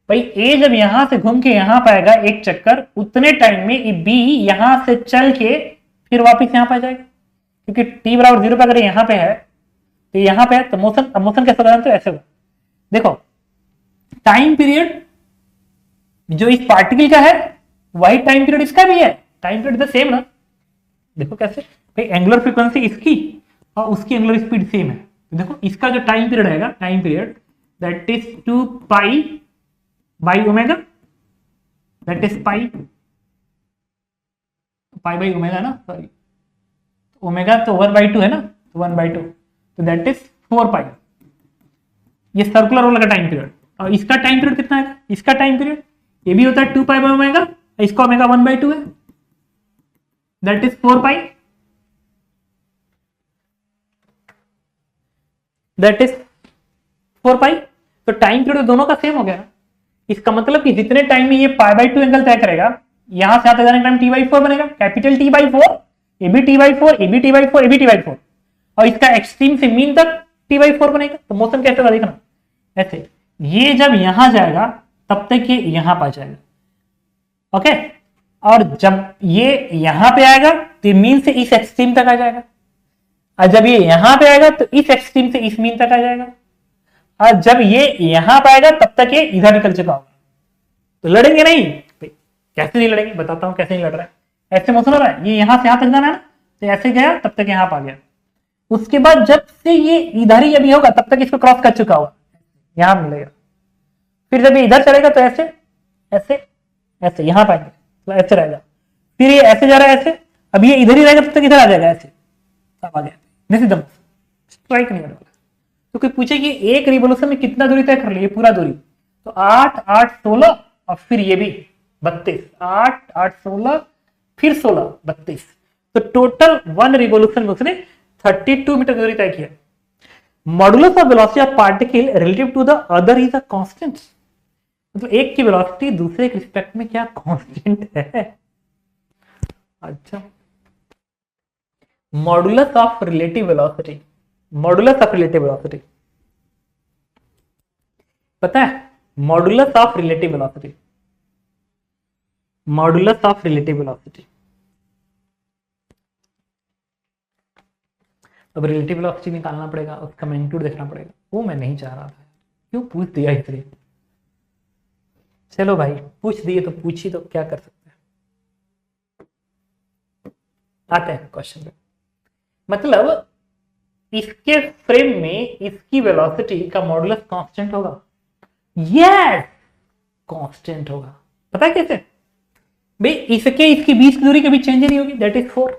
भाई, ए जब यहां से घूम के यहां पाएगा एक चक्कर, उतने टाइम में बी यहां से चल के फिर वापस यहां पे जाएगा, क्योंकि टी बराबर 0 पे अगर यहां पे है तो यहां पे है, तो मोशन कैसे होगा? तो ऐसे होगा। देखो टाइम पीरियड जो इस पार्टिकल का है वही टाइम पीरियड इसका भी है, टाइम पीरियड द सेम ना। देखो कैसे भाई, एंगुलर फ्रीक्वेंसी इसकी और उसकी एंगुलर स्पीड सेम है, तो देखो इसका जो टाइम पीरियड आएगा, time period that is 2 pi by omega, that is pi by omega ना, सॉरी, ओमेगा तो 1/2 है ना, तो 1/2, तो दैट इज 4 पाई। ये सर्कुलर वाला का टाइम पीरियड, और इसका टाइम पीरियड कितना है, इसका टाइम पीरियड ये भी होता है 2 पाई बाय ओमेगा, इसका ओमेगा 1/2 है, that is 4 pi, that is 4 पाई। तो टाइम पीरियड दोनों का सेम हो गया। इसका मतलब कि जितने टाइम में ये π/2 एंगल तय करेगा, यहां से आते जाने का टाइम t/4 बनेगा, कैपिटल T/4, ये भी T/4, ये भी T/4, ये भी T/4, और इसका एक्सट्रीम से मीन तक T/4 बनेगा। तो मोशन कैसे होगा देखना, ऐसे ये जब यहां जाएगा तब तक ये यहां पा जाएगा, ओके, और जब ये यहां पे आएगा तो मीन से इस एक्सट्रीम तक आ जाएगा, और जब ये यहां पे आएगा तो इस एक्सट्रीम से इस मीन तक आ जाएगा, और जब ये यहां पे आएगा तब तक ये इधर निकल चुका होगा। तो लड़ेंगे नहीं, कैसे नहीं लड़ेंगे, बताता हूं कैसे नहीं लड़ रहा है। ऐसे मोशन हो रहा है, ये यहां से यहां तक जाना है ना, तो ऐसे गया तब तक यहां पा गया, उसके बाद जब से ये इधर ही अभी होगा तब तक इसको क्रॉस कर चुका होगा, यहां मिलेगा, फिर जब ये इधर चलेगा तो ऐसे ऐसे ऐसे यहां पाएंगे, तो ऐसे रहेगा, फिर ये ऐसे जा रहा है ऐसे, अब ये इधर ही रहेगा तब तक इधर आ जाएगा ऐसे, अब आ गया, नहीं सीधा स्ट्राइक नहीं होगा। तो कोई पूछे कि एक रिवोल्यूशन में कितना दूरी तय कर लिए, पूरा दूरी, तो 8 8 16 और फिर ये भी 32, 8 8 16 फिर 16 32, तो टोटल 1 रिवोल्यूशन में उसने 32 मीटर दूरी तय किया। Modulus of velocity of particle relative to the other is a constant, मतलब एक की वेलोसिटी दूसरे के रिस्पेक्ट में क्या कांस्टेंट है। अच्छा, modulus of relative velocity, modulus of relative velocity पता है, modulus of relative velocity, modulus of relative velocity, अब रिलेटिव वेलोसिटी निकालना पड़ेगा, उसका मैग्नीट्यूड देखना पड़ेगा, वो मैं नहीं चाह रहा था, क्यों पूछ दिया इसलिए। चलो भाई पूछ दिए तो पूछी, तो क्या कर सकते हैं। आते हैं क्वेश्चन पे, मतलब इसके फ्रेम में इसकी वेलोसिटी का मॉडुलस कांस्टेंट होगा, यस कांस्टेंट होगा। पता है कैसे भाई, इसके इसके बीच की दूरी कभी चेंज नहीं होगी, दैट इज 4,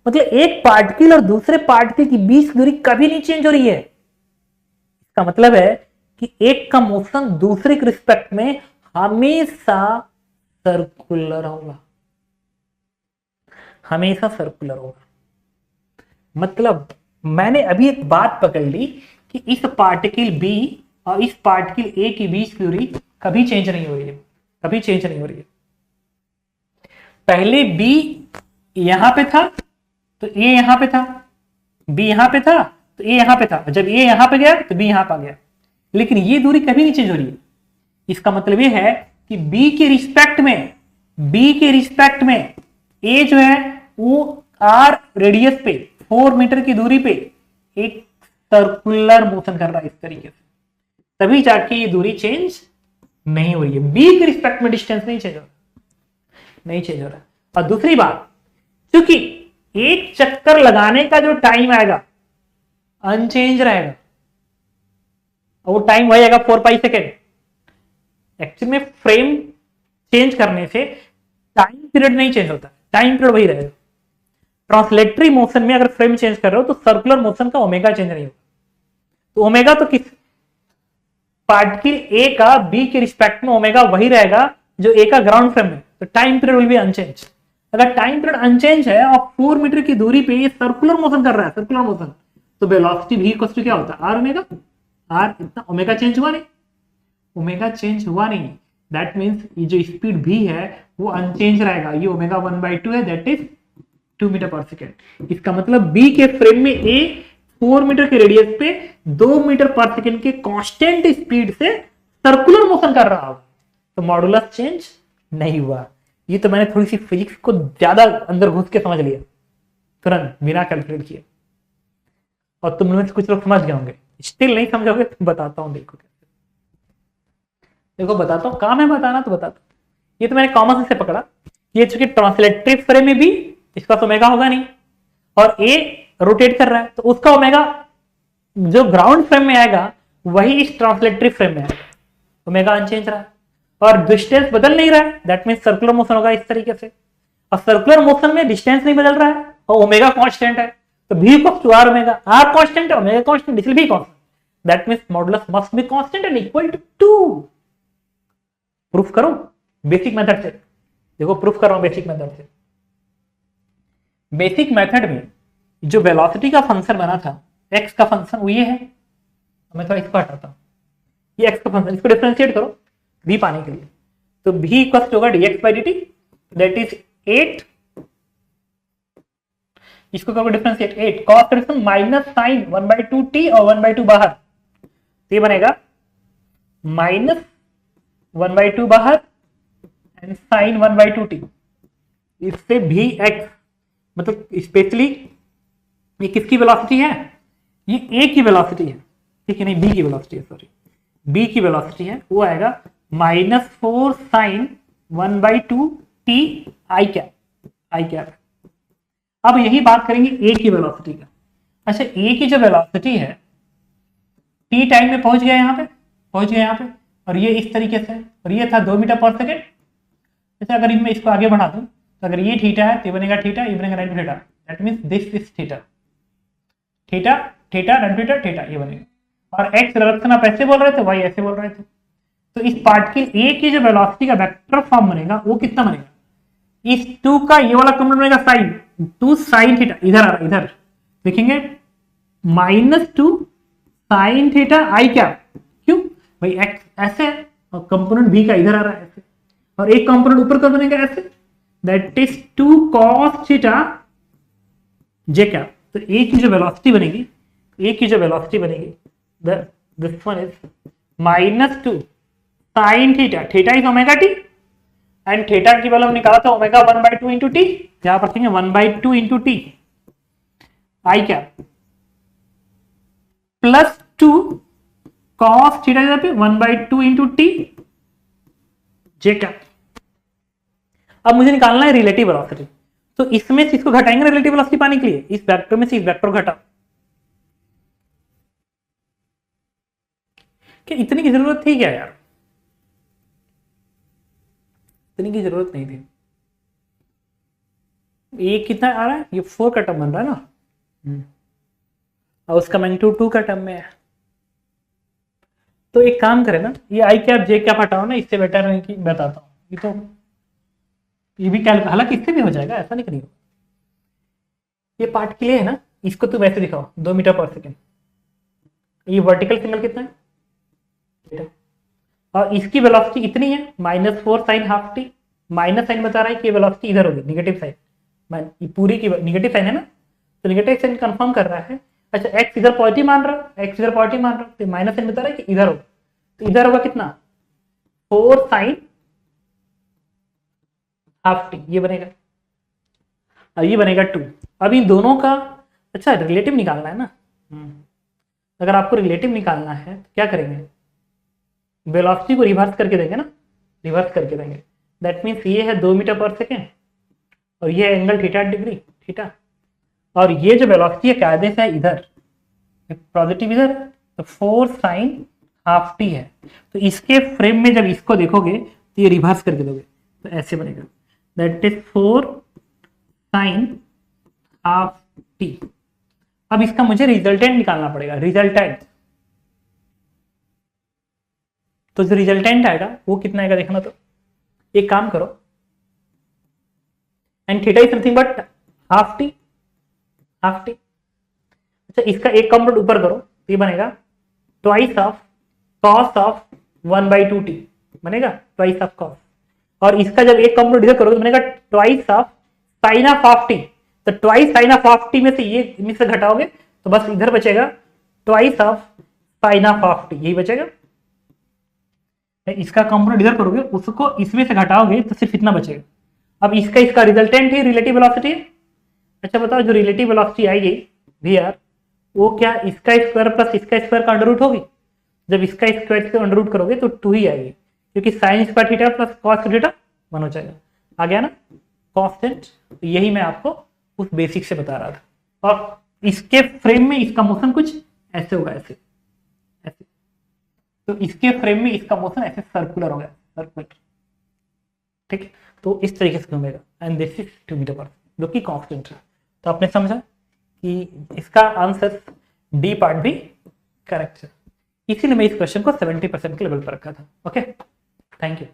मतलब एक पार्टिकल और दूसरे पार्टिकल की बीच की दूरी कभी नहीं चेंज हो रही है। इसका मतलब है कि एक का मोशन दूसरे के रिस्पेक्ट में हमेशा सर्कुलर होगा, हमेशा सर्कुलर होगा। मतलब मैंने अभी एक बात पकड़ ली कि इस पार्टिकल बी और इस पार्टिकल ए के बीच की दूरी कभी चेंज नहीं हो रही है, कभी चेंज नहीं हो रही है। पहले बी यहां पे था तो ए यहां पे था, बी यहां पे था तो ए यहां पे था, जब ए यहां पे गया तो बी यहां पे आ गया, लेकिन ये दूरी कभी नहीं चेंज हो रही है। इसका मतलब ये है कि बी के रिस्पेक्ट में, बी के रिस्पेक्ट में ए जो है वो आर रेडियस पे 4 मीटर की दूरी पे एक सर्कुलर मोशन कर रहा है इस तरीके से, तभी जाके ये दूरी चेंज नहीं हो रही है। बी के रिस्पेक्ट में डिस्टेंस नहीं चेंज हो रहा, नहीं चेंज हो रहा। और दूसरी बात, क्योंकि एक चक्कर लगाने का जो टाइम आएगा अनचेंज रहेगा, और वो टाइम वही आएगा 4 पाई सेकेंड। एक्चुअली में फ्रेम चेंज करने से टाइम पीरियड नहीं चेंज होता, टाइम पीरियड वही रहेगा। ट्रांसलेटरी मोशन में अगर फ्रेम चेंज कर रहे हो तो सर्कुलर मोशन का ओमेगा चेंज नहीं होगा, तो ओमेगा तो किस पार्टिकल ए का बी के रिस्पेक्ट में ओमेगा वही रहेगा जो ए का ग्राउंड फ्रेम में, तो time period will be unchange. अगर टाइम पीरियड अनचेंज है और 4 मीटर की दूरी पे ये सर्कुलर मोशन कर रहा है, सर्कुलर मोशन, तो वेलोसिटी भी इक्वल टू क्या होता है, आर ओमेगा। आर इतना ओमेगा चेंज हुआ नहीं, ओमेगा चेंज हुआ नहीं, दैट मींस ये जो स्पीड भी है वो अनचेंज रहेगा, ये ओमेगा 1/2 है, दैट इज 2 मीटर पर सेकेंड। इसका मतलब बी के फ्रेम में ए 4 मीटर के रेडियस पे 2 मीटर पर सेकेंड के कांस्टेंट स्पीड से सर्कुलर मोशन कर रहा होगा, तो मॉडुलस चेंज नहीं हुआ। ये तो मैंने थोड़ी सी फिजिक्स को ज्यादा अंदर घुस के समझ लिया तुरंत बिना कैलकुलेट किए, और तुम लोग कुछ लोग समझ गए होंगे, स्टिल नहीं समझोगे तो बताता हूं, देखो देखो बताता हूं, काम है बताना तो बताता हूं। ये तो मैंने कॉमन से पकड़ा, ये चूंकि ट्रांसलेटरी फ्रेम में भी इसका तो ओमेगा होगा नहीं, और ए रोटेट कर रहा है तो उसका ओमेगा जो ग्राउंड फ्रेम में आएगा वही इस ट्रांसलेटरी फ्रेम में आएगा, ओमेगा अनचेंज रहा है और डिस्टेंस बदल नहीं रहा है, दैट मींस सर्कुलर मोशन होगा इस तरीके से। और सर्कुलर मोशन में डिस्टेंस नहीं बदल रहा है और ओमेगा कांस्टेंट है, तो भी equals to R omega, R constant है ओमेगा कांस्टेंट, इसलिए भी constant. That means modulus must be constant and equal to 2। Proof करो बेसिक मेथड से। देखो प्रूफ कर रहा हूं बेसिक मेथड से। बेसिक मेथड में जो वेलोसिटी का फंक्शन बना था, एक्स का फंक्शन वो ये है। मैं थोड़ा इसको हटाता हूं, ये एक्स का फंक्शन, इसको डिफरेंशिएट करो v पाने के लिए। तो v इक्वल होगा dx by dt, that is 8, इसको करोगे differentiate 8 cos function minus sine 1/2 t और 1/2 बाहर, तो ये बनेगा माइनस 1/2 बाहर एंड साइन 1/2 t। इससे भी x मतलब स्पेशली ये किसकी वेलोसिटी है, ये a की वेलोसिटी है, ठीक है, नहीं b की वेलोसिटी है, सॉरी b की वेलोसिटी है, वो आएगा -4 साइन 1/2 t आई कैप। अब यही बात करेंगे a की वेलोसिटी का। अच्छा a की जो वेलोसिटी है t टाइम में पहुंच गया यहाँ पे, और ये इस तरीके से, और ये था 2 मीटर पर सेकेंड। जैसे अगर मैं इसको आगे बढ़ा दूं तो अगर ये थीटा है तो बनेगा थीटा, ये बनेगा 90 theta, that means this is theta, theta 90 theta ये बनेगा। और एक्स डायरेक्शन आप ऐसे बोल रहे थे, वाई ऐसे बोल रहे थे। तो इस पार्टिकल ए की जो वेलोसिटी का वेक्टर फॉर्म बनेगा वो कितना बनेगा, इस 2 का ये वाला कंपोनेंट बनेगा साइन 2 साइन थीटा, इधर आ रहा है, इधर देखेंगे -2 साइन थीटा आई कैप। क्यों भाई, एक्स ऐसे है और कंपोनेंट बी का इधर आ रहा है ऐसे, और एक कंपोनेंट ऊपर का बनेगा ऐसे, that is 2 cos theta J cap. तो ए की जो वेलोसिटी बनेगी, this one is -2 sine theta, theta is omega T, and theta की वैल्यू निकाला था ओमेगा 1/2 इंटू टी, यहां पर देखेंगे 1/2 into T I cap plus 2 cos theta जगह पे 1/2 इंटू टी जे कैप। अब मुझे निकालना है रिलेटिव वेलोसिटी, तो इसमें से इसको घटाएंगे रिलेटिव वेलोसिटी पाने के लिए, इस वेक्टर में से इस वेक्टर को घटाओ। क्या इतनी की जरूरत थी क्या यार, इतनी की जरूरत नहीं थी। ये कितना आ रहा है, ये 4 का टर्म बन रहा है ना, और उसका मैग्नीट्यूड 2 का टर्म में है। तो एक काम करें ना, ये आई कैप जे कैप हटाओ ना, इससे बेटर है कि बताता हूँ। ये तो ये भी कैलकुलेट, हालांकि इससे भी हो जाएगा, ऐसा नहीं करिए। ये पार्ट के लिए है ना, इसको तुम ऐसे दिखाओ 2 मीटर पर सेकेंड, ये वर्टिकल सिग्नल कितना है, और इसकी वेलोसिटी इतनी है -4 sine half T, minus sine बता रहा है कि वेलोसिटी इधर होगी, नेगेटिव साइन, पूरी की नेगेटिव साइन है ना, तो नेगेटिव साइन कंफर्म कर रहा है। अच्छा एक्स इधर पॉजिटिव मान रहा है, तो माइनस साइन बता रहा है कि इधर होगा, तो इधर होगा कितना 4 साइन हाफ टी, ये बनेगा, और ये बनेगा 2। अब इन दोनों का अच्छा रिलेटिव निकालना है ना, अगर आपको रिलेटिव निकालना है तो क्या करेंगे, वेलोसिटी को रिवर्स करके देंगे ना, दैट मीन्स ये है 2 मीटर पर सेकेंड और ये एंगल थीटा डिग्री थीटा, और ये जो वेलोसिटी है कायदे से है इधर पॉजिटिव इधर, तो 4 साइन हाफ टी है। तो इसके फ्रेम में जब इसको देखोगे तो ये रिवर्स करके दोगे तो ऐसे बनेगा, that is 4 sine half T. अब इसका मुझे रिजल्टेंट निकालना पड़ेगा, तो जो रिजल्टेंट आएगा वो कितना आएगा देखना। तो एक काम करो, and theta is something but half T. अच्छा इसका एक कंपोनेंट ऊपर करो तो ये बनेगा twice of cos of 1/2 T, बनेगा ट्वाइस ऑफ कॉस, और इसका जब एक कंपोनेंट इधर करोगे तो बनेगा twice of sine of half T. तो twice sine of half T में से ये में से घटाओगे तो बस इधर बचेगा twice of sine of half T, यही बचेगा। इसका कंपोनेंट इधर करोगे, उसको इसमें से घटाओगे तो सिर्फ इतना बचेगा। अब इसका रिजल्टेंट ही रिलेटिव वेलोसिटी है। अच्छा बताओ जो रिलेटिव वेलोसिटी आएगी वी आर, वो क्या इसका स्क्वायर प्लस इसका स्क्वायर का अंडर रूट होगी। जब इसका स्क्वायर से अंडर रूट करोगे तो 2 ही आएगी, क्योंकि sine square theta plus cos theta 1 हो जाएगा। आ गया ना कांस्टेंट। तो यही मैं आपको उस बेसिक से बता रहा था। और इसके फ्रेम में इसका मोशन कुछ ऐसे होगा, ऐसे। तो इसके फ्रेम में इसका मोशन ऐसे सर्कुलर होगा, सर्कुलर, ठीक है। तो इस तरीके से घूमेगा, एंड दिस इज 2 मीटर पर जो कि कांस्टेंट है। तो आपने समझा कि इसका आंसर डी पार्ट भी करेक्ट है। इसीलिए मैं इस क्वेश्चन को 70% के लेवल पर रखा था। Okay, thank you.